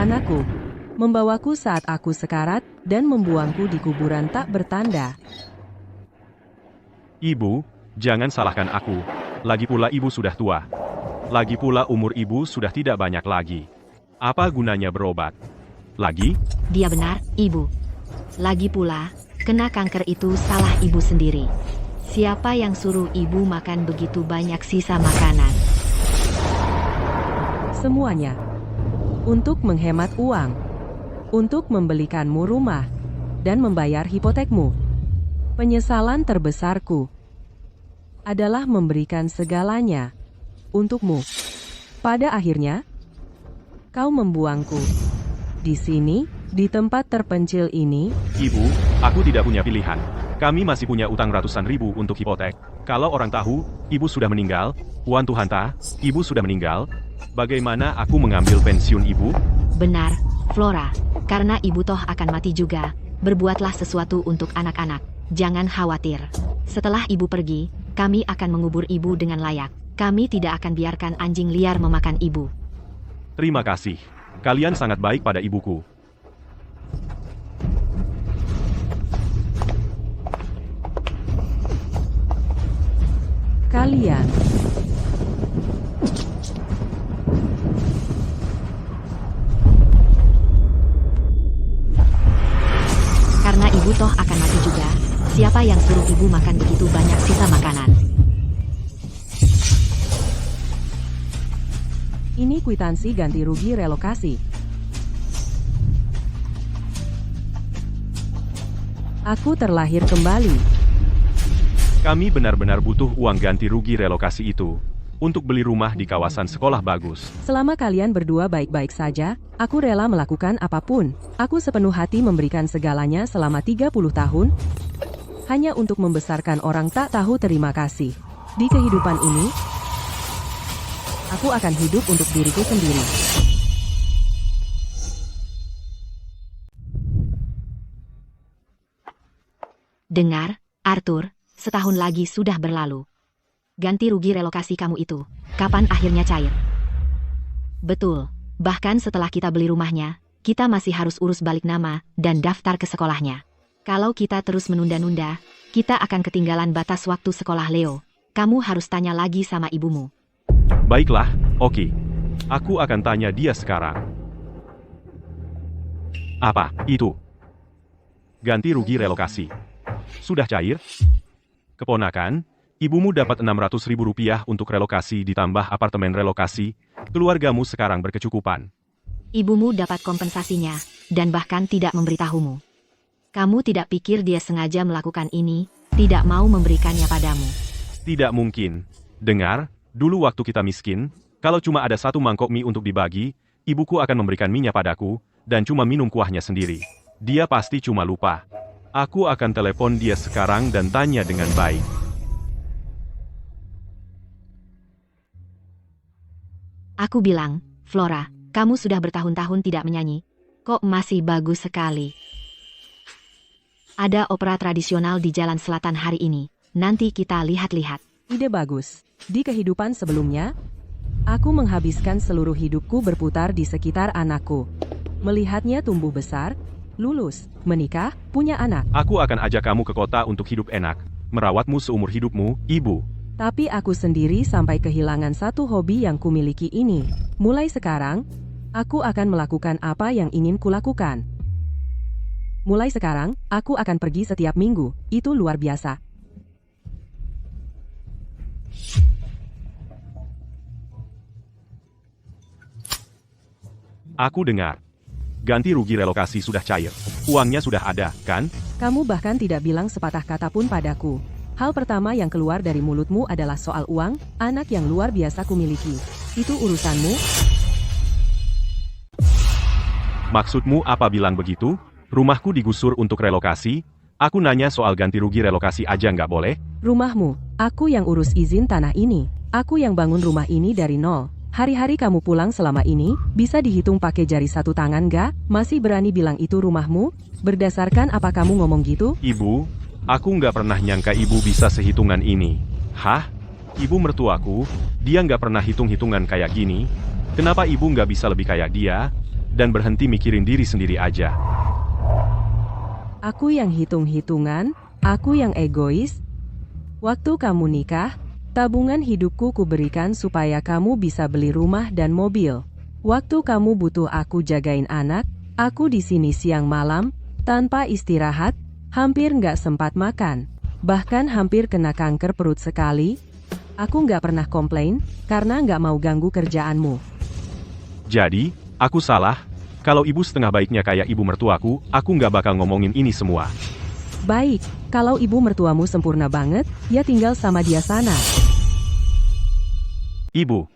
anakku, membawaku saat aku sekarat, dan membuangku di kuburan tak bertanda. Ibu, jangan salahkan aku. Lagi pula ibu sudah tua. Lagi pula umur ibu sudah tidak banyak lagi. Apa gunanya berobat? Lagi? Dia benar, Ibu. Lagi pula, kena kanker itu salah Ibu sendiri. Siapa yang suruh Ibu makan begitu banyak sisa makanan? Semuanya. Untuk menghemat uang. Untuk membelikanmu rumah. Dan membayar hipotekmu. Penyesalan terbesarku adalah memberikan segalanya untukmu. Pada akhirnya, kau membuangku. Di sini, di tempat terpencil ini. Ibu, aku tidak punya pilihan. Kami masih punya utang ratusan ribu untuk hipotek. Kalau orang tahu, ibu sudah meninggal, Wan Tuhanta, ibu sudah meninggal, bagaimana aku mengambil pensiun ibu? Benar, Flora. Karena Ibu toh akan mati juga. Berbuatlah sesuatu untuk anak-anak. Jangan khawatir. Setelah Ibu pergi, kami akan mengubur Ibu dengan layak. Kami tidak akan biarkan anjing liar memakan Ibu. Terima kasih. Kalian sangat baik pada ibuku. Kalian karena Ibu toh akan mati juga. Siapa yang suruh Ibu makan begitu banyak sisa makanan? ini kwitansi ganti rugi relokasi. Aku terlahir kembali. Kami benar-benar butuh uang ganti rugi relokasi itu untuk beli rumah di kawasan sekolah bagus. Selama kalian berdua baik-baik saja, aku rela melakukan apapun. Aku sepenuh hati memberikan segalanya selama 30 tahun, hanya untuk membesarkan orang tak tahu terima kasih. Di kehidupan ini, aku akan hidup untuk diriku sendiri. Dengar, Arthur, setahun lagi sudah berlalu. Ganti rugi relokasi kamu itu, kapan akhirnya cair? Betul, bahkan setelah kita beli rumahnya, kita masih harus urus balik nama dan daftar ke sekolahnya. Kalau kita terus menunda-nunda, kita akan ketinggalan batas waktu sekolah Leo. Kamu harus tanya lagi sama ibumu. Baiklah, oke. Aku akan tanya dia sekarang. Apa itu? Ganti rugi relokasi. Sudah cair? Keponakan, ibumu dapat Rp600.000 untuk relokasi ditambah apartemen relokasi. Keluargamu sekarang berkecukupan. Ibumu dapat kompensasinya, dan bahkan tidak memberitahumu. Kamu tidak pikir dia sengaja melakukan ini, tidak mau memberikannya padamu? Tidak mungkin. Dengar, dulu waktu kita miskin, kalau cuma ada satu mangkok mie untuk dibagi, ibuku akan memberikan mie-nya padaku, dan cuma minum kuahnya sendiri. Dia pasti cuma lupa. Aku akan telepon dia sekarang dan tanya dengan baik. Aku bilang, Flora, kamu sudah bertahun-tahun tidak menyanyi. Kok masih bagus sekali? Ada opera tradisional di Jalan Selatan hari ini. Nanti kita lihat-lihat. Ide bagus. Di kehidupan sebelumnya, aku menghabiskan seluruh hidupku berputar di sekitar anakku. Melihatnya tumbuh besar, lulus, menikah, punya anak. Aku akan ajak kamu ke kota untuk hidup enak, merawatmu seumur hidupmu, ibu. Tapi aku sendiri sampai kehilangan satu hobi yang kumiliki ini. Mulai sekarang, aku akan melakukan apa yang ingin kulakukan. Mulai sekarang, aku akan pergi setiap minggu. Itu luar biasa. Aku dengar. Ganti rugi relokasi sudah cair. Uangnya sudah ada, kan? Kamu bahkan tidak bilang sepatah kata pun padaku. Hal pertama yang keluar dari mulutmu adalah soal uang, anak yang luar biasa kumiliki. Itu urusanmu? Maksudmu apa bilang begitu? Rumahku digusur untuk relokasi? Aku nanya soal ganti rugi relokasi aja nggak boleh? Rumahmu, aku yang urus izin tanah ini. Aku yang bangun rumah ini dari nol. Hari-hari kamu pulang selama ini, bisa dihitung pakai jari satu tangan gak? Masih berani bilang itu rumahmu? Berdasarkan apa kamu ngomong gitu? Ibu, aku nggak pernah nyangka ibu bisa sehitungan ini. Hah? Ibu mertuaku, dia nggak pernah hitung-hitungan kayak gini. Kenapa ibu nggak bisa lebih kayak dia? dan berhenti mikirin diri sendiri aja. Aku yang hitung-hitungan, aku yang egois. Waktu kamu nikah, tabungan hidupku kuberikan supaya kamu bisa beli rumah dan mobil. Waktu kamu butuh aku jagain anak, aku di sini siang malam, tanpa istirahat, hampir nggak sempat makan. Bahkan hampir kena kanker perut sekali. Aku nggak pernah komplain, karena nggak mau ganggu kerjaanmu. Jadi, aku salah. Kalau ibu setengah baiknya kayak ibu mertuaku, aku nggak bakal ngomongin ini semua. Baik, kalau ibu mertuamu sempurna banget, ya tinggal sama dia sana. Ibu.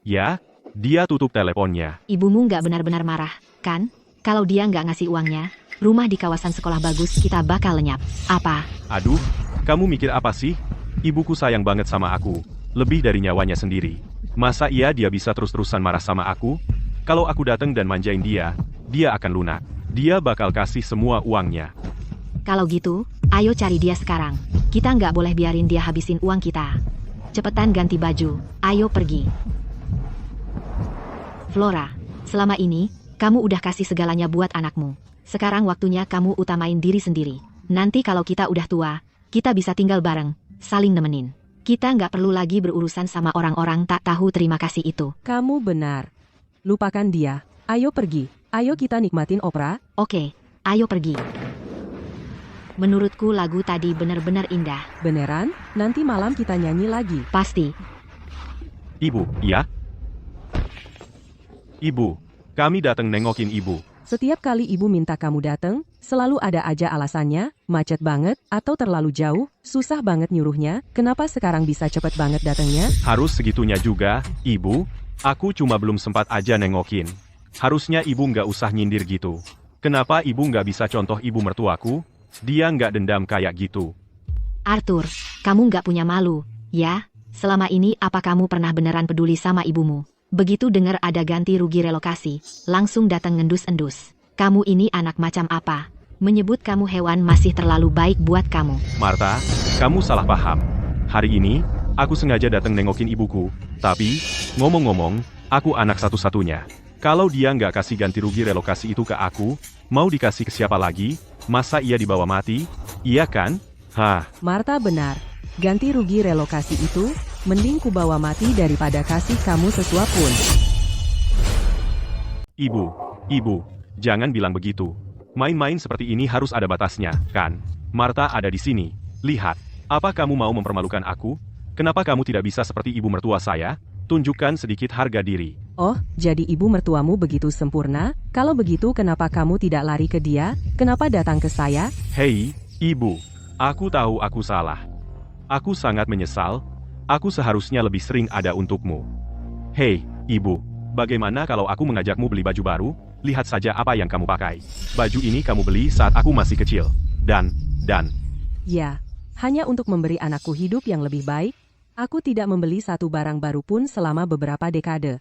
Ya, dia tutup teleponnya. Ibumu nggak benar-benar marah, kan? Kalau dia nggak ngasih uangnya, rumah di kawasan sekolah bagus kita bakal lenyap. Apa? Aduh, kamu mikir apa sih? Ibuku sayang banget sama aku, lebih dari nyawanya sendiri. Masa iya dia bisa terus-terusan marah sama aku? Kalau aku datang dan manjain dia akan lunak. Dia bakal kasih semua uangnya. Kalau gitu, ayo cari dia sekarang. Kita nggak boleh biarin dia habisin uang kita. Cepetan ganti baju, ayo pergi. Flora, selama ini, kamu udah kasih segalanya buat anakmu. Sekarang waktunya kamu utamain diri sendiri. Nanti kalau kita udah tua, kita bisa tinggal bareng, saling nemenin. Kita nggak perlu lagi berurusan sama orang-orang tak tahu terima kasih itu. Kamu benar. Lupakan dia. Ayo pergi. Ayo kita nikmatin opera. Oke, ayo pergi. Menurutku lagu tadi benar-benar indah. Beneran? Nanti malam kita nyanyi lagi. Pasti. Ibu, iya? Ibu, kami datang nengokin ibu. Setiap kali ibu minta kamu datang, selalu ada aja alasannya, macet banget, atau terlalu jauh, susah banget nyuruhnya, kenapa sekarang bisa cepet banget datangnya? Harus segitunya juga, ibu. Aku cuma belum sempat aja nengokin. Harusnya ibu nggak usah nyindir gitu. Kenapa ibu nggak bisa contoh ibu mertuaku? Dia nggak dendam kayak gitu. Arthur, kamu nggak punya malu, ya? Selama ini apa kamu pernah beneran peduli sama ibumu? Begitu dengar ada ganti rugi relokasi, langsung datang ngendus-endus. Kamu ini anak macam apa? Menyebut kamu hewan masih terlalu baik buat kamu. Martha, kamu salah paham. Hari ini, aku sengaja datang nengokin ibuku. Tapi, ngomong-ngomong, aku anak satu-satunya. Kalau dia nggak kasih ganti rugi relokasi itu ke aku, mau dikasih ke siapa lagi? Masa ia dibawa mati? Iya kan? Hah. Martha benar. Ganti rugi relokasi itu, mending ku bawa mati daripada kasih kamu sesuap pun. Ibu, jangan bilang begitu. Main-main seperti ini harus ada batasnya, kan? Martha ada di sini. Lihat, apa kamu mau mempermalukan aku? Kenapa kamu tidak bisa seperti ibu mertua saya? Tunjukkan sedikit harga diri. Oh, jadi ibu mertuamu begitu sempurna? Kalau begitu kenapa kamu tidak lari ke dia? Kenapa datang ke saya? Hei, ibu. Aku tahu aku salah. Aku sangat menyesal. Aku seharusnya lebih sering ada untukmu. Hei, ibu. Bagaimana kalau aku mengajakmu beli baju baru? Lihat saja apa yang kamu pakai. Baju ini kamu beli saat aku masih kecil. Dan. Ya, hanya untuk memberi anakku hidup yang lebih baik. Aku tidak membeli satu barang baru pun selama beberapa dekade.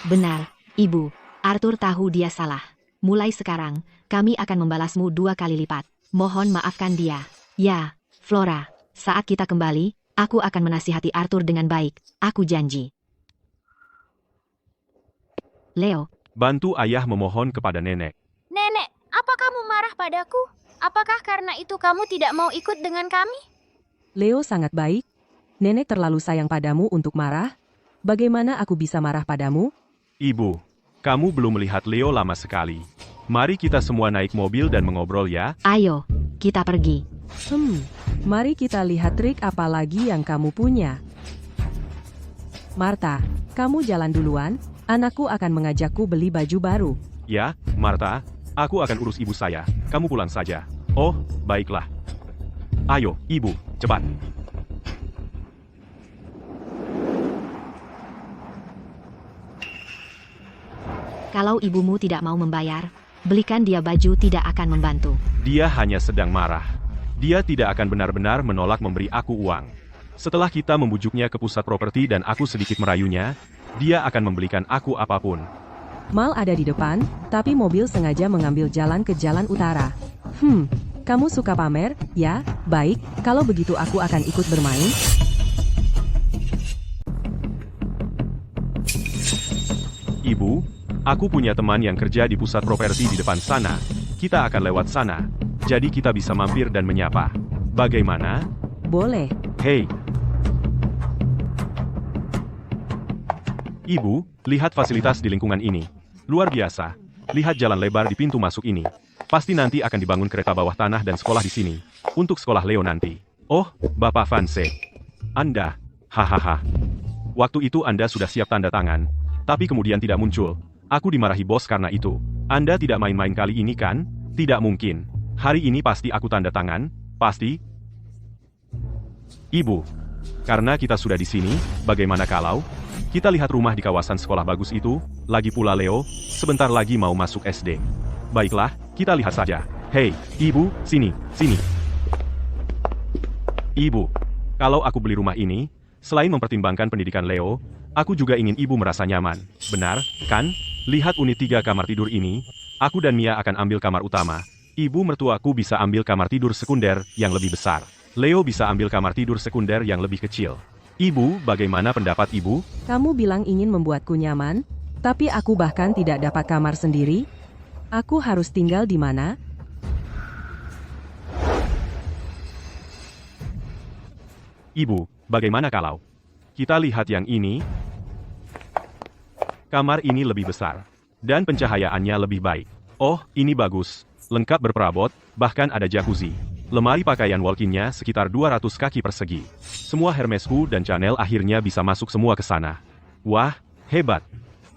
Benar, Ibu. Arthur tahu dia salah. Mulai sekarang, kami akan membalasmu 2 kali lipat. Mohon maafkan dia. Ya, Flora, saat kita kembali, aku akan menasihati Arthur dengan baik. Aku janji. Leo. Bantu ayah memohon kepada nenek. Nenek, apa kamu marah padaku? Apakah karena itu kamu tidak mau ikut dengan kami? Leo sangat baik. Nenek terlalu sayang padamu untuk marah. Bagaimana aku bisa marah padamu? Ibu, kamu belum melihat Leo lama sekali. Mari kita semua naik mobil dan mengobrol ya. Ayo, kita pergi. Mari kita lihat trik apa lagi yang kamu punya. Martha, kamu jalan duluan. Anakku akan mengajakku beli baju baru. Ya, Martha, aku akan urus ibu saya. Kamu pulang saja. Oh, baiklah. Ayo, ibu, cepat. Kalau ibumu tidak mau membayar, belikan dia baju tidak akan membantu. Dia hanya sedang marah. Dia tidak akan benar-benar menolak memberi aku uang. Setelah kita membujuknya ke pusat properti dan aku sedikit merayunya, dia akan membelikan aku apapun. Mal ada di depan, tapi mobil sengaja mengambil jalan ke jalan utara. Kamu suka pamer? Ya, baik, kalau begitu aku akan ikut bermain. Ibu, aku punya teman yang kerja di pusat properti di depan sana. Kita akan lewat sana. Jadi kita bisa mampir dan menyapa. Bagaimana? Boleh. Hei. Ibu, lihat fasilitas di lingkungan ini. Luar biasa. Lihat jalan lebar di pintu masuk ini. Pasti nanti akan dibangun kereta bawah tanah dan sekolah di sini. Untuk sekolah Leo nanti. Oh, Bapak Vanse. Anda. Hahaha. Waktu itu Anda sudah siap tanda tangan. Tapi kemudian tidak muncul. Aku dimarahi bos karena itu. Anda tidak main-main kali ini kan? Tidak mungkin. Hari ini pasti aku tanda tangan. Pasti. Ibu. Karena kita sudah di sini, bagaimana kalau kita lihat rumah di kawasan sekolah bagus itu? Lagi pula Leo, sebentar lagi mau masuk SD. Baiklah, kita lihat saja. Hei, Ibu, sini, sini. Ibu, kalau aku beli rumah ini, selain mempertimbangkan pendidikan Leo, aku juga ingin Ibu merasa nyaman. Benar, kan? Lihat unit 3 kamar tidur ini. Aku dan Mia akan ambil kamar utama. Ibu mertuaku bisa ambil kamar tidur sekunder yang lebih besar. Leo bisa ambil kamar tidur sekunder yang lebih kecil. Ibu, bagaimana pendapat Ibu? Kamu bilang ingin membuatku nyaman, tapi aku bahkan tidak dapat kamar sendiri. Aku harus tinggal di mana? Ibu, bagaimana kalau kita lihat yang ini? Kamar ini lebih besar, dan pencahayaannya lebih baik. Oh, ini bagus. Lengkap berperabot, bahkan ada jacuzzi. Lemari pakaian walk-in-nya sekitar 200 kaki persegi. Semua Hermesku dan Chanel akhirnya bisa masuk semua ke sana. Wah, hebat.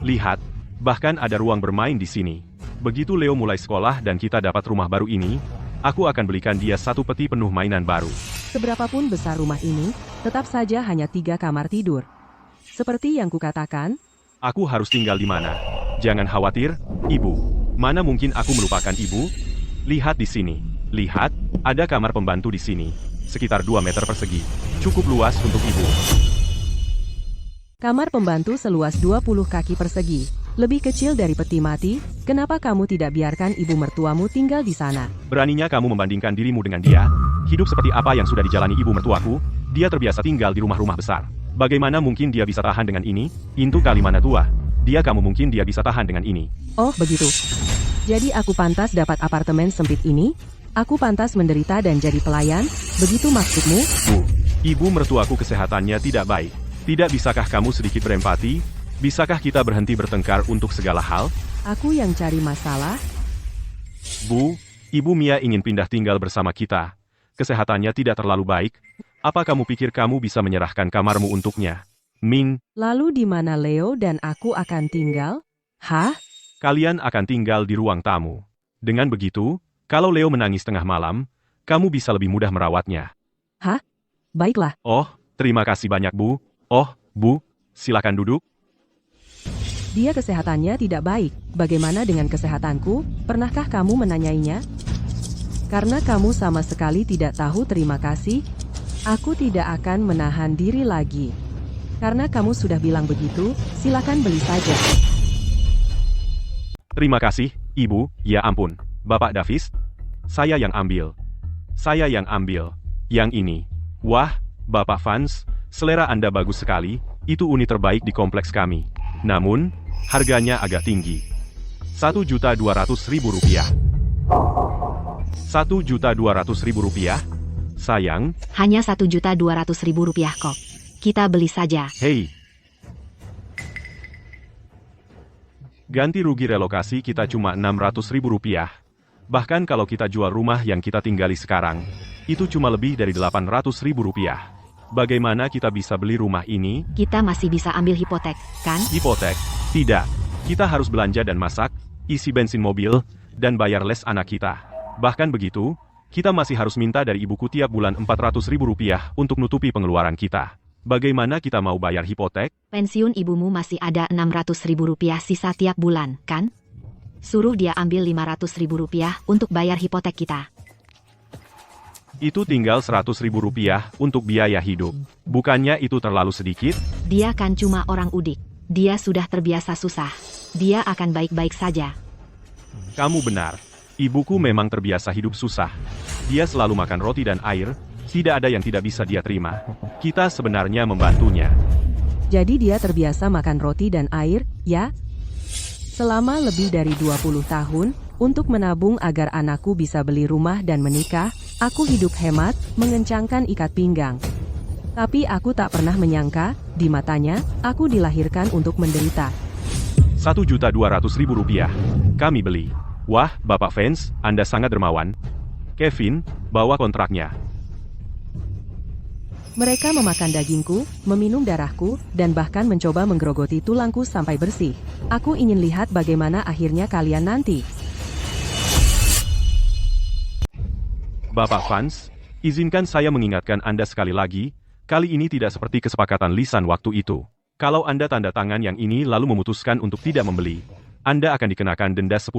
Lihat, bahkan ada ruang bermain di sini. Begitu Leo mulai sekolah dan kita dapat rumah baru ini, aku akan belikan dia satu peti penuh mainan baru. Seberapapun besar rumah ini, tetap saja hanya 3 kamar tidur. Seperti yang kukatakan, Aku harus tinggal di mana? Jangan khawatir, Ibu. Mana mungkin aku melupakan Ibu? Lihat di sini. Lihat, ada kamar pembantu di sini. Sekitar 2 meter persegi. Cukup luas untuk Ibu. kamar pembantu seluas 20 kaki persegi. Lebih kecil dari peti mati, kenapa kamu tidak biarkan ibu mertuamu tinggal di sana? Beraninya kamu membandingkan dirimu dengan dia? Hidup seperti apa yang sudah dijalani ibu mertuaku? Dia terbiasa tinggal di rumah-rumah besar. Bagaimana mungkin dia bisa tahan dengan ini? Itu kali mana tua? Kamu mungkin dia bisa tahan dengan ini. Oh, begitu. Jadi aku pantas dapat apartemen sempit ini? Aku pantas menderita dan jadi pelayan? Begitu maksudmu? Bu, ibu mertuaku kesehatannya tidak baik. Tidak bisakah kamu sedikit berempati? Bisakah kita berhenti bertengkar untuk segala hal? Aku yang cari masalah? Bu, Ibu Mia ingin pindah tinggal bersama kita. Kesehatannya tidak terlalu baik. Apa kamu pikir kamu bisa menyerahkan kamarmu untuknya? Min, Lalu di mana Leo dan aku akan tinggal? Hah? kalian akan tinggal di ruang tamu. Dengan begitu, kalau Leo menangis tengah malam, kamu bisa lebih mudah merawatnya. Baiklah. Oh, terima kasih banyak Bu. Oh, Bu, silakan duduk. Dia kesehatannya tidak baik. Bagaimana dengan kesehatanku? Pernahkah kamu menanyainya? Karena kamu sama sekali tidak tahu terima kasih, aku tidak akan menahan diri lagi. Karena kamu sudah bilang begitu, silakan beli saja. Terima kasih, Ibu. Ya ampun, Bapak Davis. Saya yang ambil. Saya yang ambil. Yang ini. Wah, Bapak Vance, selera Anda bagus sekali. Itu unit terbaik di kompleks kami. Namun, harganya agak tinggi. Rp1.200.000. Rp1.200.000? Sayang, Hanya Rp1.200.000 kok. Kita beli saja. hei. Ganti rugi relokasi kita cuma Rp600.000. Bahkan kalau kita jual rumah yang kita tinggali sekarang, itu cuma lebih dari Rp800.000. Bagaimana kita bisa beli rumah ini? Kita masih bisa ambil hipotek, kan? Hipotek? Tidak. Kita harus belanja dan masak, isi bensin mobil, dan bayar les anak kita. Bahkan begitu, kita masih harus minta dari ibuku tiap bulan Rp400.000 untuk nutupi pengeluaran kita. Bagaimana kita mau bayar hipotek? Pensiun ibumu masih ada Rp600.000 sisa tiap bulan, kan? Suruh dia ambil Rp500.000 untuk bayar hipotek kita. Itu tinggal Rp100.000 untuk biaya hidup. Bukannya itu terlalu sedikit? Dia kan cuma orang udik. Dia sudah terbiasa susah. Dia akan baik-baik saja. Kamu benar. Ibuku memang terbiasa hidup susah. Dia selalu makan roti dan air. Tidak ada yang tidak bisa dia terima. Kita sebenarnya membantunya. Jadi dia terbiasa makan roti dan air, ya? Selama lebih dari 20 tahun, untuk menabung agar anakku bisa beli rumah dan menikah, aku hidup hemat, mengencangkan ikat pinggang. Tapi aku tak pernah menyangka, di matanya, aku dilahirkan untuk menderita. Rp1.200.000. Kami beli. Wah, Bapak Fans, Anda sangat dermawan. Kevin, bawa kontraknya. Mereka memakan dagingku, meminum darahku, dan bahkan mencoba menggerogoti tulangku sampai bersih. Aku ingin lihat bagaimana akhirnya kalian nanti. Bapak Fans, izinkan saya mengingatkan Anda sekali lagi, kali ini tidak seperti kesepakatan lisan waktu itu. Kalau Anda tanda tangan yang ini lalu memutuskan untuk tidak membeli, Anda akan dikenakan denda 10%.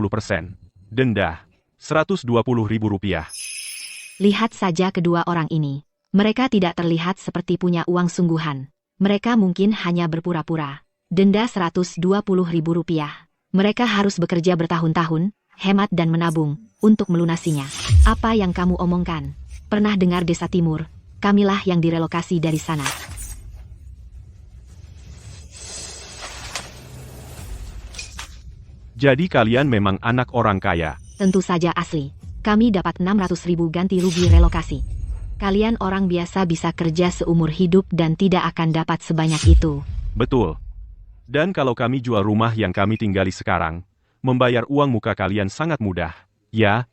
Denda Rp120.000. Lihat saja kedua orang ini. Mereka tidak terlihat seperti punya uang sungguhan. Mereka mungkin hanya berpura-pura. Denda Rp120.000. Mereka harus bekerja bertahun-tahun, hemat dan menabung, untuk melunasinya. Apa yang kamu omongkan? Pernah dengar Desa Timur? Kamilah yang direlokasi dari sana. Jadi kalian memang anak orang kaya. Tentu saja asli. Kami dapat 600.000 ganti rugi relokasi. Kalian orang biasa bisa kerja seumur hidup dan tidak akan dapat sebanyak itu. Betul. Dan kalau kami jual rumah yang kami tinggali sekarang, membayar uang muka kalian sangat mudah. Ya.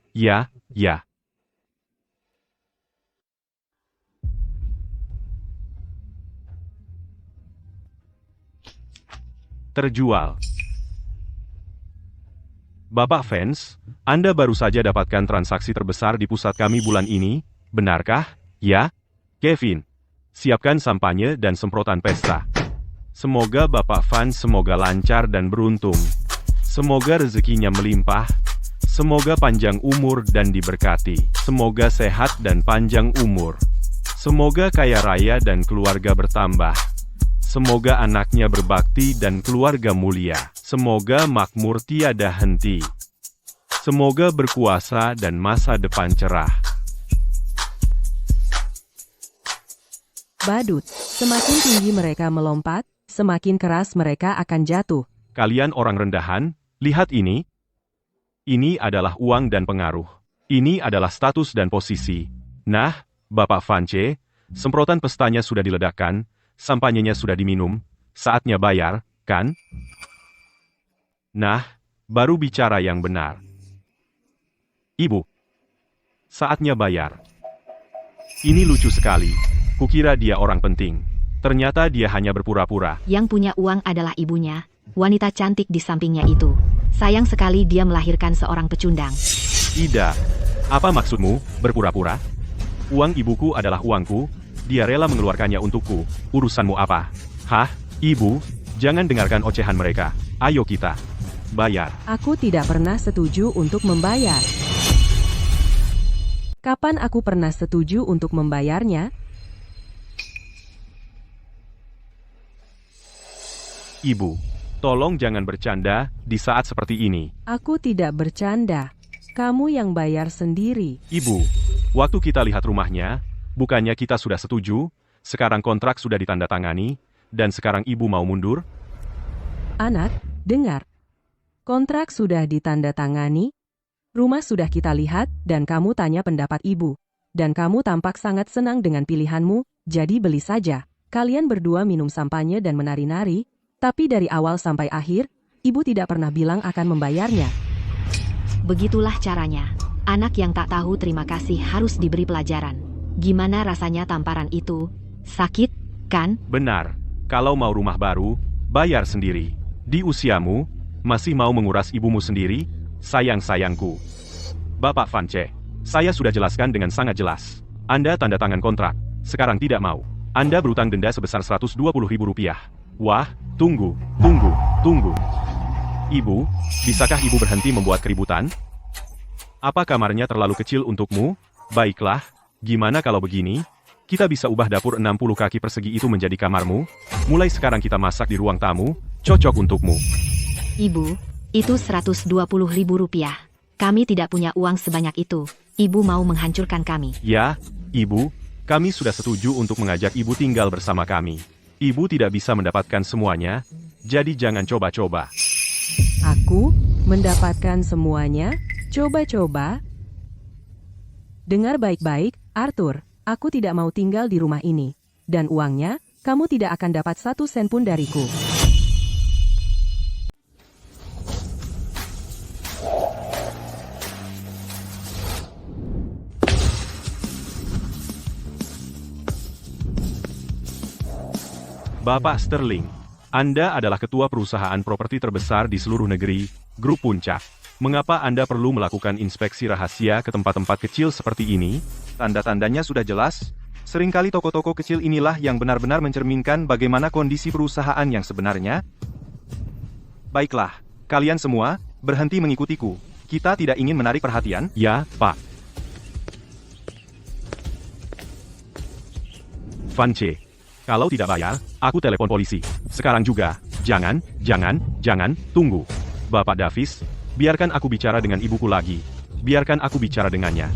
Terjual. Bapak Fans, Anda baru saja dapatkan transaksi terbesar di pusat kami bulan ini, benarkah? Ya? Kevin, siapkan sampanye dan semprotan pesta. Semoga Bapak Fans semoga lancar dan beruntung. Semoga rezekinya melimpah. Semoga panjang umur dan diberkati. Semoga sehat dan panjang umur. Semoga kaya raya dan keluarga bertambah. Semoga anaknya berbakti dan keluarga mulia. Semoga makmur tiada henti. Semoga berkuasa dan masa depan cerah. Badut, semakin tinggi mereka melompat, semakin keras mereka akan jatuh. Kalian orang rendahan, lihat ini. Ini adalah uang dan pengaruh. Ini adalah status dan posisi. Nah, Bapak Vance, semprotan pestanya sudah diledakkan, sampanyenya sudah diminum, saatnya bayar, kan? Nah, baru bicara yang benar. Ibu, saatnya bayar. Ini lucu sekali. Kukira dia orang penting. Ternyata dia hanya berpura-pura. Yang punya uang adalah ibunya, wanita cantik di sampingnya itu. Sayang sekali dia melahirkan seorang pecundang. Ida, apa maksudmu, berpura-pura? Uang ibuku adalah uangku, dia rela mengeluarkannya untukku. Urusanmu apa? Hah, ibu, jangan dengarkan ocehan mereka. Ayo kita bayar. Aku tidak pernah setuju untuk membayar. Kapan aku pernah setuju untuk membayarnya? Ibu, tolong jangan bercanda di saat seperti ini. Aku tidak bercanda. Kamu yang bayar sendiri. Ibu, waktu kita lihat rumahnya, bukannya kita sudah setuju, sekarang kontrak sudah ditandatangani, dan sekarang ibu mau mundur? Anak, dengar. Kontrak sudah ditandatangani, rumah sudah kita lihat, dan kamu tanya pendapat ibu. Dan kamu tampak sangat senang dengan pilihanmu, jadi beli saja. Kalian berdua minum sampanye dan menari-nari, tapi dari awal sampai akhir, ibu tidak pernah bilang akan membayarnya. Begitulah caranya. Anak yang tak tahu terima kasih harus diberi pelajaran. Gimana rasanya tamparan itu? Sakit, kan? Benar. Kalau mau rumah baru, bayar sendiri. Di usiamu, masih mau menguras ibumu sendiri? Sayang-sayangku. Bapak Vance, saya sudah jelaskan dengan sangat jelas. Anda tanda tangan kontrak, sekarang tidak mau. Anda berutang denda sebesar Rp120.000. Wah, tunggu. Ibu, bisakah ibu berhenti membuat keributan? Apa kamarnya terlalu kecil untukmu? Baiklah, gimana kalau begini? Kita bisa ubah dapur 60 kaki persegi itu menjadi kamarmu. Mulai sekarang kita masak di ruang tamu, cocok untukmu. Ibu, itu Rp120.000. Kami tidak punya uang sebanyak itu. Ibu mau menghancurkan kami. Ya, ibu, kami sudah setuju untuk mengajak ibu tinggal bersama kami. Ibu tidak bisa mendapatkan semuanya, jadi jangan coba-coba. Aku mendapatkan semuanya? Coba-coba. Dengar baik-baik, Arthur. Aku tidak mau tinggal di rumah ini. Dan uangnya, kamu tidak akan dapat 1 sen pun dariku. Bapak Sterling, Anda adalah ketua perusahaan properti terbesar di seluruh negeri, Grup Puncak. Mengapa Anda perlu melakukan inspeksi rahasia ke tempat-tempat kecil seperti ini? Tanda-tandanya sudah jelas. Seringkali toko-toko kecil inilah yang benar-benar mencerminkan bagaimana kondisi perusahaan yang sebenarnya. Baiklah, kalian semua, berhenti mengikutiku. Kita tidak ingin menarik perhatian. Ya, Pak. Vance. Kalau tidak bayar, aku telepon polisi. Sekarang juga. Jangan, tunggu. Bapak Davis, biarkan aku bicara dengan ibuku lagi. Biarkan aku bicara dengannya.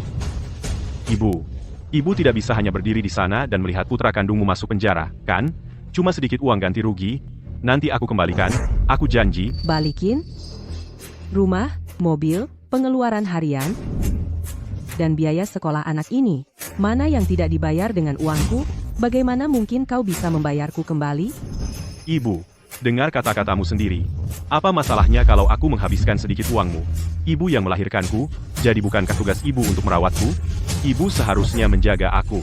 Ibu tidak bisa hanya berdiri di sana dan melihat putra kandungmu masuk penjara, kan? Cuma sedikit uang ganti rugi. Nanti aku kembalikan, aku janji. Balikin? Rumah, mobil, pengeluaran harian, dan biaya sekolah anak ini. Mana yang tidak dibayar dengan uangku? Bagaimana mungkin kau bisa membayarku kembali? Ibu, dengar kata-katamu sendiri. Apa masalahnya kalau aku menghabiskan sedikit uangmu? Ibu yang melahirkanku, jadi bukankah tugas ibu untuk merawatku? Ibu seharusnya menjaga aku.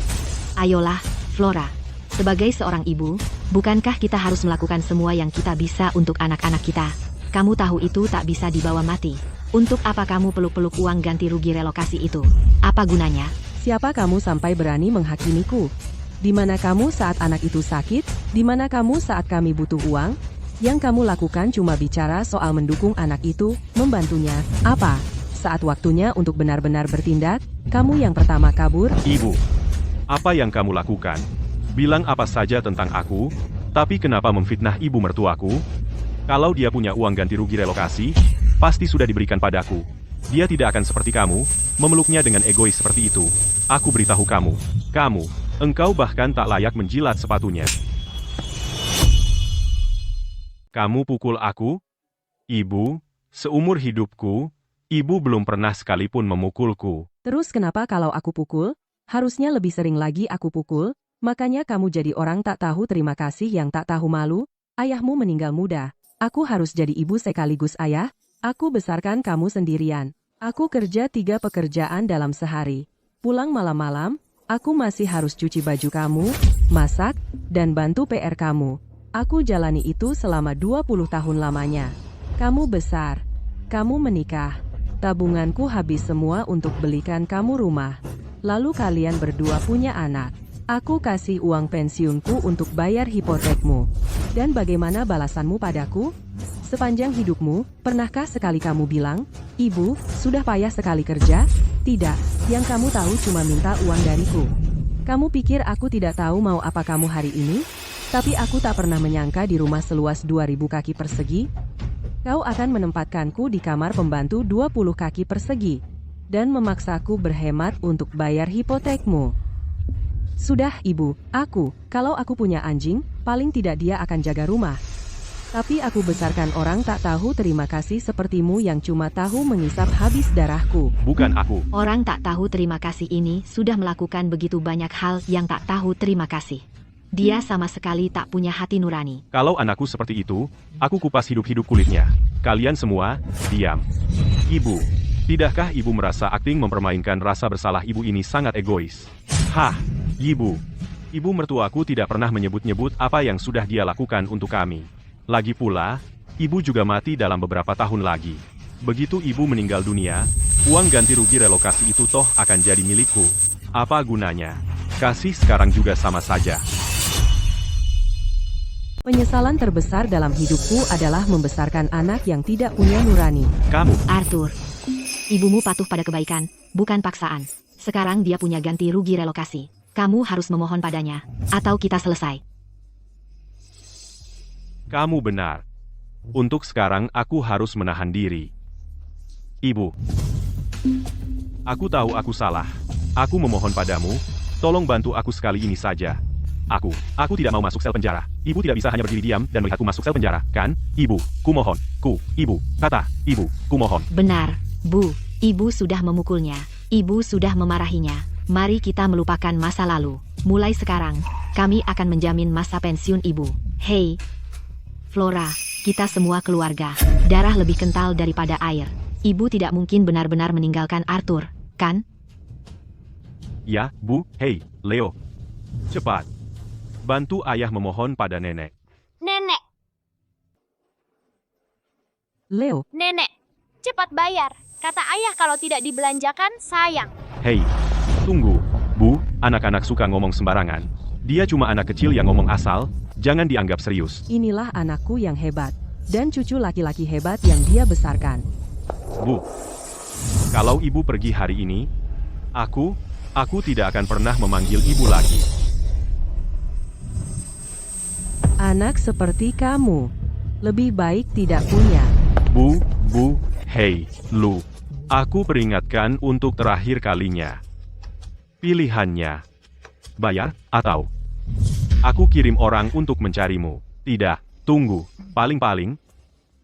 Ayolah, Flora. Sebagai seorang ibu, bukankah kita harus melakukan semua yang kita bisa untuk anak-anak kita? Kamu tahu itu tak bisa dibawa mati. Untuk apa kamu peluk-peluk uang ganti rugi relokasi itu? Apa gunanya? Siapa kamu sampai berani menghakimiku? Di mana kamu saat anak itu sakit? Di mana kamu saat kami butuh uang? Yang kamu lakukan cuma bicara soal mendukung anak itu, membantunya. Apa? Saat waktunya untuk benar-benar bertindak, kamu yang pertama kabur? Ibu, apa yang kamu lakukan? Bilang apa saja tentang aku, tapi kenapa memfitnah ibu mertuaku? Kalau dia punya uang ganti rugi relokasi, pasti sudah diberikan padaku. Dia tidak akan seperti kamu, memeluknya dengan egois seperti itu. Aku beritahu kamu, engkau bahkan tak layak menjilat sepatunya. Kamu pukul aku? Ibu, seumur hidupku, ibu belum pernah sekalipun memukulku. Terus kenapa kalau aku pukul? Harusnya lebih sering lagi aku pukul, makanya kamu jadi orang tak tahu terima kasih yang tak tahu malu. Ayahmu meninggal muda. Aku harus jadi ibu sekaligus ayah. Aku besarkan kamu sendirian. Aku kerja 3 pekerjaan dalam sehari. Pulang malam-malam, aku masih harus cuci baju kamu, masak, dan bantu PR kamu. Aku jalani itu selama 20 tahun lamanya. Kamu besar. Kamu menikah. Tabunganku habis semua untuk belikan kamu rumah. Lalu kalian berdua punya anak. Aku kasih uang pensiunku untuk bayar hipotekmu. Dan bagaimana balasanmu padaku? Sepanjang hidupmu, pernahkah sekali kamu bilang, "Ibu, sudah payah sekali kerja"? Tidak, yang kamu tahu cuma minta uang dariku. Kamu pikir aku tidak tahu mau apa kamu hari ini? Tapi aku tak pernah menyangka di rumah seluas 2000 kaki persegi, kau akan menempatkanku di kamar pembantu 20 kaki persegi, dan memaksaku berhemat untuk bayar hipotekmu. Sudah, Ibu, kalau aku punya anjing, paling tidak dia akan jaga rumah. Tapi aku besarkan orang tak tahu terima kasih sepertimu yang cuma tahu mengisap habis darahku. Bukan aku. Orang tak tahu terima kasih ini sudah melakukan begitu banyak hal yang tak tahu terima kasih. Dia sama sekali tak punya hati nurani. Kalau anakku seperti itu, aku kupas hidup-hidup kulitnya. Kalian semua, diam. Ibu, tidakkah ibu merasa akting mempermainkan rasa bersalah ibu ini sangat egois? Hah, ibu. Ibu mertuaku tidak pernah menyebut-nyebut apa yang sudah dia lakukan untuk kami. Lagi pula, ibu juga mati dalam beberapa tahun lagi. Begitu ibu meninggal dunia, uang ganti rugi relokasi itu toh akan jadi milikku. Apa gunanya? Kasih sekarang juga sama saja. Penyesalan terbesar dalam hidupku adalah membesarkan anak yang tidak punya nurani. Kamu, Arthur, ibumu patuh pada kebaikan, bukan paksaan. Sekarang dia punya ganti rugi relokasi. Kamu harus memohon padanya, atau kita selesai. kamu benar. Untuk sekarang aku harus menahan diri. Ibu, aku tahu aku salah. Aku memohon padamu, tolong bantu aku sekali ini saja. Aku tidak mau masuk sel penjara. Ibu tidak bisa hanya berdiri diam dan melihatku masuk sel penjara, kan? Ibu, kumohon. Ibu, kata, ibu, kumohon. Benar, Bu. Ibu sudah memukulnya. Ibu sudah memarahinya. Mari kita melupakan masa lalu. Mulai sekarang, kami akan menjamin masa pensiun ibu. Hei, Flora, kita semua keluarga. Darah lebih kental daripada air. Ibu tidak mungkin benar-benar meninggalkan Arthur, kan? Ya, Bu, hei, Leo. Cepat. Bantu ayah memohon pada nenek. Nenek, Leo, nenek, cepat bayar. Kata ayah kalau tidak dibelanjakan, sayang. Hei, tunggu. Bu, anak-anak suka ngomong sembarangan. Dia cuma anak kecil yang ngomong asal, jangan dianggap serius. inilah anakku yang hebat. Dan cucu laki-laki hebat yang dia besarkan. Bu, kalau ibu pergi hari ini, aku tidak akan pernah memanggil ibu lagi. Anak seperti kamu, lebih baik tidak punya. Bu, hei, lu. Aku peringatkan untuk terakhir kalinya. Pilihannya, bayar, atau aku kirim orang untuk mencarimu. Tidak, tunggu. Paling-paling,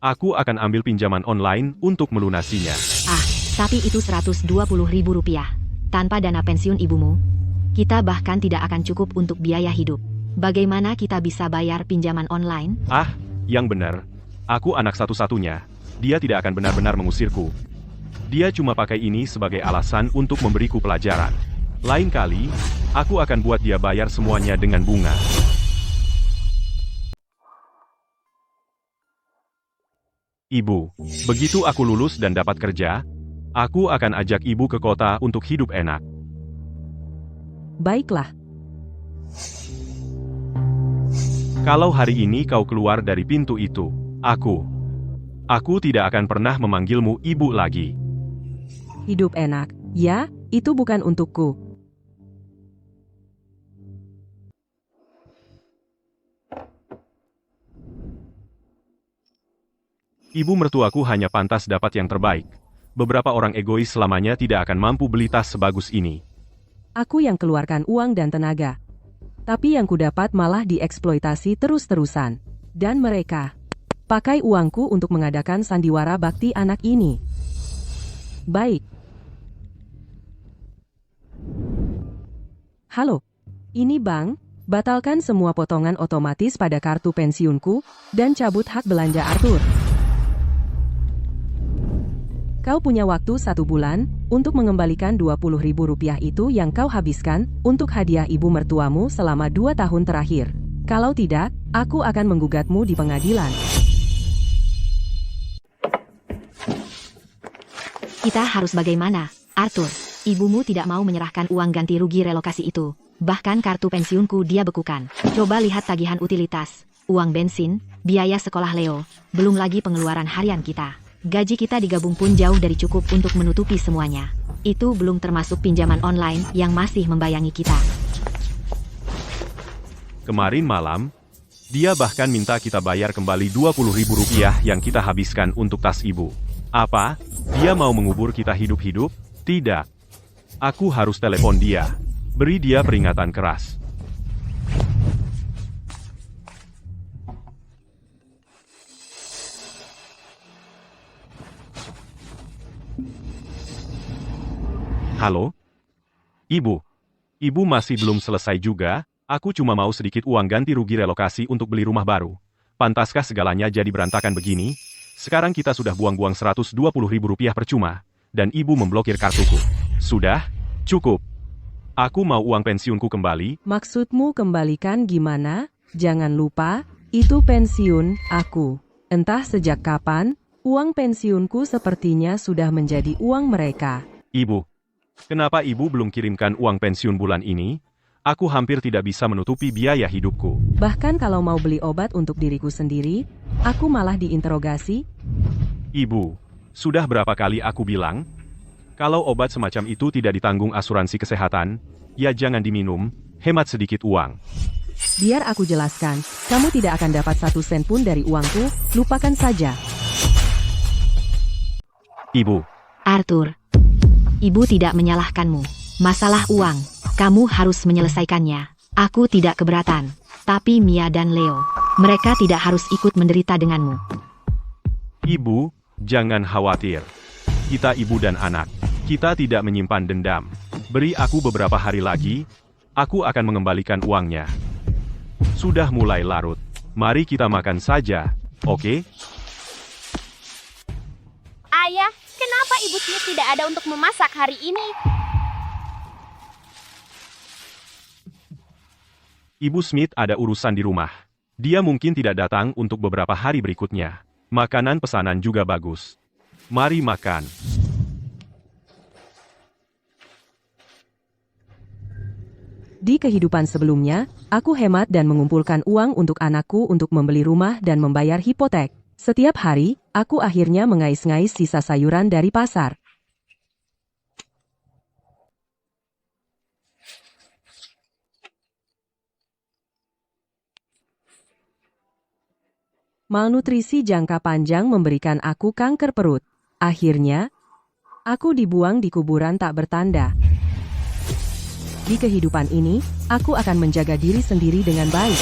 aku akan ambil pinjaman online untuk melunasinya. Ah, tapi itu Rp120.000. Tanpa dana pensiun ibumu, kita bahkan tidak akan cukup untuk biaya hidup. Bagaimana kita bisa bayar pinjaman online? Ah, yang benar. Aku anak satu-satunya. Dia tidak akan benar-benar mengusirku. Dia cuma pakai ini sebagai alasan untuk memberiku pelajaran. Lain kali, aku akan buat dia bayar semuanya dengan bunga. Ibu, begitu aku lulus dan dapat kerja, aku akan ajak ibu ke kota untuk hidup enak. Baiklah, Kalau hari ini kau keluar dari pintu itu, aku tidak akan pernah memanggilmu ibu lagi. hidup enak. Ya, itu bukan untukku. Ibu mertuaku hanya pantas dapat yang terbaik. Beberapa orang egois selamanya tidak akan mampu beli tas sebagus ini. Aku yang keluarkan uang dan tenaga. Tapi yang kudapat malah dieksploitasi terus-terusan. Dan mereka pakai uangku untuk mengadakan sandiwara bakti anak ini. Baik. Halo, ini Bang. Batalkan semua potongan otomatis pada kartu pensiunku, dan cabut hak belanja Arthur. Kau punya waktu 1 bulan untuk mengembalikan Rp20.000 itu yang kau habiskan untuk hadiah ibu mertuamu selama 2 tahun terakhir. Kalau tidak, aku akan menggugatmu di pengadilan. Kita harus bagaimana, Arthur? Ibumu tidak mau menyerahkan uang ganti rugi relokasi itu. Bahkan kartu pensiunku dia bekukan. Coba lihat tagihan utilitas, uang bensin, biaya sekolah Leo, belum lagi pengeluaran harian kita. Gaji kita digabung pun jauh dari cukup untuk menutupi semuanya. Itu belum termasuk pinjaman online yang masih membayangi kita. Kemarin malam, dia bahkan minta kita bayar kembali Rp20.000 yang kita habiskan untuk tas ibu. Apa? Dia mau mengubur kita hidup-hidup? Tidak. Aku harus telepon dia. Beri dia peringatan keras. Halo? Ibu? Ibu masih belum selesai juga? Aku cuma mau sedikit uang ganti rugi relokasi untuk beli rumah baru. Pantaskah segalanya jadi berantakan begini? Sekarang kita sudah buang-buang Rp120.000 percuma, dan ibu memblokir kartuku. Sudah? Cukup. Aku mau uang pensiunku kembali. Maksudmu kembalikan gimana? Jangan lupa, itu pensiun aku. Entah sejak kapan, uang pensiunku sepertinya sudah menjadi uang mereka. Ibu, kenapa ibu belum kirimkan uang pensiun bulan ini? Aku hampir tidak bisa menutupi biaya hidupku. Bahkan kalau mau beli obat untuk diriku sendiri, aku malah diinterogasi. Ibu, sudah berapa kali aku bilang? Kalau obat semacam itu tidak ditanggung asuransi kesehatan, ya jangan diminum, hemat sedikit uang. Biar aku jelaskan, kamu tidak akan dapat 1 sen pun dari uangku, lupakan saja. Ibu, Arthur, ibu tidak menyalahkanmu. Masalah uang, kamu harus menyelesaikannya. Aku tidak keberatan. Tapi Mia dan Leo, mereka tidak harus ikut menderita denganmu. Ibu, jangan khawatir. Kita ibu dan anak. Kita tidak menyimpan dendam. Beri aku beberapa hari lagi, aku akan mengembalikan uangnya. Sudah mulai larut. Mari kita makan saja, oke? Ayah, kenapa Ibu Smith tidak ada untuk memasak hari ini? Ibu Smith ada urusan di rumah. Dia mungkin tidak datang untuk beberapa hari berikutnya. Makanan pesanan juga bagus. Mari makan. Di kehidupan sebelumnya, aku hemat dan mengumpulkan uang untuk anakku untuk membeli rumah dan membayar hipotek. Setiap hari, aku akhirnya mengais-ngais sisa sayuran dari pasar. Malnutrisi jangka panjang memberikan aku kanker perut. Akhirnya, aku dibuang di kuburan tak bertanda. Di kehidupan ini, aku akan menjaga diri sendiri dengan baik.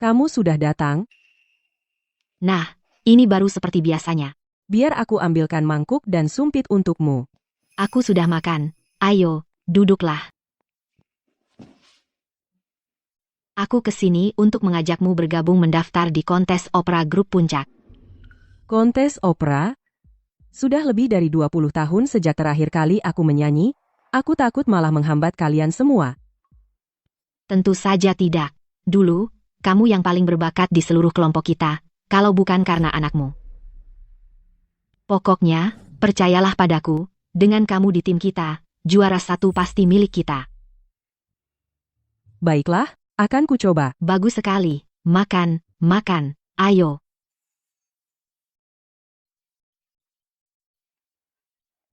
Kamu sudah datang? Nah, ini baru seperti biasanya. Biar aku ambilkan mangkuk dan sumpit untukmu. Aku sudah makan. Ayo, duduklah. Aku kesini untuk mengajakmu bergabung mendaftar di kontes opera grup Puncak. Kontes opera? Sudah lebih dari 20 tahun sejak terakhir kali aku menyanyi, aku takut malah menghambat kalian semua. Tentu saja tidak. Dulu, kamu yang paling berbakat di seluruh kelompok kita, kalau bukan karena anakmu. Pokoknya, percayalah padaku, dengan kamu di tim kita, juara 1 pasti milik kita. Baiklah, akan kucoba. Bagus sekali. Makan, makan. Ayo.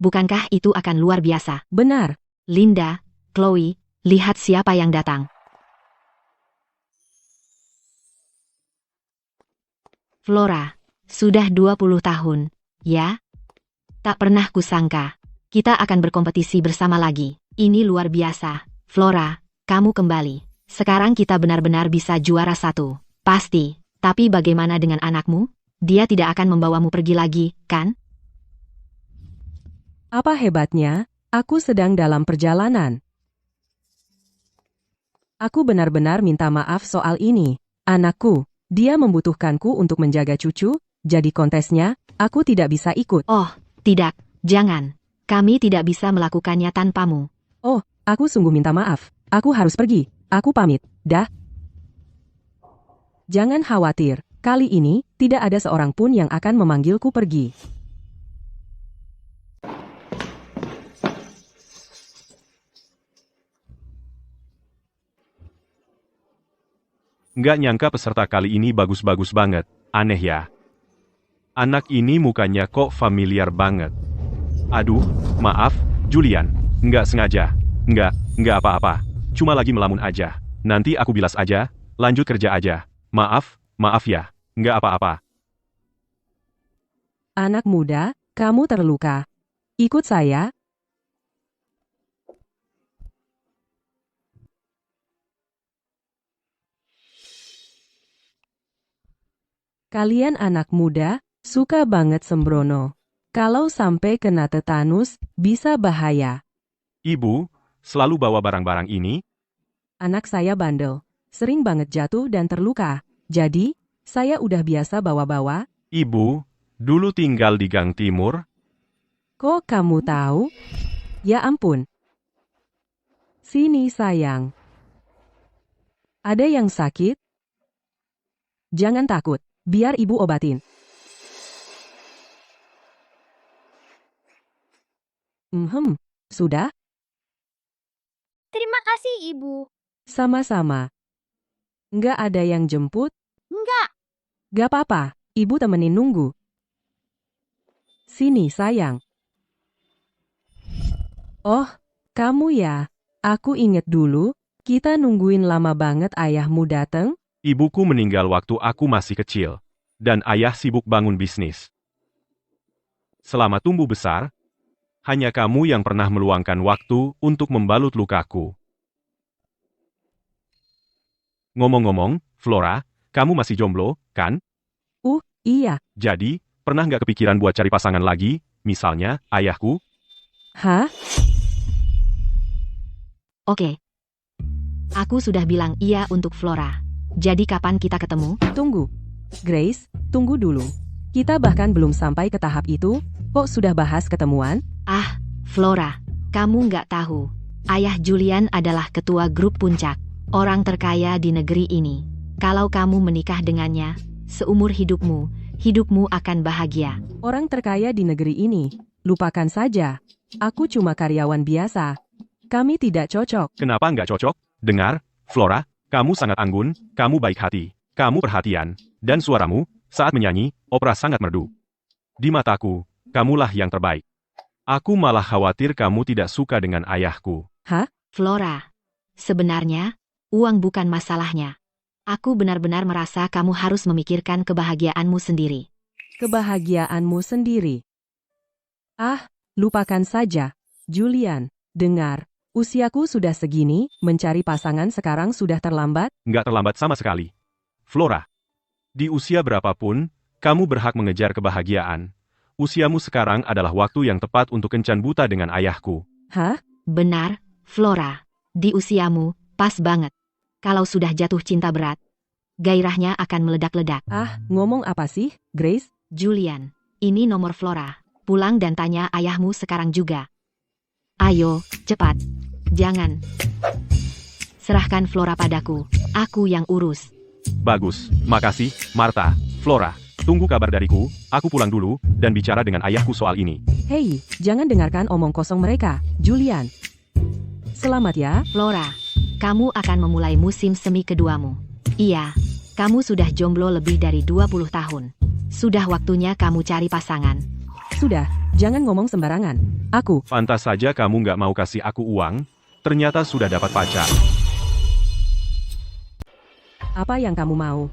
Bukankah itu akan luar biasa? Benar. Linda, Chloe, lihat siapa yang datang. Flora, sudah 20 tahun, ya? Tak pernah kusangka. Kita akan berkompetisi bersama lagi. Ini luar biasa. Flora, kamu kembali. Sekarang kita benar-benar bisa juara 1. Pasti. Tapi bagaimana dengan anakmu? Dia tidak akan membawamu pergi lagi, kan? Apa hebatnya? Aku sedang dalam perjalanan. Aku benar-benar minta maaf soal ini. Anakku, dia membutuhkanku untuk menjaga cucu, jadi kontesnya, aku tidak bisa ikut. Oh, tidak. Jangan. Kami tidak bisa melakukannya tanpamu. Oh, aku sungguh minta maaf. Aku harus pergi. Aku pamit, dah. Jangan khawatir, kali ini tidak ada seorang pun yang akan memanggilku pergi. Nggak nyangka peserta kali ini bagus-bagus banget. Aneh ya. Anak ini mukanya kok familiar banget. Aduh, maaf, Julian. Nggak sengaja. Nggak apa-apa. Cuma lagi melamun aja. Nanti aku bilas aja, lanjut kerja aja. Maaf ya. Nggak apa-apa. Anak muda, kamu terluka. Ikut saya. Kalian anak muda, suka banget sembrono. Kalau sampai kena tetanus, bisa bahaya. Ibu, selalu bawa barang-barang ini? Anak saya bandel. Sering banget jatuh dan terluka. Jadi, saya udah biasa bawa-bawa. Ibu, dulu tinggal di Gang Timur? Kok kamu tahu? Ya ampun. Sini sayang. Ada yang sakit? Jangan takut, biar ibu obatin. Sudah? Terima kasih, Ibu. Sama-sama. Nggak ada yang jemput? Enggak. Gak apa-apa, ibu temenin nunggu. Sini sayang. Oh, kamu ya. Aku inget dulu, kita nungguin lama banget ayahmu dateng. Ibuku meninggal waktu aku masih kecil. Dan ayah sibuk bangun bisnis. Selama tumbuh besar, Hanya kamu yang pernah meluangkan waktu untuk membalut lukaku. Ngomong-ngomong, Flora, kamu masih jomblo, kan? Iya. Jadi, pernah nggak kepikiran buat cari pasangan lagi, misalnya, ayahku? Hah? Oke. Aku sudah bilang iya untuk Flora. Jadi kapan kita ketemu? Tunggu. Grace, tunggu dulu. Kita bahkan belum sampai ke tahap itu, kok sudah bahas ketemuan? Ah, Flora, kamu nggak tahu. Ayah Julian adalah ketua grup puncak, orang terkaya di negeri ini. Kalau kamu menikah dengannya, seumur hidupmu akan bahagia. Orang terkaya di negeri ini, lupakan saja. Aku cuma karyawan biasa. Kami tidak cocok. Kenapa nggak cocok? Dengar, Flora, kamu sangat anggun, kamu baik hati, kamu perhatian, dan suaramu, saat menyanyi, opera sangat merdu. Di mataku, kamulah yang terbaik. Aku malah khawatir kamu tidak suka dengan ayahku. Flora, sebenarnya, uang bukan masalahnya. Aku benar-benar merasa kamu harus memikirkan kebahagiaanmu sendiri. Kebahagiaanmu sendiri. Ah, lupakan saja. Julian, dengar. Usiaku sudah segini, mencari pasangan sekarang sudah terlambat? Nggak terlambat sama sekali. Flora, di usia berapapun, kamu berhak mengejar kebahagiaan. Usiamu sekarang adalah waktu yang tepat untuk kencan buta dengan ayahku. Hah? Benar, Flora. Di usiamu, pas banget. Kalau sudah jatuh cinta berat, gairahnya akan meledak-ledak. Ah, ngomong apa sih, Grace? Julian, ini nomor Flora. Pulang dan tanya ayahmu sekarang juga. Ayo, cepat. Jangan. Serahkan Flora padaku. Aku yang urus. Bagus, makasih, Martha. Flora, tunggu kabar dariku, aku pulang dulu, dan bicara dengan ayahku soal ini. Hei, jangan dengarkan omong kosong mereka, Julian. Selamat ya. Flora, kamu akan memulai musim semi keduamu. Iya, kamu sudah jomblo lebih dari 20 tahun. Sudah waktunya kamu cari pasangan. Sudah, jangan ngomong sembarangan. Aku, Pantas saja kamu nggak mau kasih aku uang, ternyata sudah dapat pacar. apa yang kamu mau?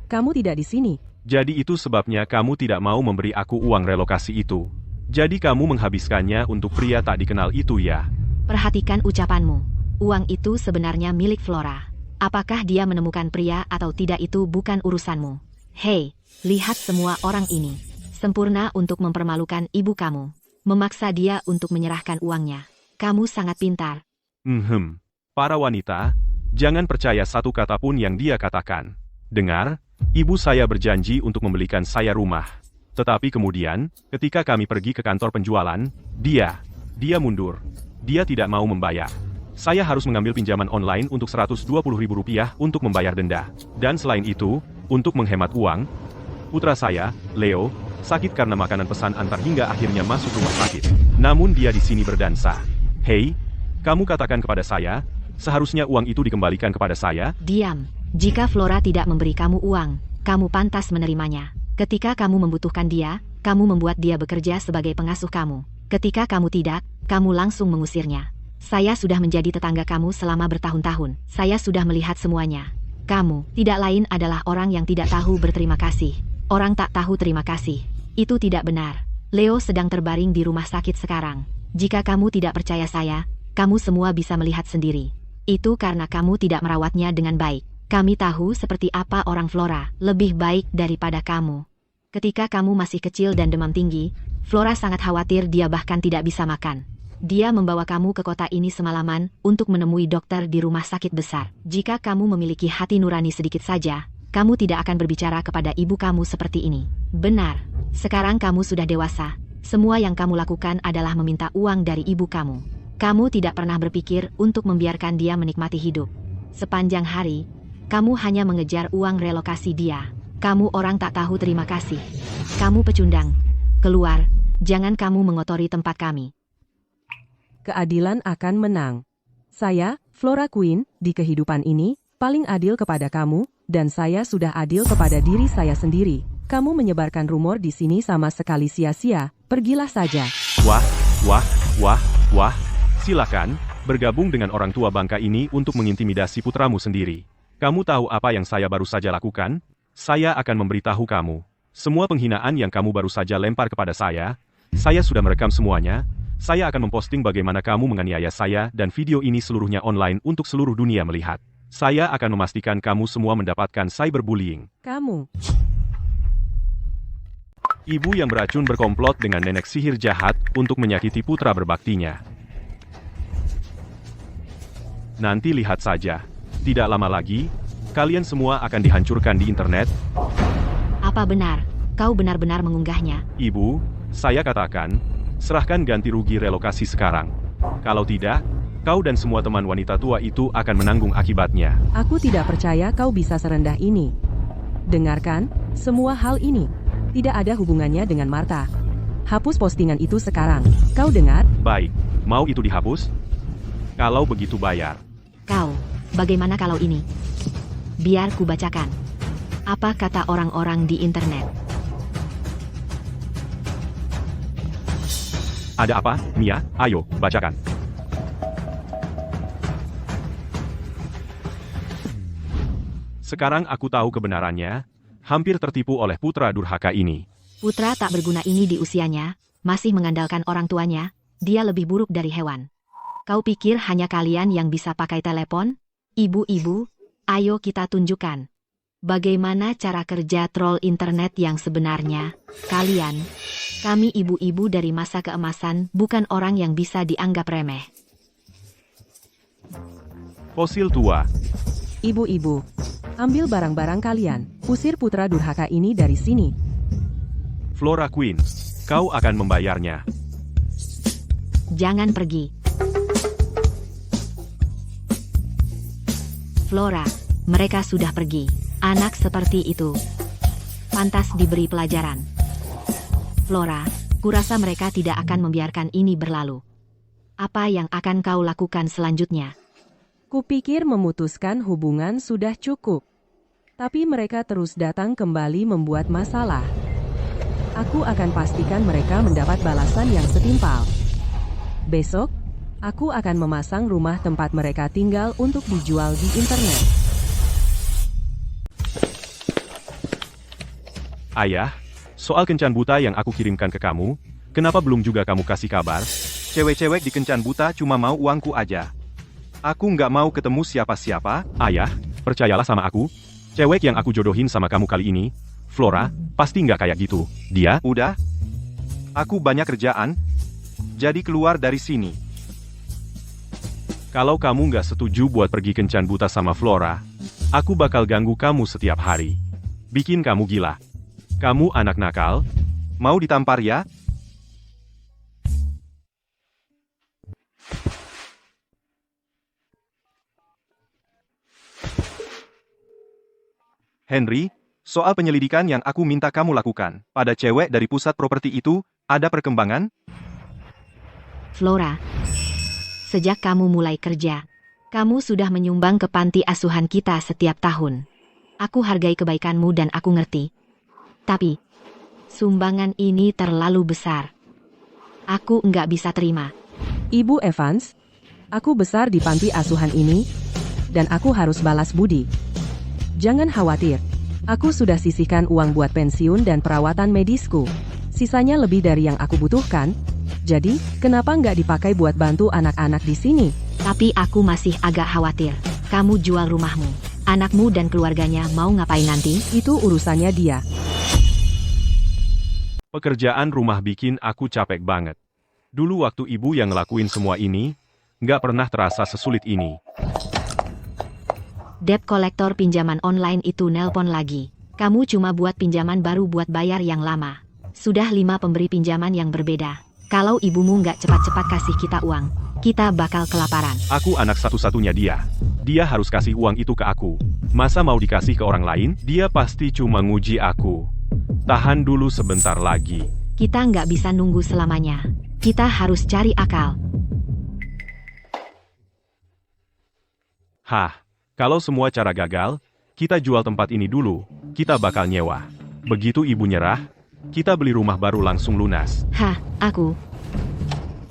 Kamu tidak di sini. Jadi itu sebabnya kamu tidak mau memberi aku uang relokasi itu. Jadi kamu menghabiskannya untuk pria tak dikenal itu ya? Perhatikan ucapanmu. Uang itu sebenarnya milik Flora. Apakah dia menemukan pria atau tidak itu bukan urusanmu. Hei, lihat semua orang ini. Sempurna untuk mempermalukan ibu kamu. Memaksa dia untuk menyerahkan uangnya. Kamu sangat pintar. Para wanita, jangan percaya satu kata pun yang dia katakan. Dengar, ibu saya berjanji untuk membelikan saya rumah. Tetapi kemudian, ketika kami pergi ke kantor penjualan, dia mundur. Dia tidak mau membayar. Saya harus mengambil pinjaman online untuk Rp120.000 untuk membayar denda. Dan selain itu, untuk menghemat uang, putra saya, Leo, sakit karena makanan pesan antar hingga akhirnya masuk rumah sakit. Namun dia di sini berdansa. Hei, kamu katakan kepada saya, seharusnya uang itu dikembalikan kepada saya? Diam. Jika Flora tidak memberi kamu uang, kamu pantas menerimanya. Ketika kamu membutuhkan dia, kamu membuat dia bekerja sebagai pengasuh kamu. Ketika kamu tidak, kamu langsung mengusirnya. Saya sudah menjadi tetangga kamu selama bertahun-tahun. Saya sudah melihat semuanya. Kamu tidak lain adalah orang yang tidak tahu berterima kasih. Orang tak tahu terima kasih. Itu tidak benar. Leo sedang terbaring di rumah sakit sekarang. Jika kamu tidak percaya saya, kamu semua bisa melihat sendiri. Itu karena kamu tidak merawatnya dengan baik. Kami tahu seperti apa orang Flora, lebih baik daripada kamu. Ketika kamu masih kecil dan demam tinggi, Flora sangat khawatir dia bahkan tidak bisa makan. Dia membawa kamu ke kota ini semalaman untuk menemui dokter di rumah sakit besar. Jika kamu memiliki hati nurani sedikit saja, kamu tidak akan berbicara kepada ibu kamu seperti ini. Benar, sekarang kamu sudah dewasa. Semua yang kamu lakukan adalah meminta uang dari ibu kamu. Kamu tidak pernah berpikir untuk membiarkan dia menikmati hidup. Sepanjang hari, kamu hanya mengejar uang relokasi dia. Kamu orang tak tahu terima kasih. Kamu pecundang. Keluar, jangan kamu mengotori tempat kami. Keadilan akan menang. Saya, Flora Queen, di kehidupan ini, paling adil kepada kamu, dan saya sudah adil kepada diri saya sendiri. Kamu menyebarkan rumor di sini sama sekali sia-sia, pergilah saja. Wah, silakan, bergabung dengan orang tua bangka ini untuk mengintimidasi putramu sendiri. Kamu tahu apa yang saya baru saja lakukan? Saya akan memberitahu kamu. Semua penghinaan yang kamu baru saja lempar kepada saya sudah merekam semuanya. Saya akan memposting bagaimana kamu menganiaya saya dan video ini seluruhnya online untuk seluruh dunia melihat. Saya akan memastikan kamu semua mendapatkan cyberbullying. Kamu. Ibu yang beracun berkomplot dengan nenek sihir jahat untuk menyakiti putra berbaktinya. Nanti lihat saja. Tidak lama lagi, kalian semua akan dihancurkan di internet. Apa benar? Kau benar-benar mengunggahnya? Ibu, saya katakan, serahkan ganti rugi relokasi sekarang. Kalau tidak, kau dan semua teman wanita tua itu akan menanggung akibatnya. Aku tidak percaya kau bisa serendah ini. Dengarkan, semua hal ini tidak ada hubungannya dengan Martha. Hapus postingan itu sekarang. Kau dengar? Baik, mau itu dihapus? Kalau begitu bayar. Kau, bagaimana kalau ini? Biar ku bacakan. Apa kata orang-orang di internet? Ada apa, Mia? Ayo, bacakan. Sekarang aku tahu kebenarannya. Hampir tertipu oleh putra durhaka ini. Putra tak berguna ini di usianya, masih mengandalkan orang tuanya, dia lebih buruk dari hewan. Kau pikir hanya kalian yang bisa pakai telepon? Ibu-ibu, ayo kita tunjukkan. Bagaimana cara kerja troll internet yang sebenarnya? Kami ibu-ibu dari masa keemasan, bukan orang yang bisa dianggap remeh. Fosil tua. Ibu-ibu, ambil barang-barang kalian. Usir putra durhaka ini dari sini. Flora Queen, kau akan membayarnya. Jangan pergi. Flora, mereka sudah pergi. Anak seperti itu pantas diberi pelajaran. Flora, kurasa mereka tidak akan membiarkan ini berlalu. Apa yang akan kau lakukan selanjutnya? Kupikir memutuskan hubungan sudah cukup. Tapi mereka terus datang kembali membuat masalah. Aku akan pastikan mereka mendapat balasan yang setimpal. Besok, aku akan memasang rumah tempat mereka tinggal untuk dijual di internet. Ayah, soal kencan buta yang aku kirimkan ke kamu, kenapa belum juga kamu kasih kabar? Cewek-cewek di kencan buta cuma mau uangku aja. Aku nggak mau ketemu siapa-siapa. Ayah, percayalah sama aku. Cewek yang aku jodohin sama kamu kali ini, Flora, pasti nggak kayak gitu. Dia, Udah. Aku banyak kerjaan. Jadi keluar dari sini. kalau kamu nggak setuju buat pergi kencan buta sama Flora, aku bakal ganggu kamu setiap hari. Bikin kamu gila. Kamu anak nakal. Mau ditampar ya? Henry, soal penyelidikan yang aku minta kamu lakukan pada cewek dari pusat properti itu, ada perkembangan? Flora, sejak kamu mulai kerja, kamu sudah menyumbang ke panti asuhan kita setiap tahun. Aku hargai kebaikanmu dan aku ngerti. Tapi, sumbangan ini terlalu besar. Aku nggak bisa terima. Ibu Evans, aku besar di panti asuhan ini, dan aku harus balas budi. Jangan khawatir, aku sudah sisihkan uang buat pensiun dan perawatan medisku. Sisanya lebih dari yang aku butuhkan. Jadi, kenapa nggak dipakai buat bantu anak-anak di sini? Tapi aku masih agak khawatir. Kamu jual rumahmu. Anakmu dan keluarganya mau ngapain nanti? Itu urusannya dia. Pekerjaan rumah bikin aku capek banget. Dulu waktu ibu yang ngelakuin semua ini, nggak pernah terasa sesulit ini. Debt kolektor pinjaman online itu nelpon lagi. Kamu cuma buat pinjaman baru buat bayar yang lama. Sudah 5 pemberi pinjaman yang berbeda. Kalau ibumu nggak cepat-cepat kasih kita uang, kita bakal kelaparan. Aku anak satu-satunya dia. Dia harus kasih uang itu ke aku. Masa mau dikasih ke orang lain? Dia pasti cuma nguji aku. Tahan dulu sebentar lagi. Kita nggak bisa nunggu selamanya. Kita harus cari akal. Hah, kalau semua cara gagal, kita jual tempat ini dulu, kita bakal nyewa. Begitu ibu nyerah, kita beli rumah baru langsung lunas. Hah, aku.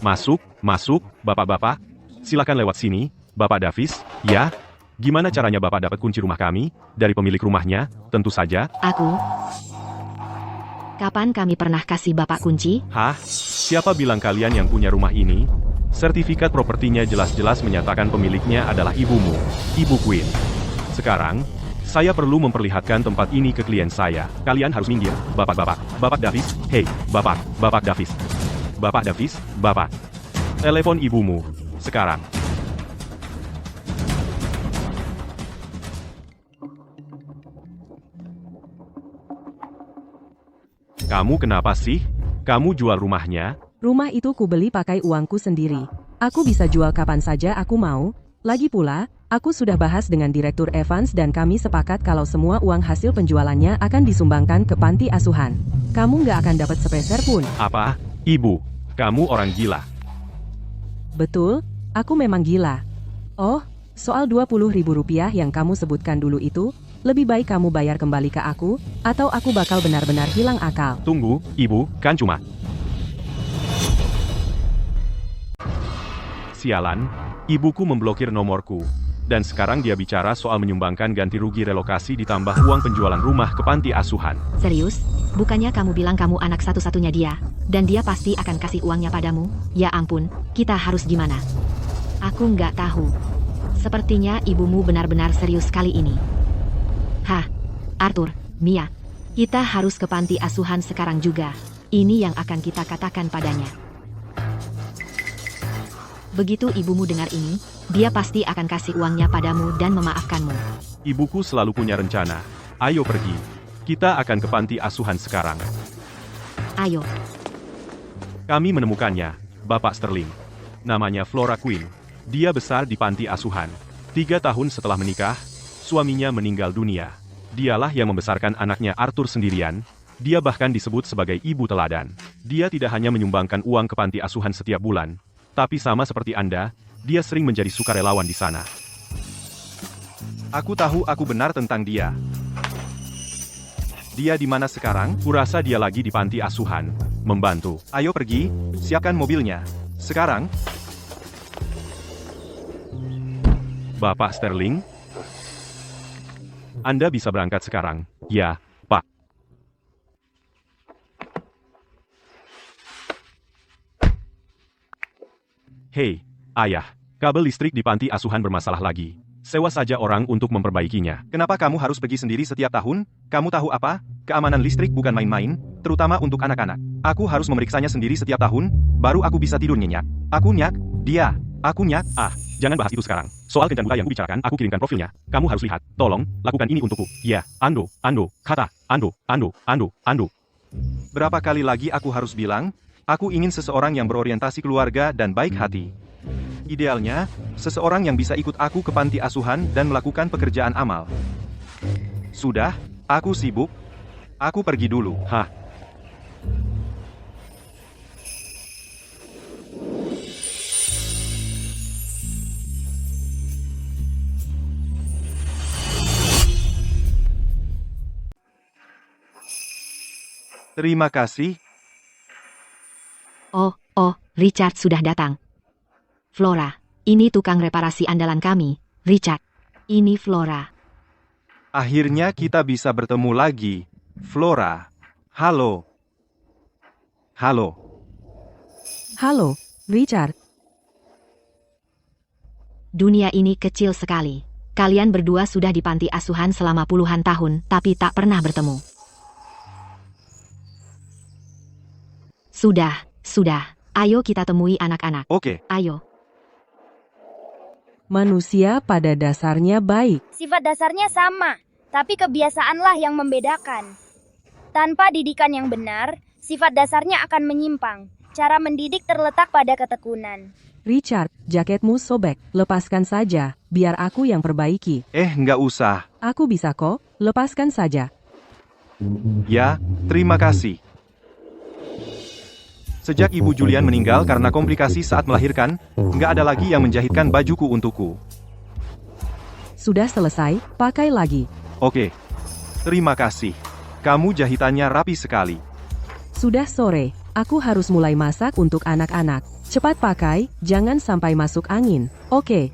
Masuk, bapak-bapak. Silakan lewat sini, Bapak Davis. Ya, gimana caranya Bapak dapat kunci rumah kami? Dari pemilik rumahnya, tentu saja. Aku. Kapan kami pernah kasih Bapak kunci? Hah? Siapa bilang kalian yang punya rumah ini? Sertifikat propertinya jelas-jelas menyatakan pemiliknya adalah ibumu, Ibu Queen. Sekarang, saya perlu memperlihatkan tempat ini ke klien saya. Kalian harus minggir, Bapak-bapak. Bapak Davis, hei, Bapak Davis. Bapak Davis, Bapak. Telepon ibumu, sekarang. Kamu kenapa sih? Kamu jual rumahnya? Rumah itu kubeli pakai uangku sendiri. Aku bisa jual kapan saja aku mau. Lagi pula, aku sudah bahas dengan Direktur Evans dan kami sepakat kalau semua uang hasil penjualannya akan disumbangkan ke panti asuhan. Kamu nggak akan dapat sepeser pun. Apa? Ibu, kamu orang gila. Betul, aku memang gila. Oh, soal Rp20.000 yang kamu sebutkan dulu itu, lebih baik kamu bayar kembali ke aku, atau aku bakal benar-benar hilang akal. Tunggu, Ibu, kan cuma... Sialan, ibuku memblokir nomorku. Dan sekarang dia bicara soal menyumbangkan ganti rugi relokasi ditambah uang penjualan rumah ke panti asuhan. Serius? Bukannya kamu bilang kamu anak satu-satunya dia, dan dia pasti akan kasih uangnya padamu? Ya ampun, kita harus gimana? Aku nggak tahu. Sepertinya ibumu benar-benar serius kali ini. Hah, Arthur, Mia, kita harus ke panti asuhan sekarang juga. Ini yang akan kita katakan padanya. Begitu ibumu dengar ini, dia pasti akan kasih uangnya padamu dan memaafkanmu. Ibuku selalu punya rencana. Ayo pergi. Kita akan ke panti asuhan sekarang. Ayo, Kami menemukannya, Bapak Sterling. Namanya Flora Queen. Dia besar di panti asuhan. 3 tahun setelah menikah, suaminya meninggal dunia. Dialah yang membesarkan anaknya Arthur sendirian. Dia bahkan disebut sebagai ibu teladan. Dia tidak hanya menyumbangkan uang ke panti asuhan setiap bulan, tapi sama seperti Anda, dia sering menjadi sukarelawan di sana. Aku tahu aku benar tentang dia. Dia di mana sekarang? Kurasa dia lagi di panti asuhan, membantu. Ayo pergi, siapkan mobilnya. Sekarang, Bapak Sterling? Anda bisa berangkat sekarang. Ya, Pak. Hei, Ayah. Kabel listrik di panti asuhan bermasalah lagi. Sewa saja orang untuk memperbaikinya. kenapa kamu harus pergi sendiri setiap tahun? Kamu tahu apa? Keamanan listrik bukan main-main, terutama untuk anak-anak. Aku harus memeriksanya sendiri setiap tahun, baru aku bisa tidur nyenyak. Aku nyak, dia. Aku nyak. Ah, jangan bahas itu sekarang. Soal kencan buta yang kubicarakan, aku kirimkan profilnya. Kamu harus lihat. Tolong, lakukan ini untukku. Ya, Ando, kata, Ando. Berapa kali lagi aku harus bilang? Aku ingin seseorang yang berorientasi keluarga dan baik hati. Idealnya, seseorang yang bisa ikut aku ke panti asuhan dan melakukan pekerjaan amal. Sudah, aku sibuk. Aku pergi dulu. Hah? Terima kasih. Oh, Richard sudah datang. Flora, ini tukang reparasi andalan kami, Richard. Ini Flora. Akhirnya kita bisa bertemu lagi. Flora. Halo. Halo. Halo, Richard. Dunia ini kecil sekali. Kalian berdua sudah di panti asuhan selama puluhan tahun, tapi tak pernah bertemu. Sudah. Ayo kita temui anak-anak. Oke. Ayo. Manusia pada dasarnya baik. Sifat dasarnya sama, tapi kebiasaanlah yang membedakan. Tanpa didikan yang benar, sifat dasarnya akan menyimpang. Cara mendidik terletak pada ketekunan. Richard, jaketmu sobek. Lepaskan saja, biar aku yang perbaiki. Nggak usah. Aku bisa kok, lepaskan saja. Ya, terima kasih. Sejak Ibu Julian meninggal karena komplikasi saat melahirkan, nggak ada lagi yang menjahitkan bajuku untukku. Sudah selesai, pakai lagi. Oke. Terima kasih. Kamu jahitannya rapi sekali. Sudah sore, aku harus mulai masak untuk anak-anak. Cepat pakai, jangan sampai masuk angin. Oke.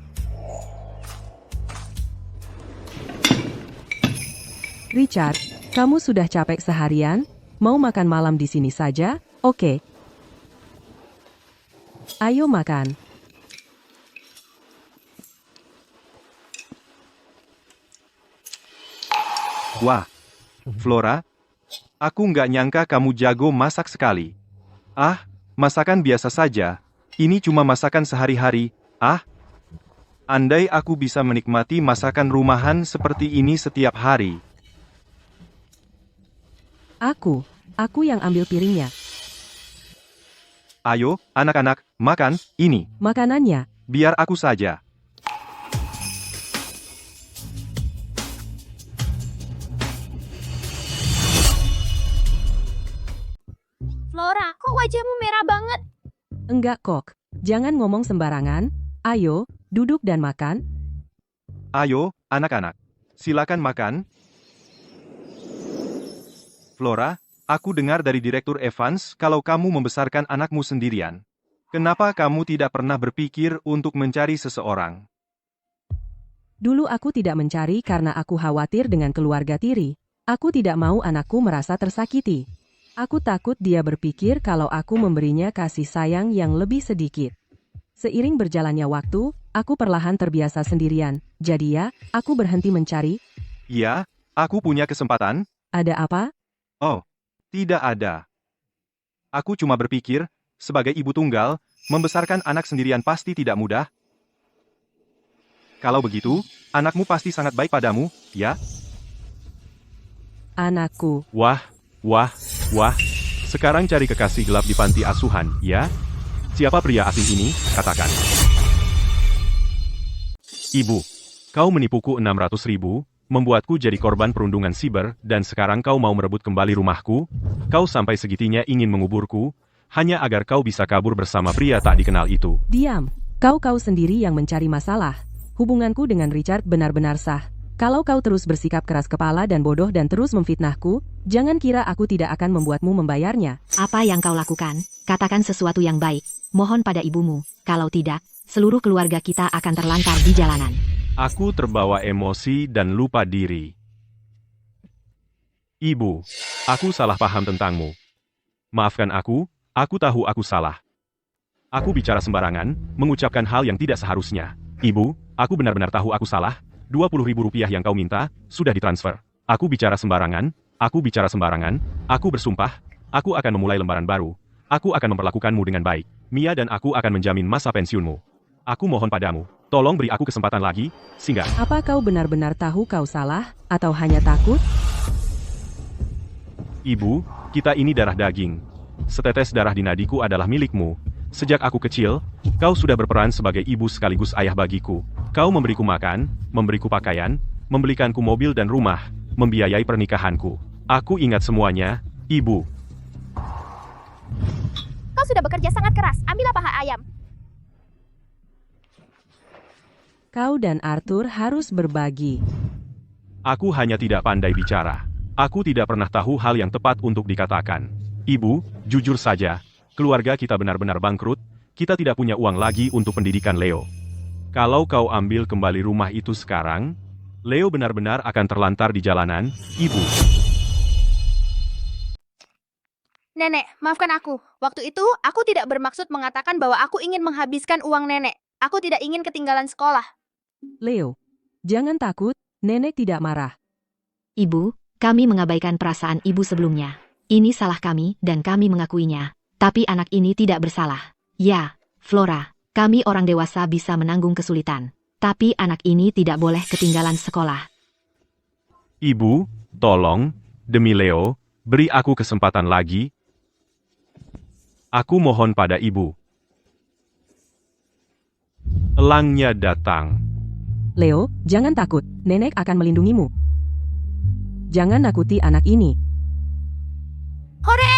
Richard, kamu sudah capek seharian? Mau makan malam di sini saja? Oke. Ayo makan. Wah, Flora, aku nggak nyangka kamu jago masak sekali. Ah, masakan biasa saja. Ini cuma masakan sehari-hari. Ah, andai aku bisa menikmati masakan rumahan seperti ini setiap hari. Aku yang ambil piringnya. Ayo, anak-anak, makan, ini. Makanannya. Biar aku saja. Flora, kok wajahmu merah banget? Enggak kok. Jangan ngomong sembarangan. Ayo, duduk dan makan. Ayo, anak-anak. Silakan makan. Flora, aku dengar dari Direktur Evans kalau kamu membesarkan anakmu sendirian. Kenapa kamu tidak pernah berpikir untuk mencari seseorang? Dulu aku tidak mencari karena aku khawatir dengan keluarga tiri. Aku tidak mau anakku merasa tersakiti. Aku takut dia berpikir kalau aku memberinya kasih sayang yang lebih sedikit. Seiring berjalannya waktu, aku perlahan terbiasa sendirian. Jadi ya, aku berhenti mencari. Ya, aku punya kesempatan. Ada apa? Oh, tidak ada. Aku cuma berpikir, sebagai ibu tunggal, membesarkan anak sendirian pasti tidak mudah. Kalau begitu, anakmu pasti sangat baik padamu, ya? Anakku. Wah, wah, wah. Sekarang cari kekasih gelap di panti asuhan, ya? Siapa pria asing ini? Katakan. Ibu, kau menipuku 600.000, membuatku jadi korban perundungan siber, dan sekarang kau mau merebut kembali rumahku? Kau sampai segitinya ingin menguburku, hanya agar kau bisa kabur bersama pria tak dikenal itu. Diam. Kau sendiri yang mencari masalah. Hubunganku dengan Richard benar-benar sah. Kalau kau terus bersikap keras kepala dan bodoh dan terus memfitnahku, jangan kira aku tidak akan membuatmu membayarnya. Apa yang kau lakukan? Katakan sesuatu yang baik. Mohon pada ibumu. Kalau tidak, seluruh keluarga kita akan terlantar di jalanan. Aku terbawa emosi dan lupa diri. Ibu, aku salah paham tentangmu. Maafkan aku tahu aku salah. Aku bicara sembarangan, mengucapkan hal yang tidak seharusnya. Ibu, aku benar-benar tahu aku salah. 20.000 rupiah yang kau minta, sudah ditransfer. Aku bicara sembarangan, aku bersumpah, aku akan memulai lembaran baru. Aku akan memperlakukanmu dengan baik. Mia dan aku akan menjamin masa pensiunmu. Aku mohon padamu, tolong beri aku kesempatan lagi, singgah. Apa kau benar-benar tahu kau salah, atau hanya takut? Ibu, kita ini darah daging. Setetes darah di nadiku adalah milikmu. Sejak aku kecil, kau sudah berperan sebagai ibu sekaligus ayah bagiku. Kau memberiku makan, memberiku pakaian, membelikanku mobil dan rumah, membiayai pernikahanku. Aku ingat semuanya, Ibu. Kau sudah bekerja sangat keras, ambillah paha ayam. Kau dan Arthur harus berbagi. Aku hanya tidak pandai bicara. Aku tidak pernah tahu hal yang tepat untuk dikatakan. Ibu, jujur saja, keluarga kita benar-benar bangkrut, kita tidak punya uang lagi untuk pendidikan Leo. Kalau kau ambil kembali rumah itu sekarang, Leo benar-benar akan terlantar di jalanan, Ibu. Nenek, maafkan aku. Waktu itu, aku tidak bermaksud mengatakan bahwa aku ingin menghabiskan uang nenek. Aku tidak ingin ketinggalan sekolah. Leo, jangan takut, nenek tidak marah. Ibu, kami mengabaikan perasaan ibu sebelumnya. Ini salah kami dan kami mengakuinya. Tapi anak ini tidak bersalah. Ya, Flora, kami orang dewasa bisa menanggung kesulitan. Tapi anak ini tidak boleh ketinggalan sekolah. Ibu, tolong, demi Leo, beri aku kesempatan lagi. Aku mohon pada Ibu. Elangnya datang. Leo, jangan takut, nenek akan melindungimu. Jangan nakuti anak ini. Hore!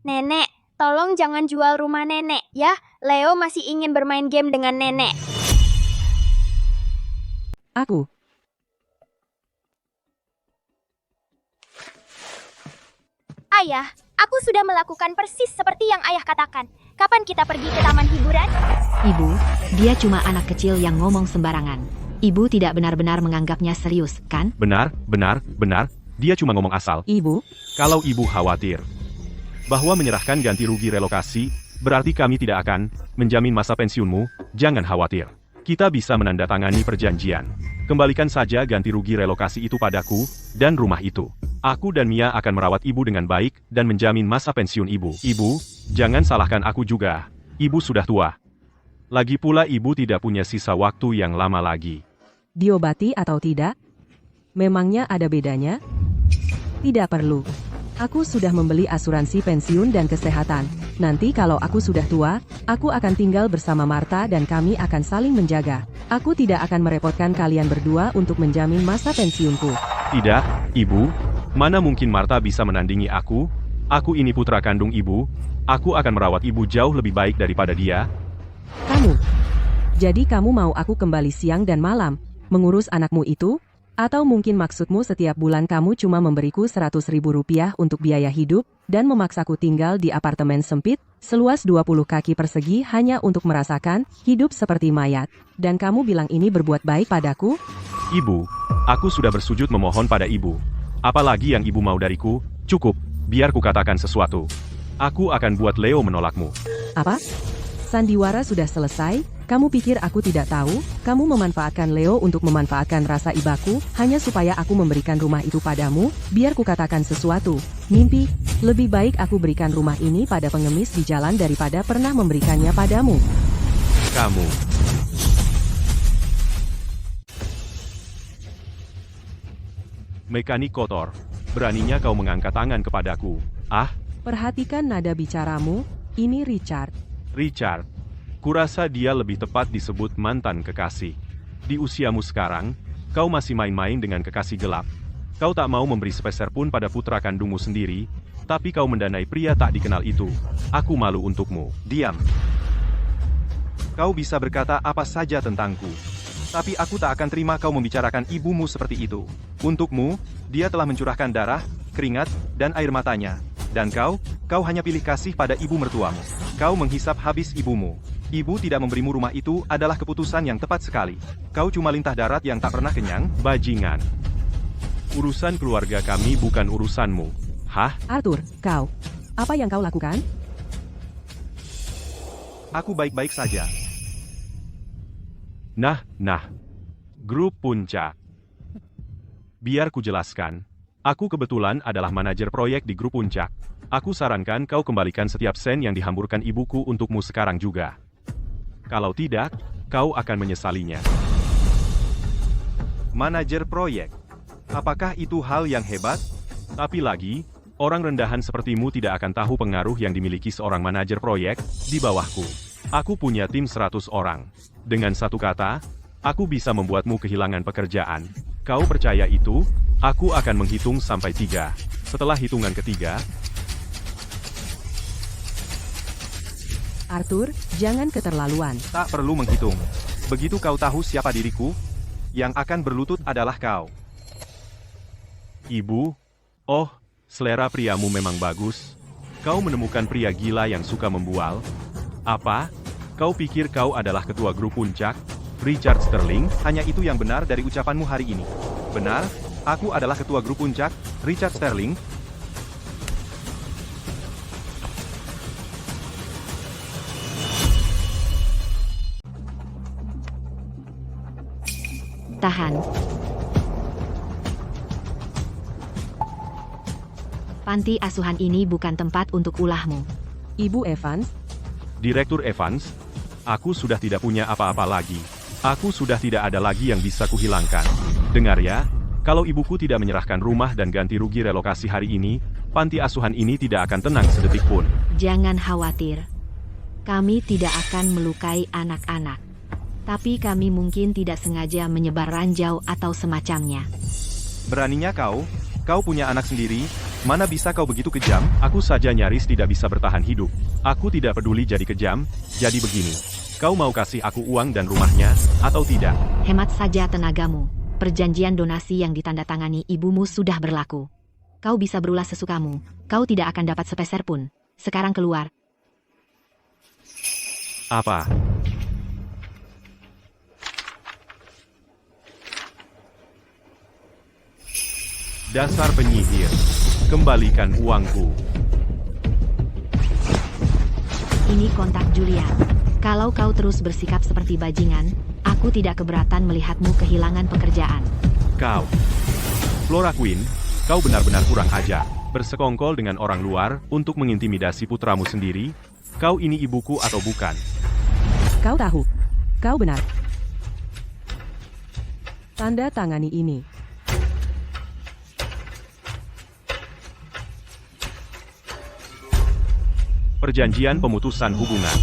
Nenek, tolong jangan jual rumah nenek, ya. Leo masih ingin bermain game dengan nenek. Aku. Ayah, aku sudah melakukan persis seperti yang ayah katakan. Kapan kita pergi ke taman hiburan? Ibu, dia cuma anak kecil yang ngomong sembarangan. Ibu tidak benar-benar menganggapnya serius, kan? Benar, dia cuma ngomong asal. Ibu, Kalau ibu khawatir bahwa menyerahkan ganti rugi relokasi, berarti kami tidak akan menjamin masa pensiunmu, jangan khawatir. Kita bisa menandatangani perjanjian. Kembalikan saja ganti rugi relokasi itu padaku, dan rumah itu. Aku dan Mia akan merawat ibu dengan baik, dan menjamin masa pensiun ibu. Ibu, jangan salahkan aku juga. Ibu sudah tua. Lagi pula ibu tidak punya sisa waktu yang lama lagi. diobati atau tidak? Memangnya ada bedanya? Tidak perlu. Aku sudah membeli asuransi pensiun dan kesehatan. Nanti kalau aku sudah tua, aku akan tinggal bersama Martha dan kami akan saling menjaga. Aku tidak akan merepotkan kalian berdua untuk menjamin masa pensiunku. Tidak, ibu. Mana mungkin Martha bisa menandingi aku? Aku ini putra kandung ibu. Aku akan merawat ibu jauh lebih baik daripada dia. Kamu. Jadi kamu mau aku kembali siang dan malam, mengurus anakmu itu? Atau mungkin maksudmu setiap bulan kamu cuma memberiku 100.000 rupiah untuk biaya hidup, dan memaksaku tinggal di apartemen sempit, seluas 20 kaki persegi hanya untuk merasakan hidup seperti mayat. Dan kamu bilang ini berbuat baik padaku? Ibu, aku sudah bersujud memohon pada ibu. Apalagi yang ibu mau dariku? Cukup, biar ku katakan sesuatu. Aku akan buat Leo menolakmu. Apa? Sandiwara sudah selesai? Kamu pikir aku tidak tahu? Kamu memanfaatkan Leo untuk memanfaatkan rasa ibaku, hanya supaya aku memberikan rumah itu padamu? Biar ku katakan sesuatu. Mimpi, lebih baik aku berikan rumah ini pada pengemis di jalan daripada pernah memberikannya padamu. Kamu. Mekanik kotor. Beraninya kau mengangkat tangan kepadaku. Ah, Perhatikan nada bicaramu, ini Richard. Richard. Kurasa dia lebih tepat disebut mantan kekasih. Di usiamu sekarang, kau masih main-main dengan kekasih gelap. Kau tak mau memberi sepeser pun pada putra kandungmu sendiri, tapi kau mendanai pria tak dikenal itu. Aku malu untukmu. Diam. Kau bisa berkata apa saja tentangku. Tapi aku tak akan terima kau membicarakan ibumu seperti itu. Untukmu, dia telah mencurahkan darah, keringat, dan air matanya. Dan kau hanya pilih kasih pada ibu mertuamu. Kau menghisap habis ibumu. Ibu tidak memberimu rumah itu adalah keputusan yang tepat sekali. Kau cuma lintah darat yang tak pernah kenyang. Bajingan. Urusan keluarga kami bukan urusanmu. Hah? Arthur, kau. Apa yang kau lakukan? Aku baik-baik saja. Nah. Grup Puncak. Biar ku jelaskan. Aku kebetulan adalah manajer proyek di grup Puncak. Aku sarankan kau kembalikan setiap sen yang dihamburkan ibuku untukmu sekarang juga. Kalau tidak, kau akan menyesalinya. Manajer proyek. Apakah itu hal yang hebat? Tapi lagi, orang rendahan sepertimu tidak akan tahu pengaruh yang dimiliki seorang manajer proyek di bawahku. Aku punya tim 100 orang. Dengan satu kata, aku bisa membuatmu kehilangan pekerjaan. Kau percaya itu? Aku akan menghitung sampai 3. Setelah hitungan ketiga, Arthur, jangan keterlaluan. Tak perlu menghitung. Begitu kau tahu siapa diriku, yang akan berlutut adalah kau. Ibu, oh, selera priamu memang bagus. Kau menemukan pria gila yang suka membual. Apa? Kau pikir kau adalah ketua grup Puncak? Richard Sterling? Hanya itu yang benar dari ucapanmu hari ini. Benar, aku adalah ketua grup Puncak, Richard Sterling. Tahan. Panti asuhan ini bukan tempat untuk ulahmu. Ibu Evans, Direktur Evans, aku sudah tidak punya apa-apa lagi. Aku sudah tidak ada lagi yang bisa kuhilangkan. Dengar ya, kalau ibuku tidak menyerahkan rumah dan ganti rugi relokasi hari ini, panti asuhan ini tidak akan tenang sedetik pun. Jangan khawatir. Kami tidak akan melukai anak-anak. Tapi kami mungkin tidak sengaja menyebar ranjau atau semacamnya. Beraninya kau punya anak sendiri, mana bisa kau begitu kejam? Aku saja nyaris tidak bisa bertahan hidup. Aku tidak peduli jadi kejam, jadi begini. Kau mau kasih aku uang dan rumahnya, atau tidak? Hemat saja tenagamu. Perjanjian donasi yang ditandatangani ibumu sudah berlaku. Kau bisa berulah sesukamu. Kau tidak akan dapat sepeser pun. Sekarang keluar. Apa? Dasar penyihir. Kembalikan uangku. Ini kontak Julian. Kalau kau terus bersikap seperti bajingan, aku tidak keberatan melihatmu kehilangan pekerjaan. Kau. Flora Queen, kau benar-benar kurang ajar. Bersekongkol dengan orang luar untuk mengintimidasi putramu sendiri. Kau ini ibuku atau bukan? Kau tahu. Kau benar. Tanda tangani ini. Perjanjian pemutusan hubungan.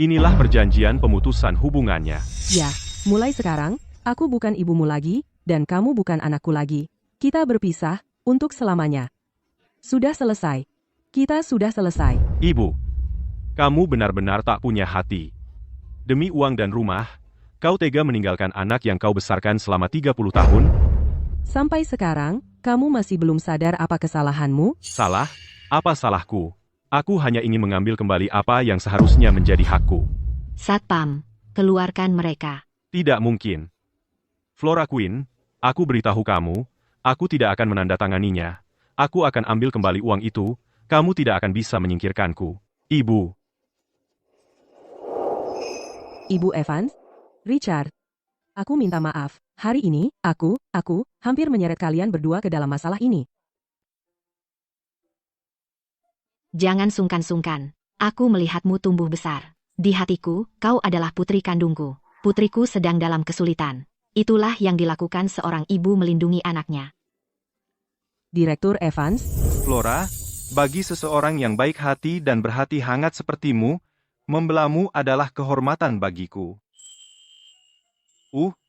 Inilah perjanjian pemutusan hubungannya. Ya, mulai sekarang, aku bukan ibumu lagi, dan kamu bukan anakku lagi. Kita berpisah, untuk selamanya. Sudah selesai. Kita sudah selesai. Ibu, kamu benar-benar tak punya hati. Demi uang dan rumah, kau tega meninggalkan anak yang kau besarkan selama 30 tahun? Sampai sekarang, kamu masih belum sadar apa kesalahanmu? Salah? Apa salahku? Aku hanya ingin mengambil kembali apa yang seharusnya menjadi hakku. Satpam, keluarkan mereka. Tidak mungkin. Flora Queen, aku beritahu kamu, aku tidak akan menandatanganinya. Aku akan ambil kembali uang itu, kamu tidak akan bisa menyingkirkanku. Ibu. Ibu Evans? Richard? Aku minta maaf. Hari ini, aku hampir menyeret kalian berdua ke dalam masalah ini. Jangan sungkan-sungkan. Aku melihatmu tumbuh besar. Di hatiku, kau adalah putri kandungku. Putriku sedang dalam kesulitan. Itulah yang dilakukan seorang ibu melindungi anaknya. Direktur Evans? Flora, bagi seseorang yang baik hati dan berhati hangat sepertimu, membelamu adalah kehormatan bagiku.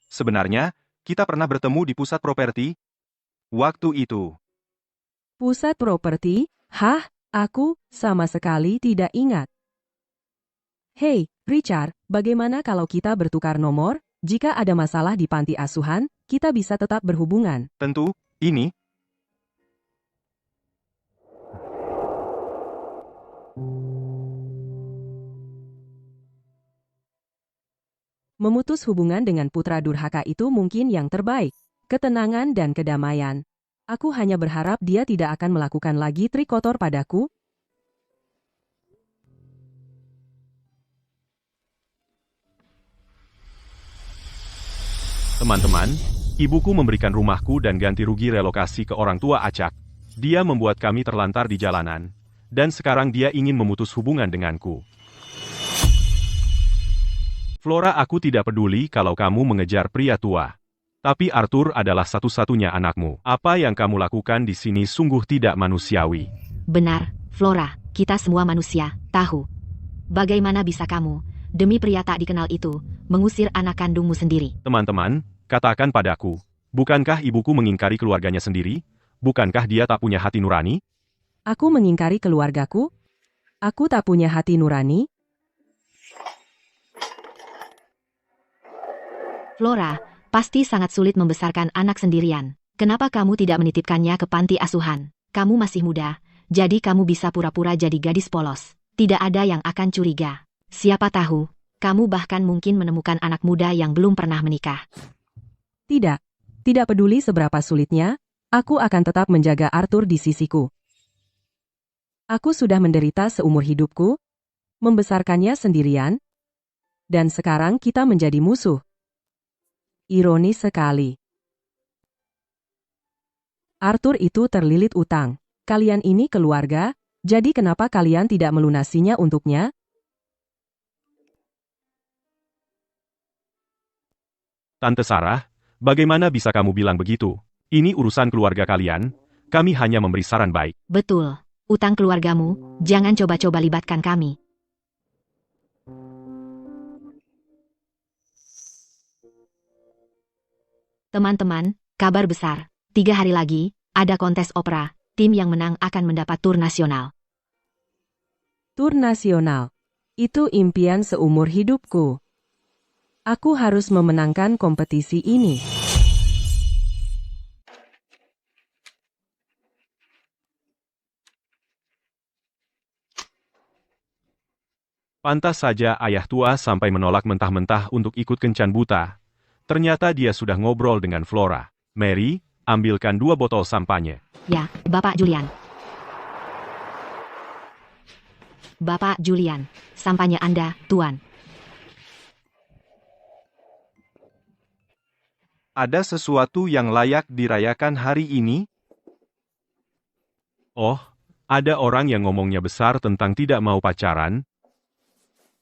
Sebenarnya, kita pernah bertemu di pusat properti. Waktu itu. Pusat properti? Hah? Aku sama sekali tidak ingat. Hei, Richard, bagaimana kalau kita bertukar nomor? Jika ada masalah di panti asuhan, kita bisa tetap berhubungan. Tentu, ini. Memutus hubungan dengan putra durhaka itu mungkin yang terbaik. Ketenangan dan kedamaian. Aku hanya berharap dia tidak akan melakukan lagi trik kotor padaku. Teman-teman, ibuku memberikan rumahku dan ganti rugi relokasi ke orang tua acak. Dia membuat kami terlantar di jalanan. Dan sekarang dia ingin memutus hubungan denganku. Flora, aku tidak peduli kalau kamu mengejar pria tua. Tapi Arthur adalah satu-satunya anakmu. Apa yang kamu lakukan di sini sungguh tidak manusiawi. Benar, Flora, kita semua manusia, tahu. Bagaimana bisa kamu, demi pria tak dikenal itu, mengusir anak kandungmu sendiri? Teman-teman, katakan padaku, bukankah ibuku mengingkari keluarganya sendiri? Bukankah dia tak punya hati nurani? Aku mengingkari keluargaku? Aku tak punya hati nurani? Flora, pasti sangat sulit membesarkan anak sendirian. Kenapa kamu tidak menitipkannya ke panti asuhan? Kamu masih muda, jadi kamu bisa pura-pura jadi gadis polos. Tidak ada yang akan curiga. Siapa tahu, kamu bahkan mungkin menemukan anak muda yang belum pernah menikah. Tidak peduli seberapa sulitnya, aku akan tetap menjaga Arthur di sisiku. Aku sudah menderita seumur hidupku, membesarkannya sendirian, dan sekarang kita menjadi musuh. Ironis sekali. Arthur itu terlilit utang. Kalian ini keluarga, jadi kenapa kalian tidak melunasinya untuknya? Tante Sarah, bagaimana bisa kamu bilang begitu? Ini urusan keluarga kalian, kami hanya memberi saran baik. Betul, utang keluargamu, jangan coba-coba libatkan kami. Teman-teman, kabar besar. 3 hari lagi, ada kontes opera. Tim yang menang akan mendapat tur nasional. Tur nasional. Itu impian seumur hidupku. Aku harus memenangkan kompetisi ini. Pantas saja ayah tua sampai menolak mentah-mentah untuk ikut kencan buta. Ternyata dia sudah ngobrol dengan Flora. Mary, ambilkan 2 botol sampanye. Ya, Bapak Julian. Bapak Julian, sampahnya Anda, Tuan. Ada sesuatu yang layak dirayakan hari ini? Oh, ada orang yang ngomongnya besar tentang tidak mau pacaran.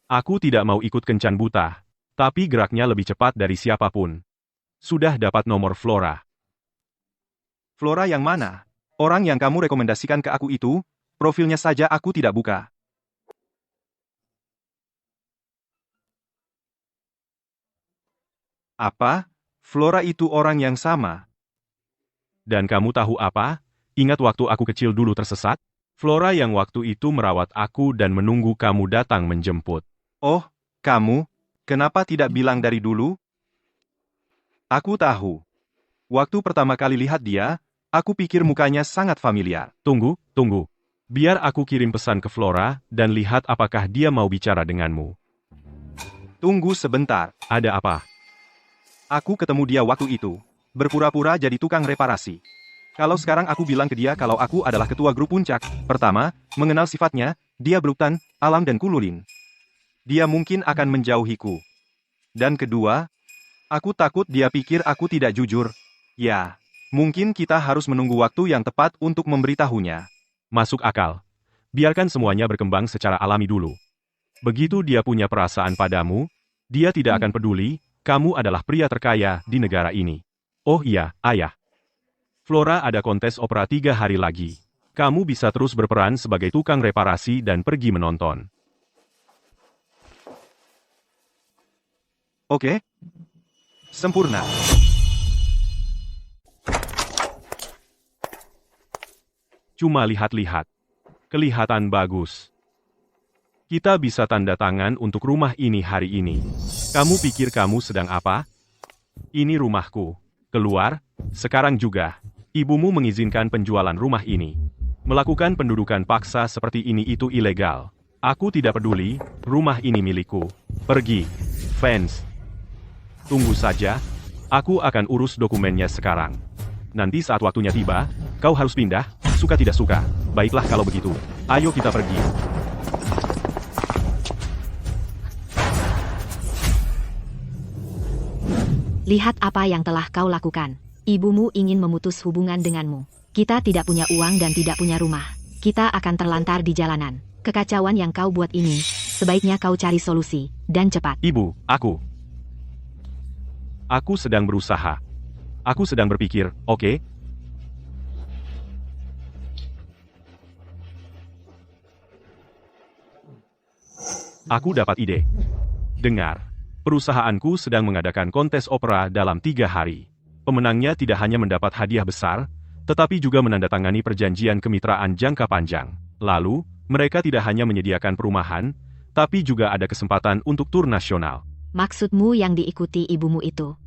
Aku tidak mau ikut kencan buta, tapi geraknya lebih cepat dari siapapun. Sudah dapat nomor Flora. Flora yang mana? Orang yang kamu rekomendasikan ke aku itu, profilnya saja aku tidak buka. Apa? Flora itu orang yang sama? Dan kamu tahu apa? Ingat waktu aku kecil dulu tersesat? Flora yang waktu itu merawat aku dan menunggu kamu datang menjemput. Oh, kamu? Kenapa tidak bilang dari dulu? Aku tahu. Waktu pertama kali lihat dia, aku pikir mukanya sangat familiar. Tunggu. Biar aku kirim pesan ke Flora dan lihat apakah dia mau bicara denganmu. Tunggu sebentar. Ada apa? Aku ketemu dia waktu itu. Berpura-pura jadi tukang reparasi. Kalau sekarang aku bilang ke dia kalau aku adalah ketua grup puncak, pertama, mengenal sifatnya, dia belutan, alam dan kululin. Dia mungkin akan menjauhiku. Dan kedua, aku takut dia pikir aku tidak jujur. Ya, mungkin kita harus menunggu waktu yang tepat untuk memberitahunya. Masuk akal. Biarkan semuanya berkembang secara alami dulu. Begitu dia punya perasaan padamu, dia tidak akan peduli. Kamu adalah pria terkaya di negara ini. Oh iya, ayah. Flora ada kontes opera 3 hari lagi. Kamu bisa terus berperan sebagai tukang reparasi dan pergi menonton. Oke? Sempurna. Cuma lihat-lihat. Kelihatan bagus. Kita bisa tanda tangan untuk rumah ini hari ini. Kamu pikir kamu sedang apa? Ini rumahku. Keluar, sekarang juga. Ibumu mengizinkan penjualan rumah ini. Melakukan pendudukan paksa seperti ini itu ilegal. Aku tidak peduli, rumah ini milikku. Pergi. Fans. Tunggu saja, aku akan urus dokumennya sekarang. Nanti saat waktunya tiba, kau harus pindah, suka tidak suka. Baiklah kalau begitu. Ayo kita pergi. Lihat apa yang telah kau lakukan. Ibumu ingin memutus hubungan denganmu. Kita tidak punya uang dan tidak punya rumah. Kita akan terlantar di jalanan. Kekacauan yang kau buat ini, sebaiknya kau cari solusi, dan cepat. Ibu, Aku sedang berusaha. Aku sedang berpikir, oke? Aku dapat ide. Dengar. Perusahaanku sedang mengadakan kontes opera dalam 3 hari. Pemenangnya tidak hanya mendapat hadiah besar, tetapi juga menandatangani perjanjian kemitraan jangka panjang. Lalu, mereka tidak hanya menyediakan perumahan, tapi juga ada kesempatan untuk tur nasional. Maksudmu yang diikuti ibumu itu.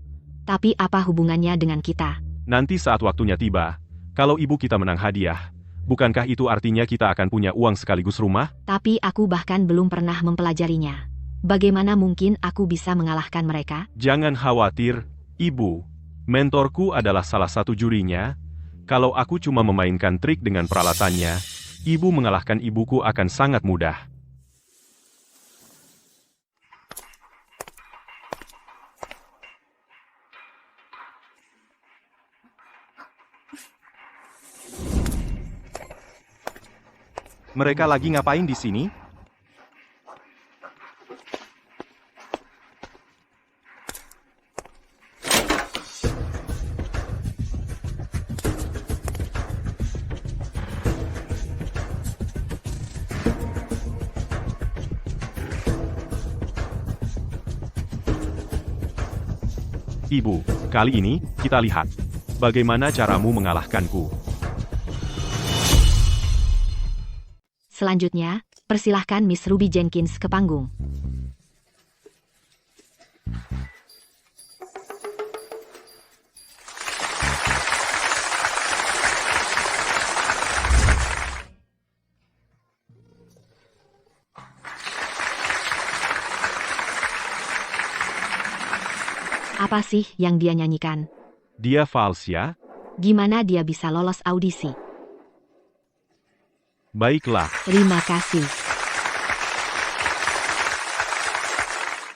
Tapi apa hubungannya dengan kita? Nanti saat waktunya tiba, kalau ibu kita menang hadiah, bukankah itu artinya kita akan punya uang sekaligus rumah? Tapi aku bahkan belum pernah mempelajarinya. Bagaimana mungkin aku bisa mengalahkan mereka? Jangan khawatir, Ibu. Mentorku adalah salah satu jurinya. Kalau aku cuma memainkan trik dengan peralatannya, Ibu mengalahkan ibuku akan sangat mudah. Mereka lagi ngapain di sini? Ibu, kali ini, kita lihat. Bagaimana caramu mengalahkanku? Selanjutnya, persilahkan Miss Ruby Jenkins ke panggung. Apa sih yang dia nyanyikan? Dia vals ya? Gimana dia bisa lolos audisi? Baiklah, Terima kasih.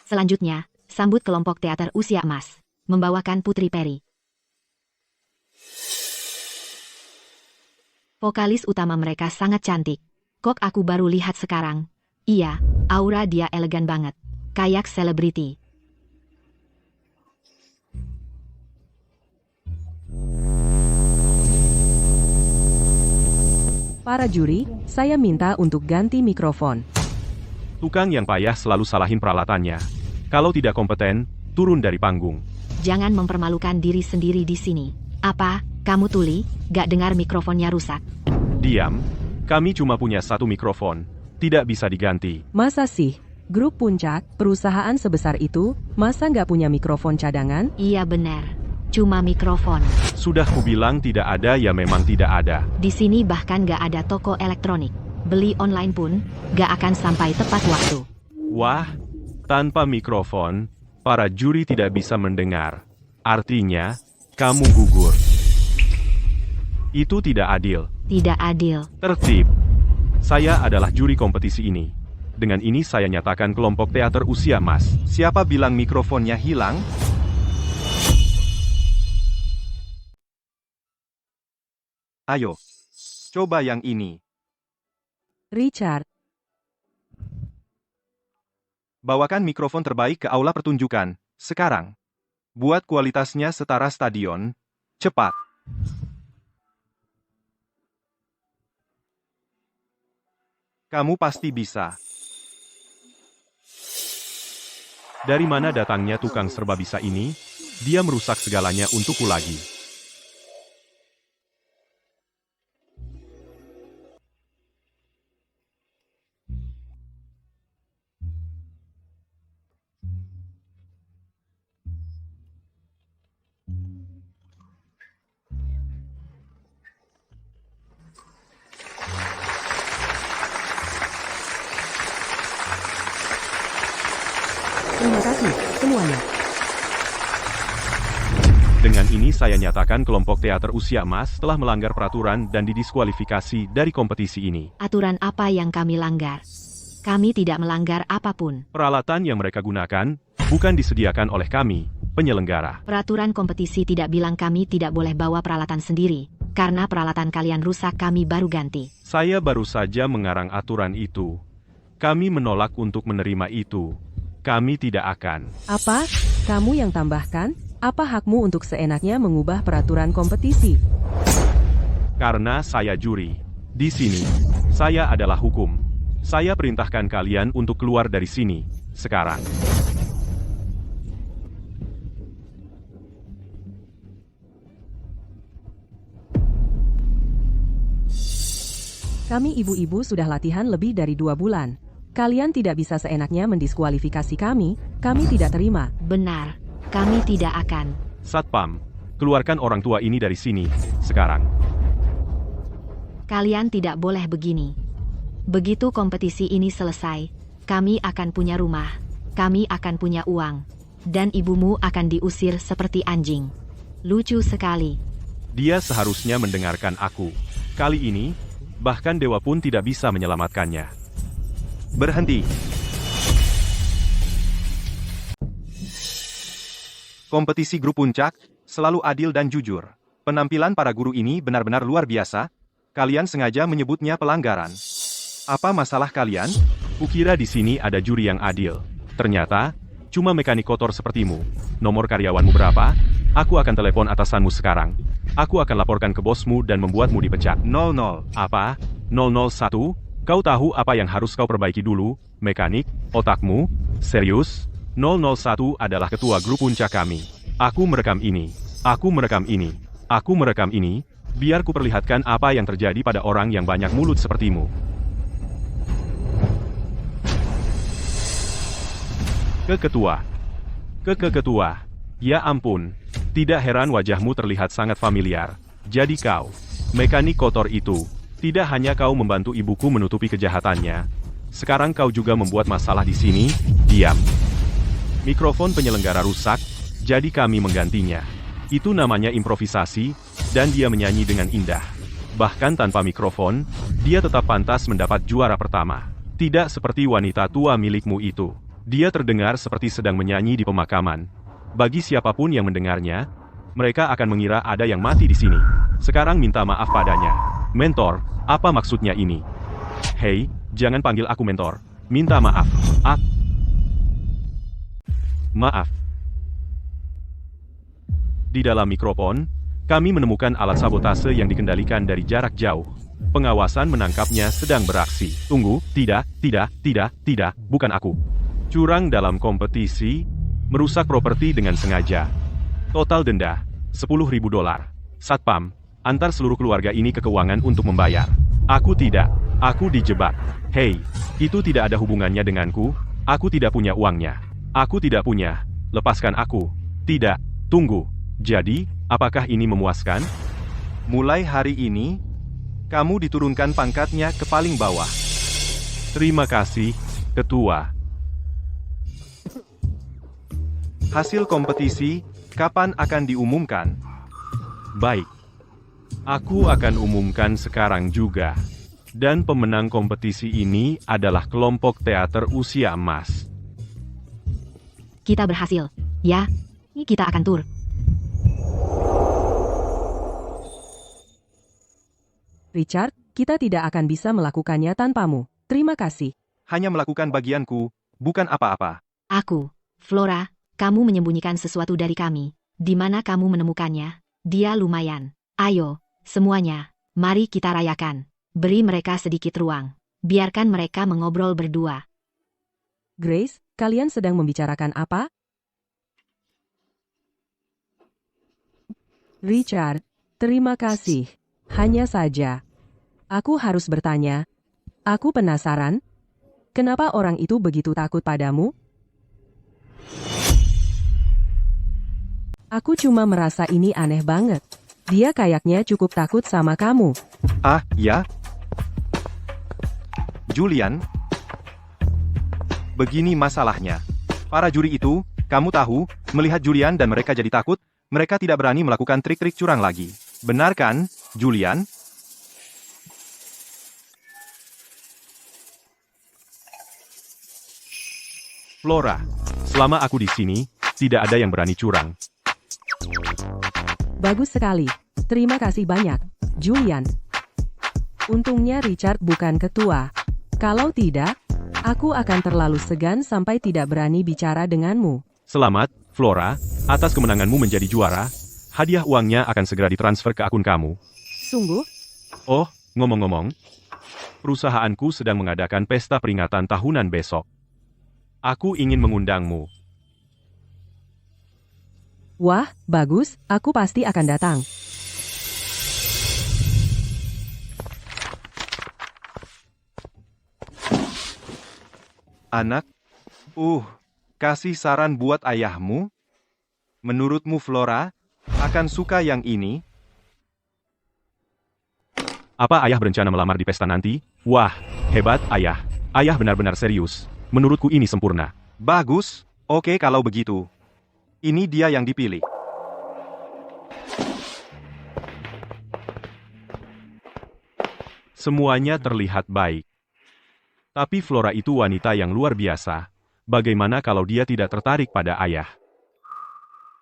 Selanjutnya, sambut kelompok teater usia emas. Membawakan Putri Peri. Vokalis utama mereka sangat cantik. Kok aku baru lihat sekarang? Iya, aura dia elegan banget. Kayak selebriti. Para juri, saya minta untuk ganti mikrofon. tukang yang payah selalu salahin peralatannya. Kalau tidak kompeten, turun dari panggung. Jangan mempermalukan diri sendiri di sini. Apa, kamu tuli? Gak dengar mikrofonnya rusak? Diam, kami cuma punya satu mikrofon. Tidak bisa diganti. Masa sih? Grup Puncak, perusahaan sebesar itu, masa nggak punya mikrofon cadangan? Iya benar. Cuma mikrofon. Sudah kubilang tidak ada ya memang tidak ada. Di sini bahkan gak ada toko elektronik. Beli online pun, gak akan sampai tepat waktu. Wah, tanpa mikrofon, para juri tidak bisa mendengar. Artinya, kamu gugur. Itu tidak adil. Tidak adil. Tertib. Saya adalah juri kompetisi ini. Dengan ini saya nyatakan kelompok teater usia emas. Siapa bilang mikrofonnya hilang? Ayo, coba yang ini. Richard, Bawakan mikrofon terbaik ke aula pertunjukan, sekarang. Buat kualitasnya setara stadion. Cepat. Kamu pasti bisa. Dari mana datangnya tukang serba bisa ini? Dia merusak segalanya untukku lagi. terima kasih semuanya. Dengan ini saya nyatakan kelompok teater usia emas telah melanggar peraturan dan didiskualifikasi dari kompetisi ini. Aturan apa yang kami langgar? Kami tidak melanggar apapun. Peralatan yang mereka gunakan bukan disediakan oleh kami, penyelenggara. Peraturan kompetisi tidak bilang kami tidak boleh bawa peralatan sendiri. Karena peralatan kalian rusak kami baru ganti. Saya baru saja mengarang aturan itu. Kami menolak untuk menerima itu. Kami tidak akan. Apa? Kamu yang tambahkan? Apa hakmu untuk seenaknya mengubah peraturan kompetisi? Karena saya juri. Di sini, saya adalah hukum. Saya perintahkan kalian untuk keluar dari sini, sekarang. Kami ibu-ibu sudah latihan lebih dari 2 bulan. Kalian tidak bisa seenaknya mendiskualifikasi kami tidak terima. Benar, kami tidak akan. Satpam, keluarkan orang tua ini dari sini, sekarang. Kalian tidak boleh begini. Begitu kompetisi ini selesai, kami akan punya rumah, kami akan punya uang, dan ibumu akan diusir seperti anjing. Lucu sekali. Dia seharusnya mendengarkan aku. Kali ini, bahkan dewa pun tidak bisa menyelamatkannya. Berhenti. Kompetisi grup puncak selalu adil dan jujur. Penampilan para guru ini benar-benar luar biasa. Kalian sengaja menyebutnya pelanggaran. Apa masalah kalian? Kukira di sini ada juri yang adil. Ternyata, cuma mekanik kotor sepertimu. Nomor karyawanmu berapa? Aku akan telepon atasanmu sekarang. Aku akan laporkan ke bosmu dan membuatmu dipecat. 00. Apa? 001? Kau tahu apa yang harus kau perbaiki dulu, mekanik, otakmu? Serius? 001 adalah ketua grup puncak kami. Aku merekam ini. Aku merekam ini. Aku merekam ini. Biar ku perlihatkan apa yang terjadi pada orang yang banyak mulut sepertimu. Keketua. Keketua. Ya ampun. Tidak heran wajahmu terlihat sangat familiar. Jadi kau, mekanik kotor itu. Tidak hanya kau membantu ibuku menutupi kejahatannya. Sekarang kau juga membuat masalah di sini. Diam. Mikrofon penyelenggara rusak, jadi kami menggantinya. Itu namanya improvisasi, dan dia menyanyi dengan indah. Bahkan tanpa mikrofon, dia tetap pantas mendapat juara pertama. Tidak seperti wanita tua milikmu itu. Dia terdengar seperti sedang menyanyi di pemakaman. Bagi siapapun yang mendengarnya, mereka akan mengira ada yang mati di sini. Sekarang minta maaf padanya. Mentor, apa maksudnya ini? Hei, jangan panggil aku mentor. Minta maaf. Maaf. Di dalam mikrofon, kami menemukan alat sabotase yang dikendalikan dari jarak jauh. Pengawasan menangkapnya sedang beraksi. Tunggu, tidak, bukan aku. Curang dalam kompetisi, merusak properti dengan sengaja. Total denda, $10.000. Satpam, antar seluruh keluarga ini ke keuangan untuk membayar. Aku tidak, aku dijebak. Hei, itu tidak ada hubungannya denganku, aku tidak punya uangnya. Aku tidak punya, lepaskan aku. Tidak, tunggu. Jadi, apakah ini memuaskan? Mulai hari ini, kamu diturunkan pangkatnya ke paling bawah. Terima kasih, Ketua. Hasil kompetisi, kapan akan diumumkan? Baik. Aku akan umumkan sekarang juga. Dan pemenang kompetisi ini adalah kelompok teater usia emas. Kita berhasil. Ya, kita akan tur. Richard, kita tidak akan bisa melakukannya tanpamu. Terima kasih. Hanya melakukan bagianku, bukan apa-apa. Aku, Flora, kamu menyembunyikan sesuatu dari kami. Di mana kamu menemukannya? Dia lumayan. Ayo, semuanya, mari kita rayakan. Beri mereka sedikit ruang. Biarkan mereka mengobrol berdua. Grace, kalian sedang membicarakan apa? Richard, terima kasih. Hanya saja, aku harus bertanya. Aku penasaran, kenapa orang itu begitu takut padamu? Aku cuma merasa ini aneh banget. Dia kayaknya cukup takut sama kamu. Ah, ya? Julian? Begini masalahnya. Para juri itu, kamu tahu, melihat Julian dan mereka jadi takut, mereka tidak berani melakukan trik-trik curang lagi. Benar kan, Julian? Flora, selama aku di sini, tidak ada yang berani curang. Bagus sekali. Terima kasih banyak, Julian. Untungnya Richard bukan ketua. Kalau tidak, aku akan terlalu segan sampai tidak berani bicara denganmu. Selamat, Flora, atas kemenanganmu menjadi juara. Hadiah uangnya akan segera ditransfer ke akun kamu. Sungguh? Oh, ngomong-ngomong, perusahaanku sedang mengadakan pesta peringatan tahunan besok. Aku ingin mengundangmu. Wah, bagus, aku pasti akan datang. Anak? Kasih saran buat ayahmu? Menurutmu Flora, akan suka yang ini? Apa ayah berencana melamar di pesta nanti? Wah, hebat ayah. Ayah benar-benar serius. Menurutku ini sempurna. Bagus, oke kalau begitu. Ini dia yang dipilih. Semuanya terlihat baik. Tapi Flora itu wanita yang luar biasa. Bagaimana kalau dia tidak tertarik pada ayah?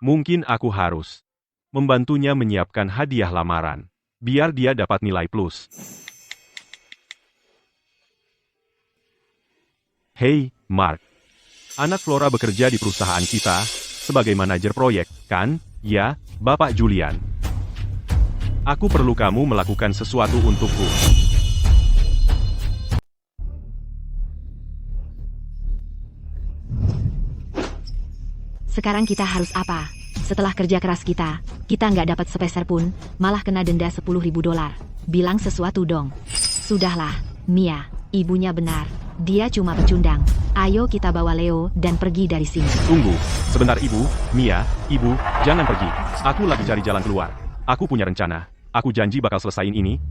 Mungkin aku harus membantunya menyiapkan hadiah lamaran, biar dia dapat nilai plus. Hei, Mark. Anak Flora bekerja di perusahaan kita, sebagai manajer proyek, kan? Ya, Bapak Julian. Aku perlu kamu melakukan sesuatu untukku. Sekarang kita harus apa? Setelah kerja keras kita nggak dapat sepeser pun, malah kena denda $10.000. Bilang sesuatu dong. Sudahlah, Mia, ibunya benar. Dia cuma pecundang. Ayo kita bawa Leo dan pergi dari sini. Tunggu, sebentar Ibu, Mia, Ibu, jangan pergi. Aku lagi cari jalan keluar. Aku punya rencana. Aku janji bakal selesaiin ini.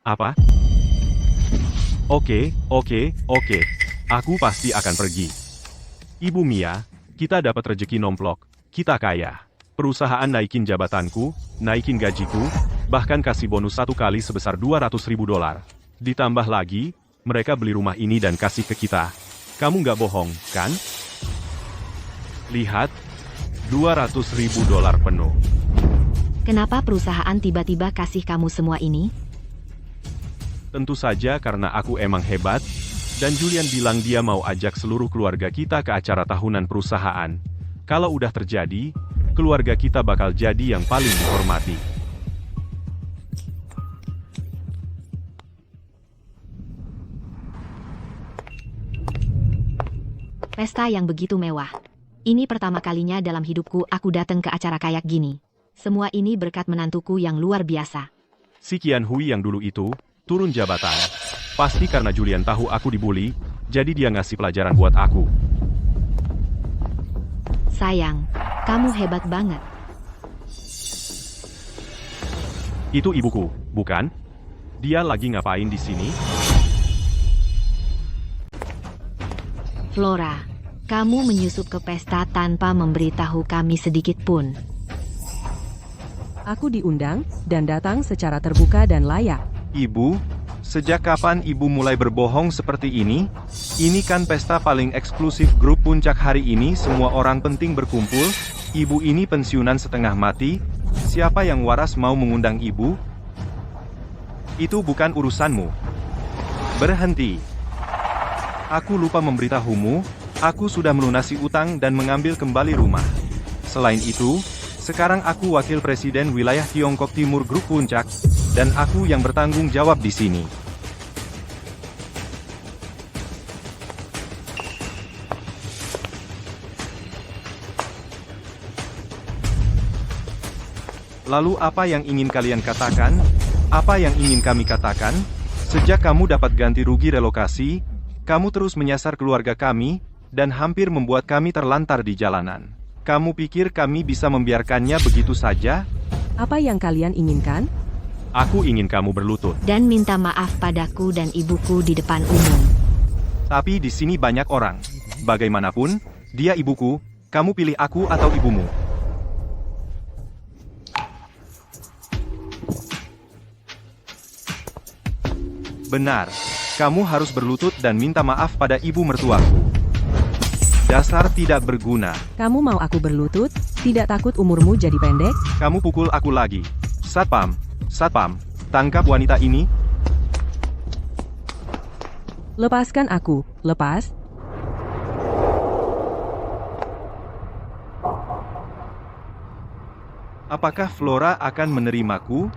Apa? Oke. Aku pasti akan pergi. Ibu Mia, Kita dapat rejeki nomplok, kita kaya. Perusahaan naikin jabatanku, naikin gajiku, bahkan kasih bonus 1 kali sebesar $200.000. Ditambah lagi, mereka beli rumah ini dan kasih ke kita. Kamu nggak bohong, kan? Lihat, $200.000 penuh. Kenapa perusahaan tiba-tiba kasih kamu semua ini? Tentu saja karena aku emang hebat, dan Julian bilang dia mau ajak seluruh keluarga kita ke acara tahunan perusahaan. Kalau udah terjadi, keluarga kita bakal jadi yang paling dihormati. Pesta yang begitu mewah. Ini pertama kalinya dalam hidupku aku datang ke acara kayak gini. Semua ini berkat menantuku yang luar biasa. Si Qian Hui yang dulu itu, turun jabatan. Pasti karena Julian tahu aku dibully, jadi dia ngasih pelajaran buat aku. Sayang, kamu hebat banget. Itu ibuku, bukan? Dia lagi ngapain di sini? Flora, kamu menyusup ke pesta tanpa memberitahu kami sedikit pun. Aku diundang dan datang secara terbuka dan layak. Ibu, sejak kapan ibu mulai berbohong seperti ini? Ini kan pesta paling eksklusif grup puncak hari ini, semua orang penting berkumpul. Ibu ini pensiunan setengah mati. Siapa yang waras mau mengundang ibu? Itu bukan urusanmu. Berhenti. Aku lupa memberitahumu, aku sudah melunasi utang dan mengambil kembali rumah. Selain itu, sekarang aku wakil presiden wilayah Tiongkok Timur Grup Puncak, dan aku yang bertanggung jawab di sini. Lalu apa yang ingin kalian katakan? Apa yang ingin kami katakan? Sejak kamu dapat ganti rugi relokasi, kamu terus menyasar keluarga kami, dan hampir membuat kami terlantar di jalanan. Kamu pikir kami bisa membiarkannya begitu saja? Apa yang kalian inginkan? Aku ingin kamu berlutut. Dan minta maaf padaku dan ibuku di depan umum. Tapi di sini banyak orang. Bagaimanapun, dia ibuku, kamu pilih aku atau ibumu. Benar, kamu harus berlutut dan minta maaf pada ibu mertuaku. Dasar tidak berguna. Kamu mau aku berlutut? Tidak takut umurmu jadi pendek? Kamu pukul aku lagi. Satpam, Satpam, tangkap wanita ini. Lepaskan aku, lepas. Apakah Flora akan menerimaku?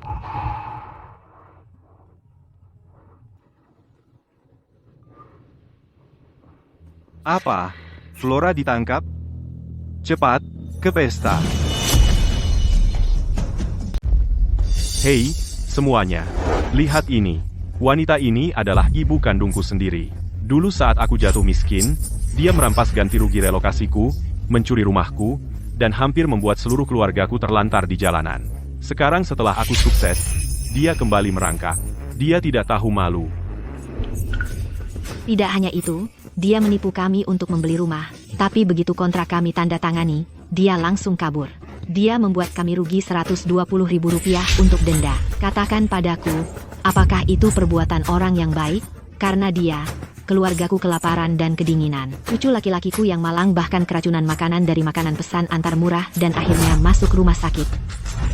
Apa? Flora ditangkap? Cepat, ke pesta. Hei, semuanya. Lihat ini. Wanita ini adalah ibu kandungku sendiri. Dulu saat aku jatuh miskin, dia merampas ganti rugi relokasiku, mencuri rumahku, dan hampir membuat seluruh keluargaku terlantar di jalanan. Sekarang setelah aku sukses, dia kembali merangkak. Dia tidak tahu malu. Tidak hanya itu, dia menipu kami untuk membeli rumah, tapi begitu kontrak kami tanda tangani, dia langsung kabur. Dia membuat kami rugi Rp120.000 untuk denda. Katakan padaku, apakah itu perbuatan orang yang baik? Karena dia, keluargaku kelaparan dan kedinginan. Cucu laki-lakiku yang malang bahkan keracunan makanan dari makanan pesan antar murah dan akhirnya masuk rumah sakit.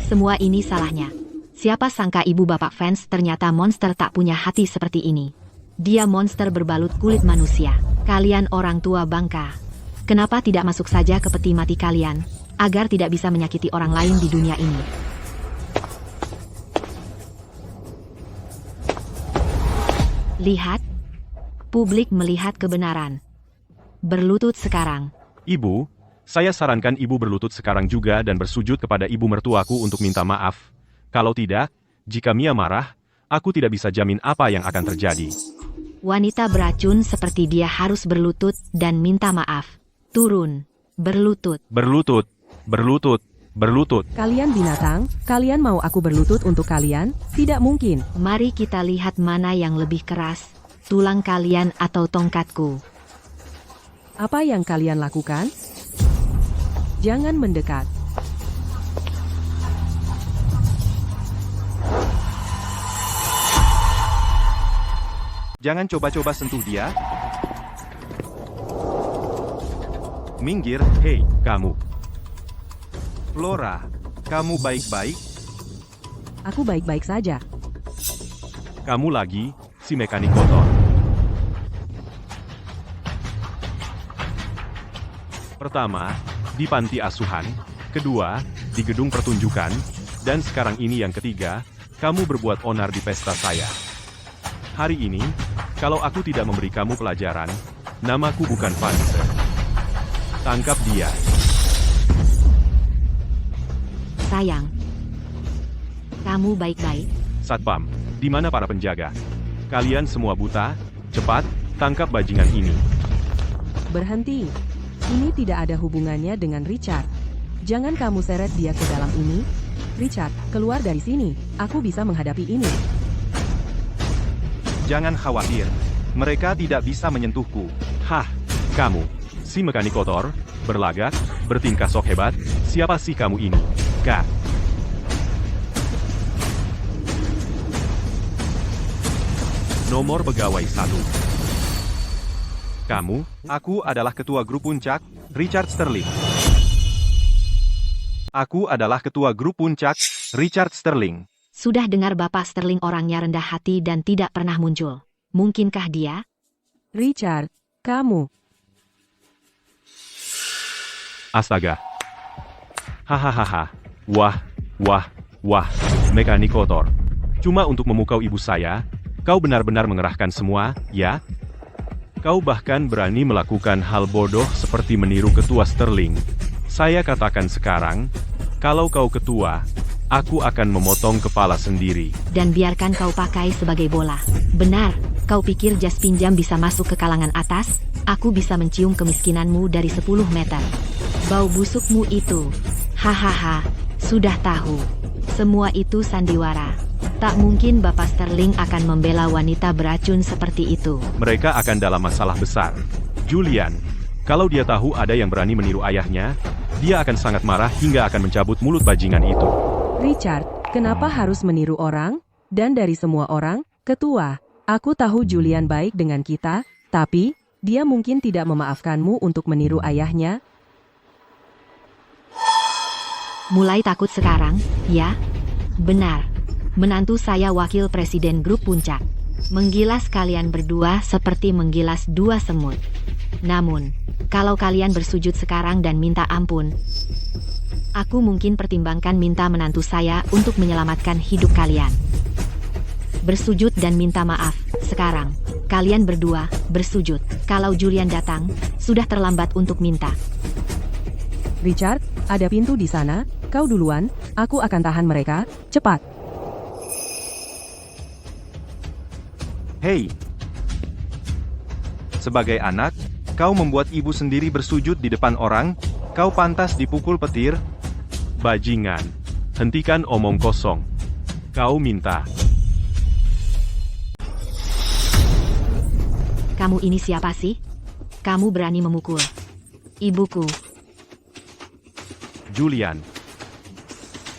Semua ini salahnya. Siapa sangka ibu bapak fans ternyata monster tak punya hati seperti ini. Dia monster berbalut kulit manusia. Kalian orang tua bangka. Kenapa tidak masuk saja ke peti mati kalian, agar tidak bisa menyakiti orang lain di dunia ini? Lihat. Publik melihat kebenaran. Berlutut sekarang. Ibu, saya sarankan ibu berlutut sekarang juga dan bersujud kepada ibu mertuaku untuk minta maaf. Kalau tidak, jika Mia marah, aku tidak bisa jamin apa yang akan terjadi. Wanita beracun seperti dia harus berlutut dan minta maaf. Turun. Berlutut. Berlutut. Berlutut. Berlutut. Kalian binatang, kalian mau aku berlutut untuk kalian? Tidak mungkin. Mari kita lihat mana yang lebih keras. Tulang kalian atau tongkatku. Apa yang kalian lakukan? Jangan mendekat. Jangan coba-coba sentuh dia. Minggir, Hei, kamu. Flora. Kamu baik-baik? Aku baik-baik saja. Kamu lagi, si mekanik kotor. Pertama, di panti asuhan. Kedua, di gedung pertunjukan. Dan sekarang ini yang ketiga, kamu berbuat onar di pesta saya. Hari ini, kalau aku tidak memberi kamu pelajaran, namaku bukan Vanessa. Tangkap dia. Sayang. Kamu baik-baik? Satpam, di mana para penjaga? Kalian semua buta? Cepat, tangkap bajingan ini. Berhenti. Ini tidak ada hubungannya dengan Richard. Jangan kamu seret dia ke dalam ini. Richard, keluar dari sini. Aku bisa menghadapi ini. Jangan khawatir. Mereka tidak bisa menyentuhku. Hah, kamu, si mekanik kotor, berlagak, bertingkah sok hebat, siapa sih kamu ini? Kak. Nomor pegawai 1. Kamu, Aku adalah ketua grup puncak, Richard Sterling. Aku adalah ketua grup puncak, Richard Sterling. Sudah dengar Bapak Sterling orangnya rendah hati dan tidak pernah muncul. Mungkinkah dia? Richard, kamu. astaga. Hahaha. Wah, mekanik kotor. Cuma untuk memukau ibu saya, kau benar-benar mengerahkan semua, ya? Kau bahkan berani melakukan hal bodoh seperti meniru ketua Sterling. Saya katakan sekarang, kalau kau ketua, aku akan memotong kepala sendiri. Dan biarkan kau pakai sebagai bola. Benar, kau pikir jas pinjam bisa masuk ke kalangan atas? Aku bisa mencium kemiskinanmu dari 10 meter. Bau busukmu itu. Hahaha, sudah tahu. Semua itu sandiwara. Tak mungkin Bapak Sterling akan membela wanita beracun seperti itu. Mereka akan dalam masalah besar. Julian, kalau dia tahu ada yang berani meniru ayahnya, dia akan sangat marah hingga akan mencabut mulut bajingan itu. Richard, kenapa harus meniru orang? Dan dari semua orang, ketua, aku tahu Julian baik dengan kita, tapi dia mungkin tidak memaafkanmu untuk meniru ayahnya. Mulai takut sekarang, ya? Benar. Menantu saya wakil presiden grup puncak. Menggilas kalian berdua seperti menggilas dua semut. Namun, kalau kalian bersujud sekarang dan minta ampun, aku mungkin pertimbangkan minta menantu saya untuk menyelamatkan hidup kalian. Bersujud dan minta maaf, sekarang. Kalian berdua, bersujud. Kalau Julian datang, sudah terlambat untuk minta. Richard, ada pintu di sana, kau duluan, aku akan tahan mereka, cepat. Hei! Sebagai anak, kau membuat ibu sendiri bersujud di depan orang, kau pantas dipukul petir. Bajingan, hentikan omong kosong. Kau minta. Kamu ini siapa sih? Kamu berani memukul ibuku. Julian.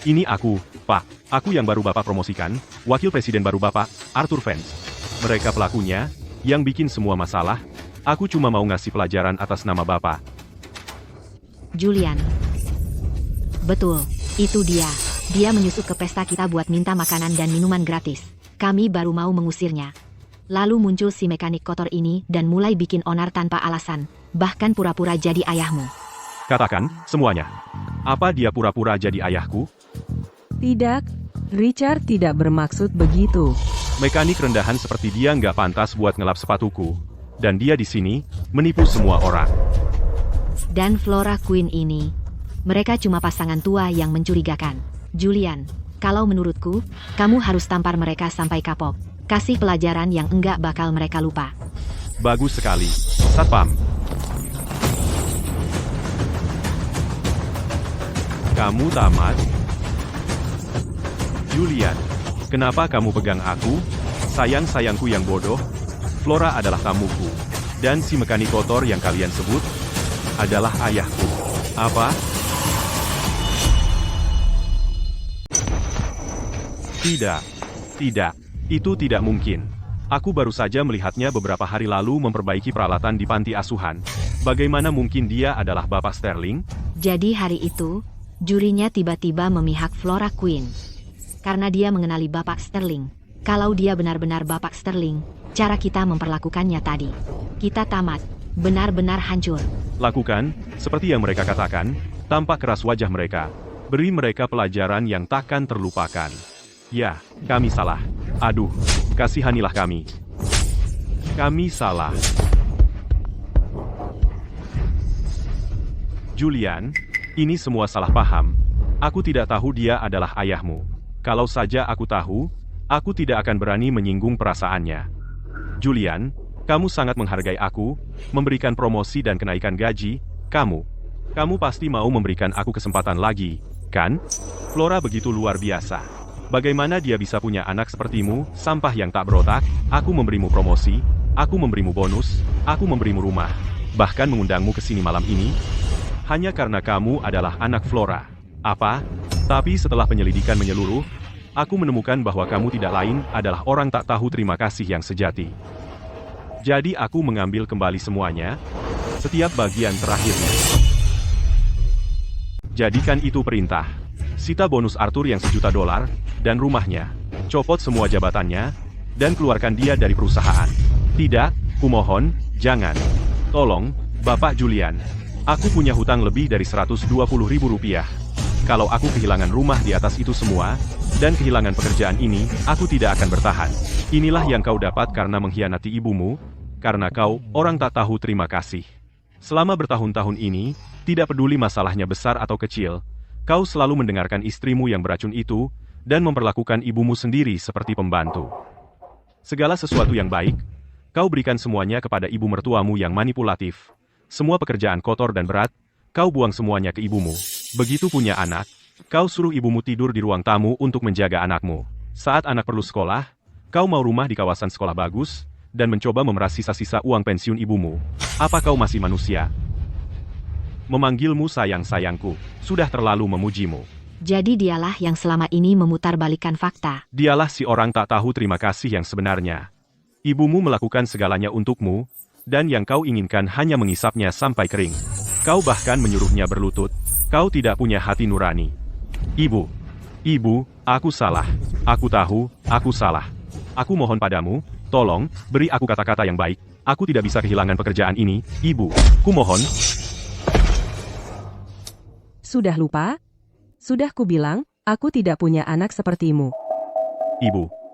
Ini aku, Pak. Aku yang baru Bapak promosikan, wakil presiden baru Bapak, Arthur Vance. Mereka pelakunya, yang bikin semua masalah. Aku cuma mau ngasih pelajaran atas nama Bapak. Julian. Betul, itu dia. Dia menyusup ke pesta kita buat minta makanan dan minuman gratis. Kami baru mau mengusirnya. Lalu muncul si mekanik kotor ini dan mulai bikin onar tanpa alasan. Bahkan pura-pura jadi ayahmu. Katakan, semuanya. Apa dia pura-pura jadi ayahku? Tidak, Richard tidak bermaksud begitu. Mekanik rendahan seperti dia nggak pantas buat ngelap sepatuku. Dan dia di sini, menipu semua orang. Dan Flora Queen ini. Mereka cuma pasangan tua yang mencurigakan. Julian, kalau menurutku, kamu harus tampar mereka sampai kapok. Kasih pelajaran yang enggak bakal mereka lupa. Bagus sekali. Satpam. Kamu tamat? Julian, kenapa kamu pegang aku? Sayang-sayangku yang bodoh. Flora adalah tamuku. Dan si mekanik kotor yang kalian sebut adalah ayahku. Apa? Tidak. Tidak. Itu tidak mungkin. Aku baru saja melihatnya beberapa hari lalu memperbaiki peralatan di panti asuhan. Bagaimana mungkin dia adalah Bapak Sterling? Jadi hari itu, jurinya tiba-tiba memihak Flora Queen. Karena dia mengenali Bapak Sterling. Kalau dia benar-benar Bapak Sterling, cara kita memperlakukannya tadi. Kita tamat. Benar-benar hancur. Lakukan, seperti yang mereka katakan, tampak keras wajah mereka. Beri mereka pelajaran yang takkan terlupakan. Ya, kami salah. Aduh, kasihanilah kami. Kami salah. Julian, ini semua salah paham. Aku tidak tahu dia adalah ayahmu. Kalau saja aku tahu, aku tidak akan berani menyinggung perasaannya. Julian, kamu sangat menghargai aku, memberikan promosi dan kenaikan gaji. Kamu pasti mau memberikan aku kesempatan lagi, kan? Flora begitu luar biasa. Bagaimana dia bisa punya anak sepertimu, sampah yang tak berotak? Aku memberimu promosi, aku memberimu bonus, aku memberimu rumah, bahkan mengundangmu ke sini malam ini, hanya karena kamu adalah anak Flora. Apa? Tapi setelah penyelidikan menyeluruh, aku menemukan bahwa kamu tidak lain adalah orang tak tahu terima kasih yang sejati. Jadi aku mengambil kembali semuanya, setiap bagian terakhirnya. Jadikan itu perintah. Sita bonus Arthur yang $1 juta, dan rumahnya. Copot semua jabatannya, dan keluarkan dia dari perusahaan. Tidak, kumohon, jangan. Tolong, Bapak Julian. Aku punya hutang lebih dari Rp120.000. Kalau aku kehilangan rumah di atas itu semua, dan kehilangan pekerjaan ini, aku tidak akan bertahan. Inilah yang kau dapat karena mengkhianati ibumu, karena kau, orang tak tahu terima kasih. Selama bertahun-tahun ini, tidak peduli masalahnya besar atau kecil, kau selalu mendengarkan istrimu yang beracun itu, dan memperlakukan ibumu sendiri seperti pembantu. Segala sesuatu yang baik, kau berikan semuanya kepada ibu mertuamu yang manipulatif. Semua pekerjaan kotor dan berat, kau buang semuanya ke ibumu. Begitu punya anak, kau suruh ibumu tidur di ruang tamu untuk menjaga anakmu. Saat anak perlu sekolah, kau mau rumah di kawasan sekolah bagus, dan mencoba memeras sisa-sisa uang pensiun ibumu. Apa kau masih manusia? Memanggilmu sayang-sayangku, sudah terlalu memujimu. Jadi dialah yang selama ini memutarbalikkan fakta. Dialah si orang tak tahu terima kasih yang sebenarnya. Ibumu melakukan segalanya untukmu, dan yang kau inginkan hanya mengisapnya sampai kering. Kau bahkan menyuruhnya berlutut. Kau tidak punya hati nurani. Ibu, aku salah. Aku tahu, aku salah. Aku mohon padamu, tolong, beri aku kata-kata yang baik. Aku tidak bisa kehilangan pekerjaan ini, Ibu. Kumohon. Sudah lupa? Sudah kubilang, aku tidak punya anak sepertimu.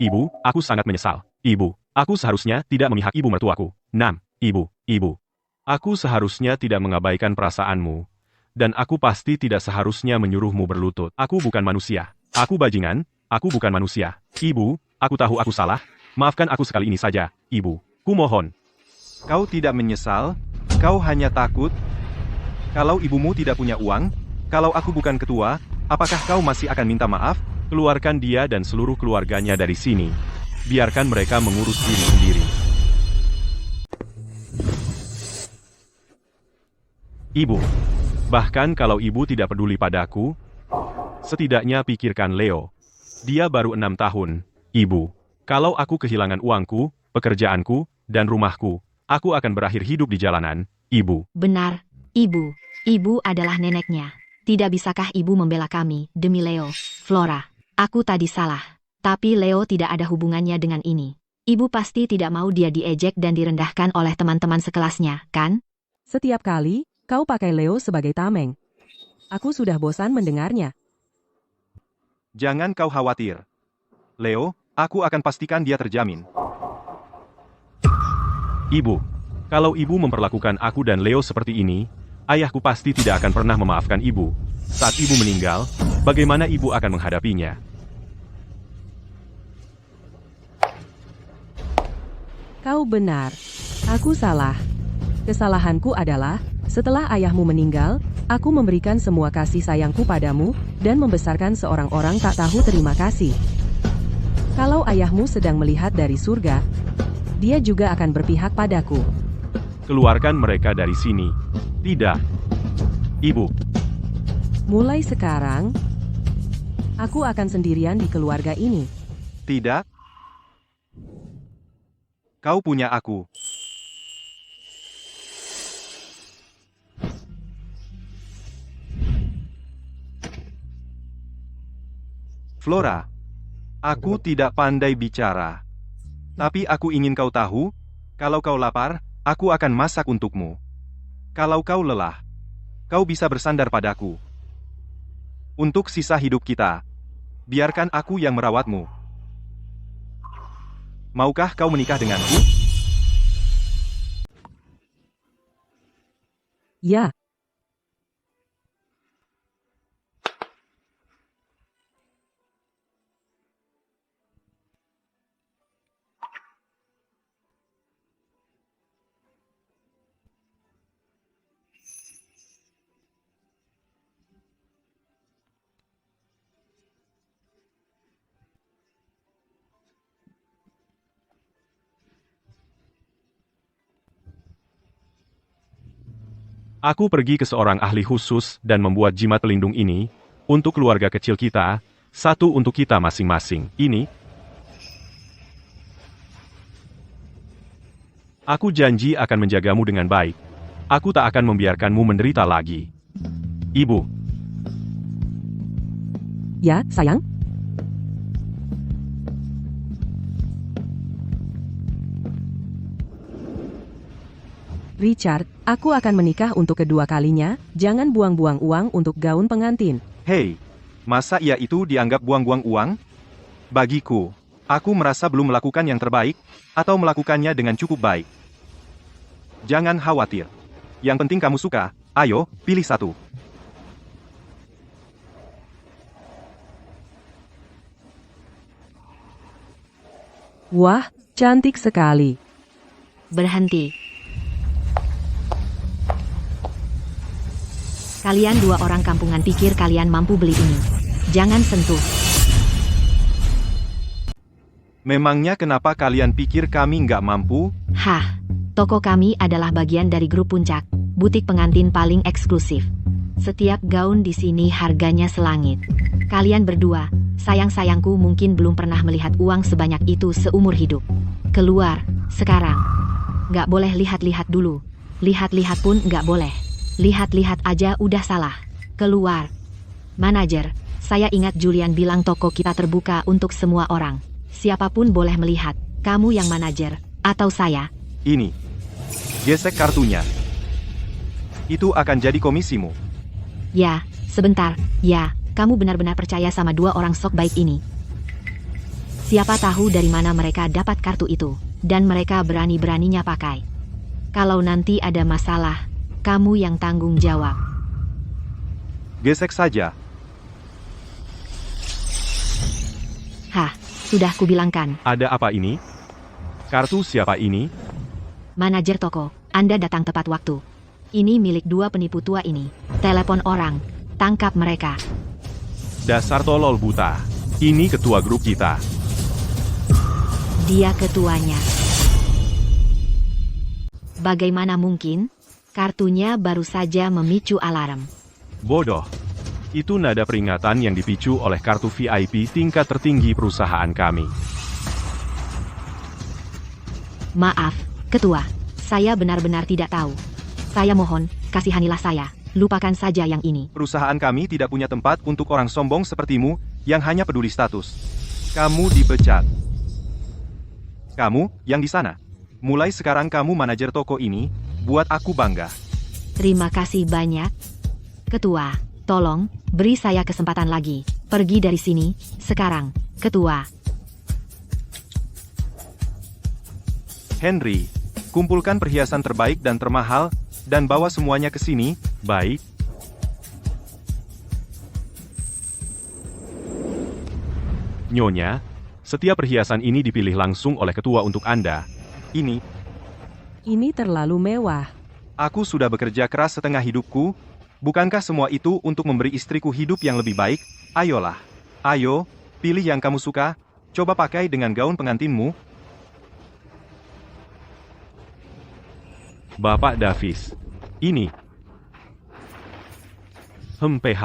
Ibu, aku sangat menyesal. Ibu, aku seharusnya tidak memihak ibu mertuaku. Ibu. Aku seharusnya tidak mengabaikan perasaanmu. Dan aku pasti tidak seharusnya menyuruhmu berlutut. Aku bukan manusia. Aku bajingan, aku bukan manusia. Ibu, aku tahu aku salah. Maafkan aku sekali ini saja, Ibu. Kumohon. Kau tidak menyesal, kau hanya takut. Kalau ibumu tidak punya uang, kalau aku bukan ketua, apakah kau masih akan minta maaf? Keluarkan dia dan seluruh keluarganya dari sini. Biarkan mereka mengurus diri sendiri. Ibu. Bahkan kalau ibu tidak peduli padaku, setidaknya pikirkan Leo. Dia baru 6 tahun, Ibu. Kalau aku kehilangan uangku, pekerjaanku, dan rumahku, aku akan berakhir hidup di jalanan, Ibu. Benar, Ibu. Ibu adalah neneknya. Tidak bisakah Ibu membela kami, demi Leo? Flora, aku tadi salah. Tapi Leo tidak ada hubungannya dengan ini. Ibu pasti tidak mau dia diejek dan direndahkan oleh teman-teman sekelasnya, kan? Setiap kali, kau pakai Leo sebagai tameng. Aku sudah bosan mendengarnya. Jangan kau khawatir. Leo, aku akan pastikan dia terjamin. Ibu, kalau ibu memperlakukan aku dan Leo seperti ini, ayahku pasti tidak akan pernah memaafkan ibu. Saat ibu meninggal, bagaimana ibu akan menghadapinya? Kau benar. Aku salah. Kesalahanku adalah, setelah ayahmu meninggal, aku memberikan semua kasih sayangku padamu, dan membesarkan seorang orang tak tahu terima kasih. Kalau ayahmu sedang melihat dari surga, dia juga akan berpihak padaku. Keluarkan mereka dari sini. Tidak. Ibu. Mulai sekarang, aku akan sendirian di keluarga ini. Tidak. Kau punya aku. Flora, aku tidak pandai bicara. Tapi aku ingin kau tahu, kalau kau lapar, aku akan masak untukmu. Kalau kau lelah, kau bisa bersandar padaku. Untuk sisa hidup kita, biarkan aku yang merawatmu. Maukah kau menikah denganku? Ya, Aku pergi ke seorang ahli khusus dan membuat jimat pelindung ini untuk keluarga kecil kita, satu untuk kita masing-masing. Ini. Aku janji akan menjagamu dengan baik. Aku tak akan membiarkanmu menderita lagi. Ibu. ya, sayang. Richard, aku akan menikah untuk kedua kalinya, jangan buang-buang uang untuk gaun pengantin. Hei, masa ia itu dianggap buang-buang uang? Bagiku, aku merasa belum melakukan yang terbaik, atau melakukannya dengan cukup baik. Jangan khawatir. Yang penting kamu suka, ayo, pilih satu. Wah, cantik sekali. Berhenti. Kalian dua orang kampungan pikir kalian mampu beli ini. Jangan sentuh. Memangnya kenapa kalian pikir kami nggak mampu? Hah, toko kami adalah bagian dari grup Puncak, butik pengantin paling eksklusif. Setiap gaun di sini harganya selangit. Kalian berdua, sayang-sayangku mungkin belum pernah melihat uang sebanyak itu seumur hidup. Keluar, sekarang. Nggak boleh lihat-lihat dulu. Lihat-lihat pun nggak boleh. Lihat-lihat aja udah salah. Keluar. Manajer, saya ingat Julian bilang toko kita terbuka untuk semua orang. Siapapun boleh melihat. Kamu yang manajer, atau saya. Ini. Gesek kartunya. Itu akan jadi komisimu. Ya, sebentar. Ya, kamu benar-benar percaya sama dua orang sok baik ini. Siapa tahu dari mana mereka dapat kartu itu. Dan mereka berani-beraninya pakai. Kalau nanti ada masalah, kamu yang tanggung jawab. Gesek saja. Hah, sudah kubilangkan. Ada apa ini? Kartu siapa ini? Manajer toko, Anda datang tepat waktu. Ini milik dua penipu tua ini. Telepon orang, tangkap mereka. Dasar tolol buta. Ini ketua grup kita. Dia ketuanya. Bagaimana mungkin? Kartunya baru saja memicu alarm. Bodoh. Itu nada peringatan yang dipicu oleh kartu VIP tingkat tertinggi perusahaan kami. Maaf, ketua. Saya benar-benar tidak tahu. Saya mohon, kasihanilah saya. Lupakan saja yang ini. Perusahaan kami tidak punya tempat untuk orang sombong sepertimu yang hanya peduli status. Kamu dipecat. Kamu, yang di sana. Mulai sekarang kamu manajer toko ini, buat aku bangga. Terima kasih banyak. Ketua, tolong, beri saya kesempatan lagi. Pergi dari sini, sekarang. Ketua. Henry, kumpulkan perhiasan terbaik dan termahal, dan bawa semuanya ke sini. Baik. Nyonya, setiap perhiasan ini dipilih langsung oleh ketua untuk Anda. Ini terlalu mewah. Aku sudah bekerja keras setengah hidupku. Bukankah semua itu untuk memberi istriku hidup yang lebih baik? Ayolah. Ayo, pilih yang kamu suka. Coba pakai dengan gaun pengantinmu. Bapak Davis. Ini. PH,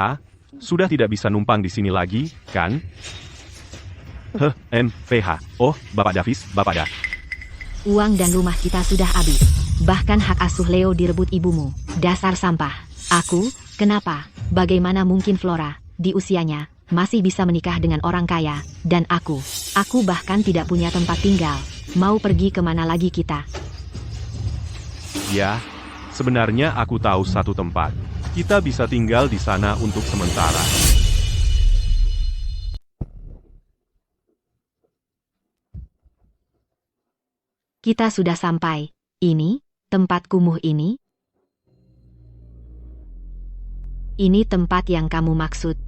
sudah tidak bisa numpang di sini lagi, kan? PH. Oh, Bapak Davis, Bapak Da. Uang dan rumah kita sudah habis. Bahkan hak asuh Leo direbut ibumu. Dasar sampah. Aku, kenapa? Bagaimana mungkin Flora, di usianya, masih bisa menikah dengan orang kaya? Dan aku bahkan tidak punya tempat tinggal. Mau pergi kemana lagi kita? Ya, sebenarnya aku tahu satu tempat. Kita bisa tinggal di sana untuk sementara. Kita sudah sampai. Ini, tempat kumuh ini? Ini tempat yang kamu maksud.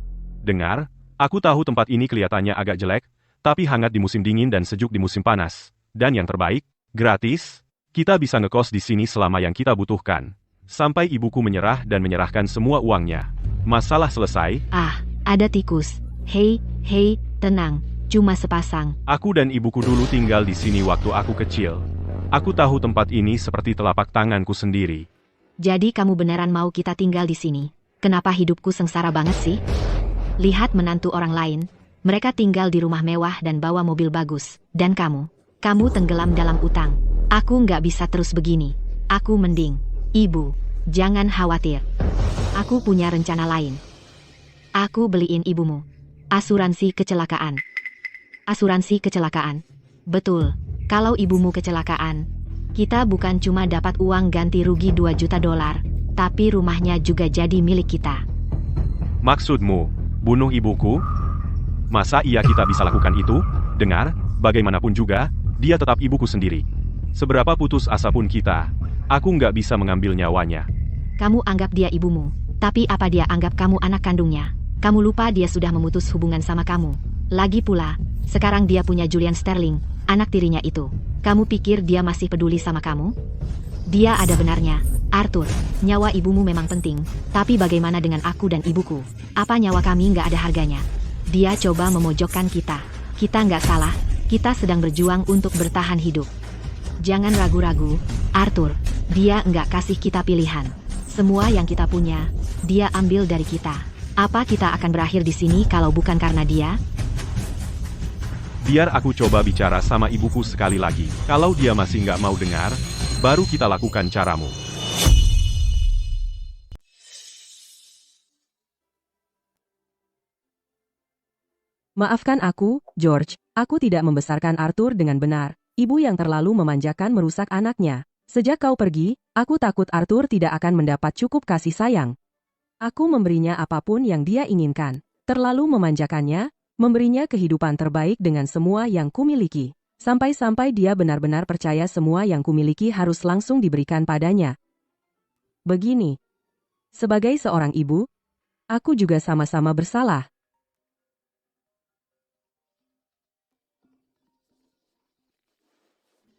Dengar, aku tahu tempat ini kelihatannya agak jelek, tapi hangat di musim dingin dan sejuk di musim panas. Dan yang terbaik, gratis. Kita bisa ngekos di sini selama yang kita butuhkan. Sampai ibuku menyerah dan menyerahkan semua uangnya. Masalah selesai. Ah, ada tikus. Hei, tenang. Cuma sepasang. Aku dan ibuku dulu tinggal di sini waktu aku kecil. Aku tahu tempat ini seperti telapak tanganku sendiri. Jadi kamu beneran mau kita tinggal di sini? Kenapa hidupku sengsara banget sih? Lihat menantu orang lain. Mereka tinggal di rumah mewah dan bawa mobil bagus. Dan kamu tenggelam dalam utang. Aku nggak bisa terus begini. Aku mending. Ibu, jangan khawatir. Aku punya rencana lain. Aku beliin ibumu asuransi kecelakaan. Asuransi kecelakaan. Betul, kalau ibumu kecelakaan, kita bukan cuma dapat uang ganti rugi 2 juta dolar, tapi rumahnya juga jadi milik kita. Maksudmu, bunuh ibuku? Masa iya kita bisa lakukan itu? Dengar, bagaimanapun juga, dia tetap ibuku sendiri. Seberapa putus asa pun kita, aku nggak bisa mengambil nyawanya. Kamu anggap dia ibumu, tapi apa dia anggap kamu anak kandungnya? Kamu lupa dia sudah memutus hubungan sama kamu. Lagi pula, sekarang dia punya Julian Sterling, anak tirinya itu. Kamu pikir dia masih peduli sama kamu? Dia ada benarnya. Arthur, nyawa ibumu memang penting, tapi bagaimana dengan aku dan ibuku? Apa nyawa kami nggak ada harganya? Dia coba memojokkan kita. Kita nggak salah, kita sedang berjuang untuk bertahan hidup. Jangan ragu-ragu, Arthur, dia nggak kasih kita pilihan. Semua yang kita punya, dia ambil dari kita. Apa kita akan berakhir di sini kalau bukan karena dia? Biar aku coba bicara sama ibuku sekali lagi. Kalau dia masih nggak mau dengar, baru kita lakukan caramu. Maafkan aku, George. Aku tidak membesarkan Arthur dengan benar. Ibu yang terlalu memanjakan merusak anaknya. Sejak kau pergi, aku takut Arthur tidak akan mendapat cukup kasih sayang. Aku memberinya apapun yang dia inginkan. Terlalu memanjakannya, memberinya kehidupan terbaik dengan semua yang kumiliki. Sampai-sampai dia benar-benar percaya semua yang kumiliki harus langsung diberikan padanya. Begini. Sebagai seorang ibu, aku juga sama-sama bersalah.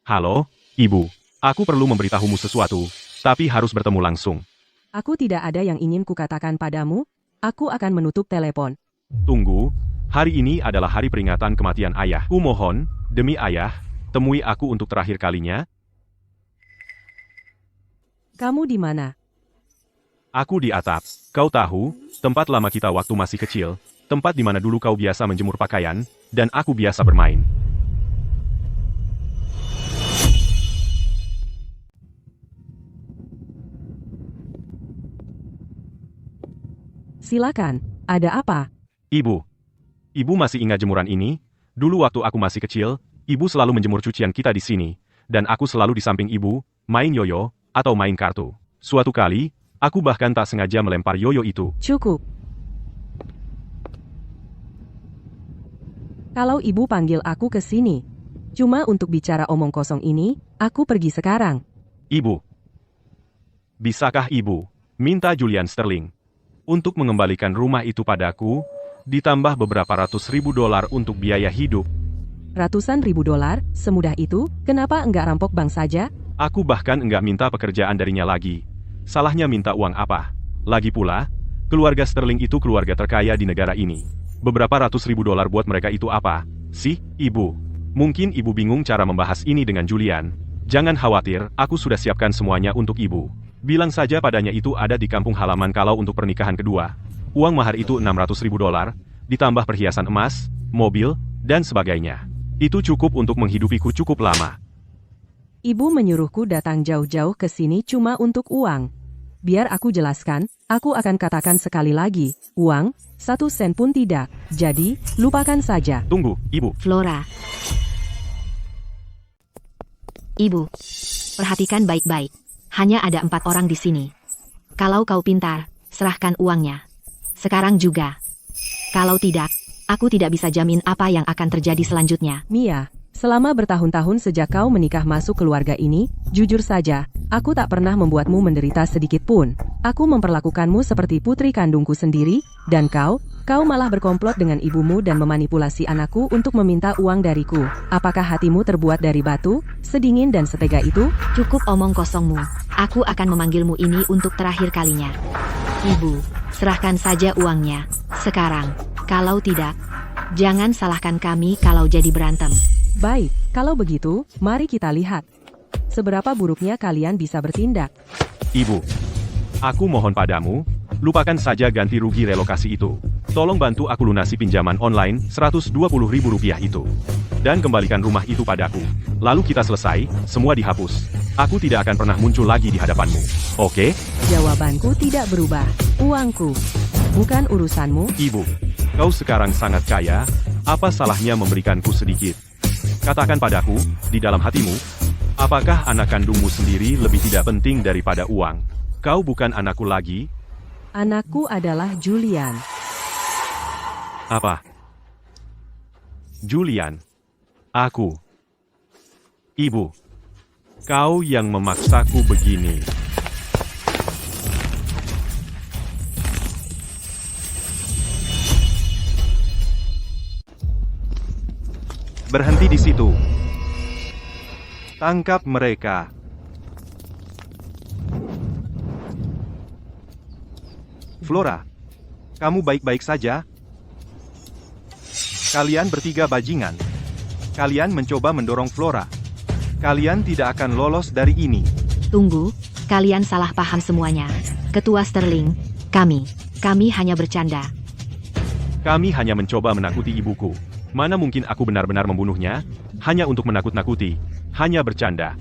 Halo, Ibu. Aku perlu memberitahumu sesuatu, tapi harus bertemu langsung. Aku tidak ada yang ingin kukatakan padamu. Aku akan menutup telepon. Tunggu, hari ini adalah hari peringatan kematian ayah. Ku mohon, demi ayah, temui aku untuk terakhir kalinya. Kamu di mana? Aku di atap. Kau tahu, tempat lama kita waktu masih kecil, tempat di mana dulu kau biasa menjemur pakaian, dan aku biasa bermain. Silakan, ada apa? Ibu. Ibu masih ingat jemuran ini? Dulu waktu aku masih kecil, ibu selalu menjemur cucian kita di sini, dan aku selalu di samping ibu, main yoyo, atau main kartu. Suatu kali, aku bahkan tak sengaja melempar yoyo itu. Cukup. Kalau ibu panggil aku ke sini, cuma untuk bicara omong kosong ini, aku pergi sekarang. Ibu. Bisakah ibu minta Julian Sterling untuk mengembalikan rumah itu padaku, ditambah beberapa ratus ribu dolar untuk biaya hidup? Ratusan ribu dolar, semudah itu? Kenapa enggak rampok bank saja? Aku bahkan enggak minta pekerjaan darinya lagi. Salahnya minta uang apa? Lagi pula, keluarga Sterling itu keluarga terkaya di negara ini. Beberapa ratus ribu dolar buat mereka itu apa? Sih, ibu. Mungkin ibu bingung cara membahas ini dengan Julian. Jangan khawatir, aku sudah siapkan semuanya untuk ibu. Bilang saja padanya itu ada di kampung halaman kalau untuk pernikahan kedua. Uang mahar itu 600 ribu dolar, ditambah perhiasan emas, mobil, dan sebagainya. Itu cukup untuk menghidupiku cukup lama. Ibu menyuruhku datang jauh-jauh ke sini cuma untuk uang. Biar aku jelaskan, aku akan katakan sekali lagi, uang, 1 sen pun tidak. Jadi, lupakan saja. Tunggu, Ibu. Flora. Ibu, perhatikan baik-baik. Hanya ada 4 orang di sini. Kalau kau pintar, serahkan uangnya. Sekarang juga. Kalau tidak, aku tidak bisa jamin apa yang akan terjadi selanjutnya. Mia, selama bertahun-tahun sejak kau menikah masuk keluarga ini, jujur saja, aku tak pernah membuatmu menderita sedikit pun. Aku memperlakukanmu seperti putri kandungku sendiri, dan kau malah berkomplot dengan ibumu dan memanipulasi anakku untuk meminta uang dariku. Apakah hatimu terbuat dari batu, sedingin dan setega itu? Cukup omong kosongmu. Aku akan memanggilmu ini untuk terakhir kalinya. Ibu, serahkan saja uangnya. Sekarang, kalau tidak, jangan salahkan kami kalau jadi berantem. Baik, kalau begitu, mari kita lihat. Seberapa buruknya kalian bisa bertindak. Ibu, aku mohon padamu, lupakan saja ganti rugi relokasi itu. Tolong bantu aku lunasi pinjaman online Rp120.000 itu. Dan kembalikan rumah itu padaku. Lalu kita selesai, semua dihapus. Aku tidak akan pernah muncul lagi di hadapanmu. Oke? Jawabanku tidak berubah. Uangku, bukan urusanmu. Ibu, kau sekarang sangat kaya, apa salahnya memberikanku sedikit? Katakan padaku, di dalam hatimu, apakah anak kandungmu sendiri lebih tidak penting daripada uang? Kau bukan anakku lagi? Anakku adalah Julian. Apa? Julian. Aku. Ibu. Kau yang memaksaku begini. Berhenti di situ. Tangkap mereka. Flora, kamu baik-baik saja? Kalian bertiga bajingan. Kalian mencoba mendorong Flora. Kalian tidak akan lolos dari ini. Tunggu, kalian salah paham semuanya. Ketua Sterling, kami hanya bercanda. Kami hanya mencoba menakuti ibuku. Mana mungkin aku benar-benar membunuhnya? Hanya untuk menakut-nakuti. Hanya bercanda.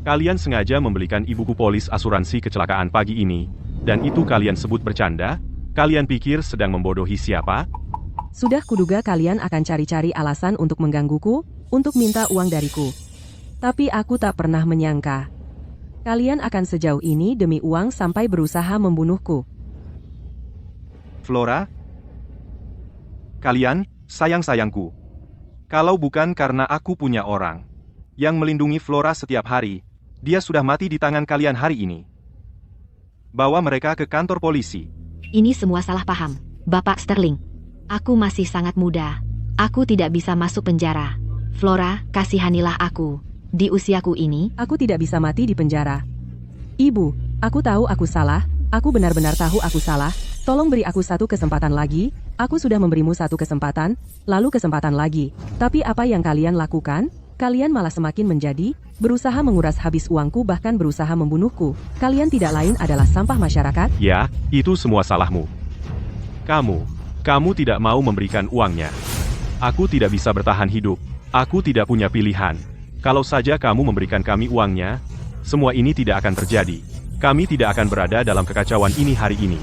Kalian sengaja membelikan ibuku polis asuransi kecelakaan pagi ini. Dan itu kalian sebut bercanda? Kalian pikir sedang membodohi siapa? Sudah kuduga kalian akan cari-cari alasan untuk menggangguku, untuk minta uang dariku. Tapi aku tak pernah menyangka. Kalian akan sejauh ini demi uang sampai berusaha membunuhku. Flora, kalian, sayang-sayangku. Kalau bukan karena aku punya orang yang melindungi Flora setiap hari, dia sudah mati di tangan kalian hari ini. Bawa mereka ke kantor polisi. Ini semua salah paham, Bapak Sterling. Aku masih sangat muda. Aku tidak bisa masuk penjara. Flora, kasihanilah aku. Di usiaku ini, Aku tidak bisa mati di penjara. Ibu, aku tahu aku salah. Aku benar-benar tahu aku salah. Tolong beri aku 1 kesempatan lagi. Aku sudah memberimu 1 kesempatan, lalu kesempatan lagi. Tapi apa yang kalian lakukan? Kalian malah semakin menjadi, berusaha menguras habis uangku bahkan berusaha membunuhku. Kalian tidak lain adalah sampah masyarakat? Ya, itu semua salahmu. Kamu tidak mau memberikan uangnya. Aku tidak bisa bertahan hidup. Aku tidak punya pilihan. Kalau saja kamu memberikan kami uangnya, semua ini tidak akan terjadi. Kami tidak akan berada dalam kekacauan ini hari ini.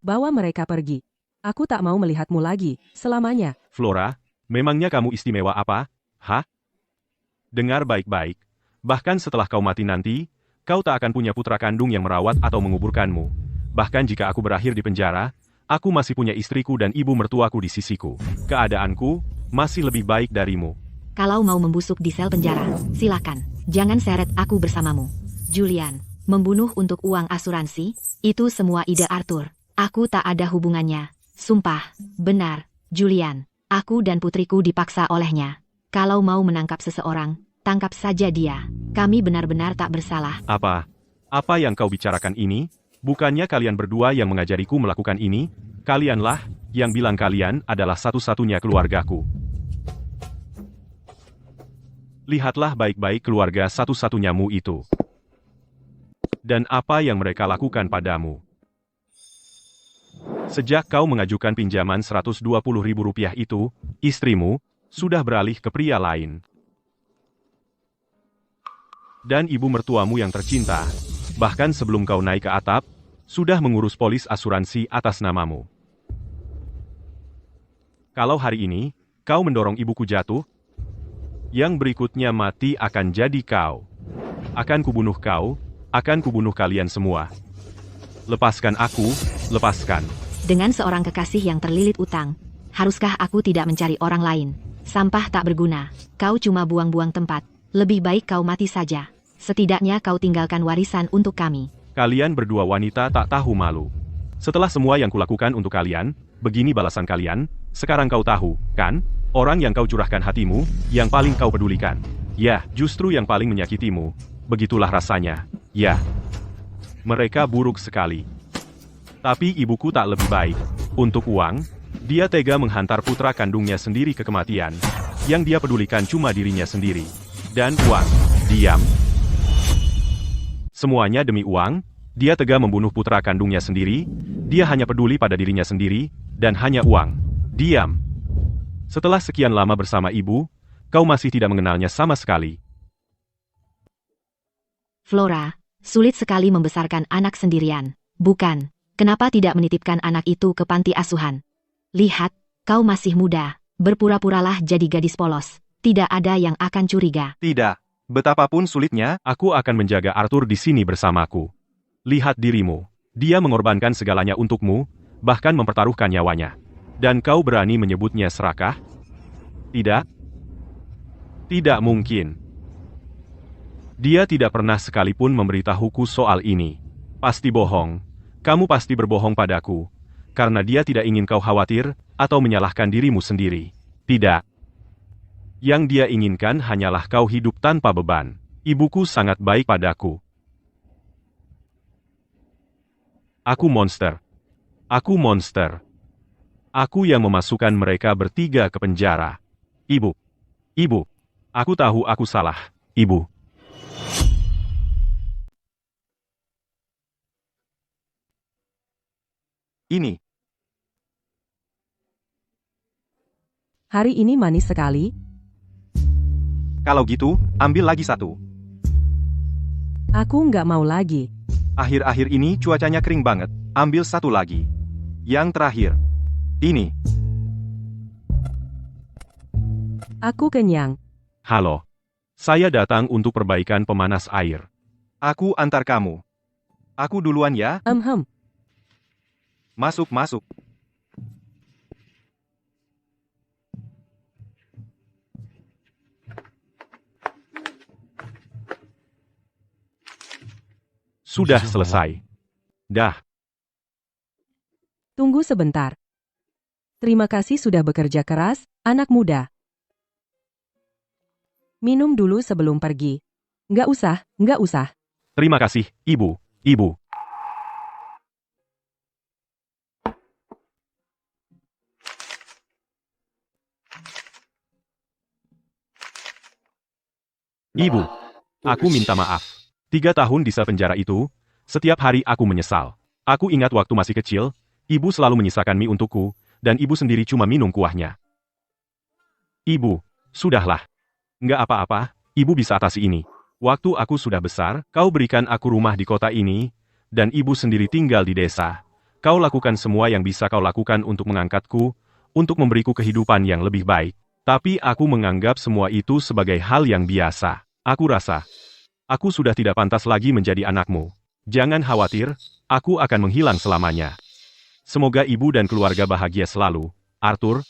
Bawa mereka pergi. Aku tak mau melihatmu lagi, selamanya. Flora, memangnya kamu istimewa apa? Hah? Dengar baik-baik. Bahkan setelah kau mati nanti, kau tak akan punya putra kandung yang merawat atau menguburkanmu. Bahkan jika aku berakhir di penjara, aku masih punya istriku dan ibu mertuaku di sisiku. Keadaanku masih lebih baik darimu. kalau mau membusuk di sel penjara, silakan. Jangan seret aku bersamamu. Julian, membunuh untuk uang asuransi, itu semua ide Arthur. Aku tak ada hubungannya. Sumpah, benar, Julian. Aku dan putriku dipaksa olehnya. Kalau mau menangkap seseorang, tangkap saja dia. Kami benar-benar tak bersalah. Apa yang kau bicarakan ini? Bukannya kalian berdua yang mengajariku melakukan ini? Kalianlah yang bilang kalian adalah satu-satunya keluargaku. Lihatlah baik-baik keluarga satu-satunyamu itu. Dan apa yang mereka lakukan padamu. Sejak kau mengajukan pinjaman Rp120.000 itu, istrimu sudah beralih ke pria lain. Dan ibu mertuamu yang tercinta, bahkan sebelum kau naik ke atap, sudah mengurus polis asuransi atas namamu. Kalau hari ini, kau mendorong ibuku jatuh, yang berikutnya mati akan jadi kau. Akan kubunuh kau, akan kubunuh kalian semua. Lepaskan aku, lepaskan. Dengan seorang kekasih yang terlilit utang, haruskah aku tidak mencari orang lain? Sampah tak berguna, kau cuma buang-buang tempat. Lebih baik kau mati saja. Setidaknya kau tinggalkan warisan untuk kami. Kalian berdua wanita tak tahu malu. Setelah semua yang kulakukan untuk kalian, begini balasan kalian. Sekarang kau tahu, kan? Orang yang kau curahkan hatimu, yang paling kau pedulikan. Ya, justru yang paling menyakitimu. Begitulah rasanya. Ya. Mereka buruk sekali. Tapi ibuku tak lebih baik. Untuk uang, dia tega menghantar putra kandungnya sendiri ke kematian. Yang dia pedulikan cuma dirinya sendiri. Dan uang. Diam. Semuanya demi uang, dia tega membunuh putra kandungnya sendiri, dia hanya peduli pada dirinya sendiri, dan hanya uang. Diam. Setelah sekian lama bersama ibu, kau masih tidak mengenalnya sama sekali. Flora, sulit sekali membesarkan anak sendirian. Bukan, kenapa tidak menitipkan anak itu ke panti asuhan? Lihat, kau masih muda, berpura-puralah jadi gadis polos. Tidak ada yang akan curiga. Tidak. Betapapun sulitnya, Aku akan menjaga Arthur di sini bersamaku. Lihat dirimu. Dia mengorbankan segalanya untukmu, bahkan mempertaruhkan nyawanya. Dan kau berani menyebutnya serakah? Tidak? Tidak mungkin. Dia tidak pernah sekalipun memberitahuku soal ini. Pasti bohong. Kamu pasti berbohong padaku. Karena dia tidak ingin kau khawatir, atau menyalahkan dirimu sendiri. Tidak. Yang dia inginkan hanyalah kau hidup tanpa beban. Ibuku sangat baik padaku. Aku monster. Aku monster. Aku yang memasukkan mereka bertiga ke penjara. Ibu. Ibu. Aku tahu aku salah. Ibu. ini. Hari ini manis sekali. Kalau gitu, ambil lagi satu. Aku nggak mau lagi. Akhir-akhir ini cuacanya kering banget. Ambil satu lagi. Yang terakhir. Ini. Aku kenyang. Halo. Saya datang untuk perbaikan pemanas air. Aku antar kamu. Aku duluan ya. Masuk, masuk. Sudah selesai. Dah. Tunggu sebentar. Terima kasih sudah bekerja keras, anak muda. Minum dulu sebelum pergi. Nggak usah, nggak usah. Terima kasih, Ibu. Ibu. Ibu. Aku minta maaf. 3 tahun di sel penjara itu, setiap hari aku menyesal. Aku ingat waktu masih kecil, ibu selalu menyisakan mie untukku, dan ibu sendiri cuma minum kuahnya. Ibu, sudahlah. Nggak apa-apa, ibu bisa atasi ini. Waktu aku sudah besar, kau berikan aku rumah di kota ini, dan ibu sendiri tinggal di desa. Kau lakukan semua yang bisa kau lakukan untuk mengangkatku, untuk memberiku kehidupan yang lebih baik. Tapi aku menganggap semua itu sebagai hal yang biasa. Aku rasa aku sudah tidak pantas lagi menjadi anakmu. Jangan khawatir, aku akan menghilang selamanya. Semoga ibu dan keluarga bahagia selalu. Arthur,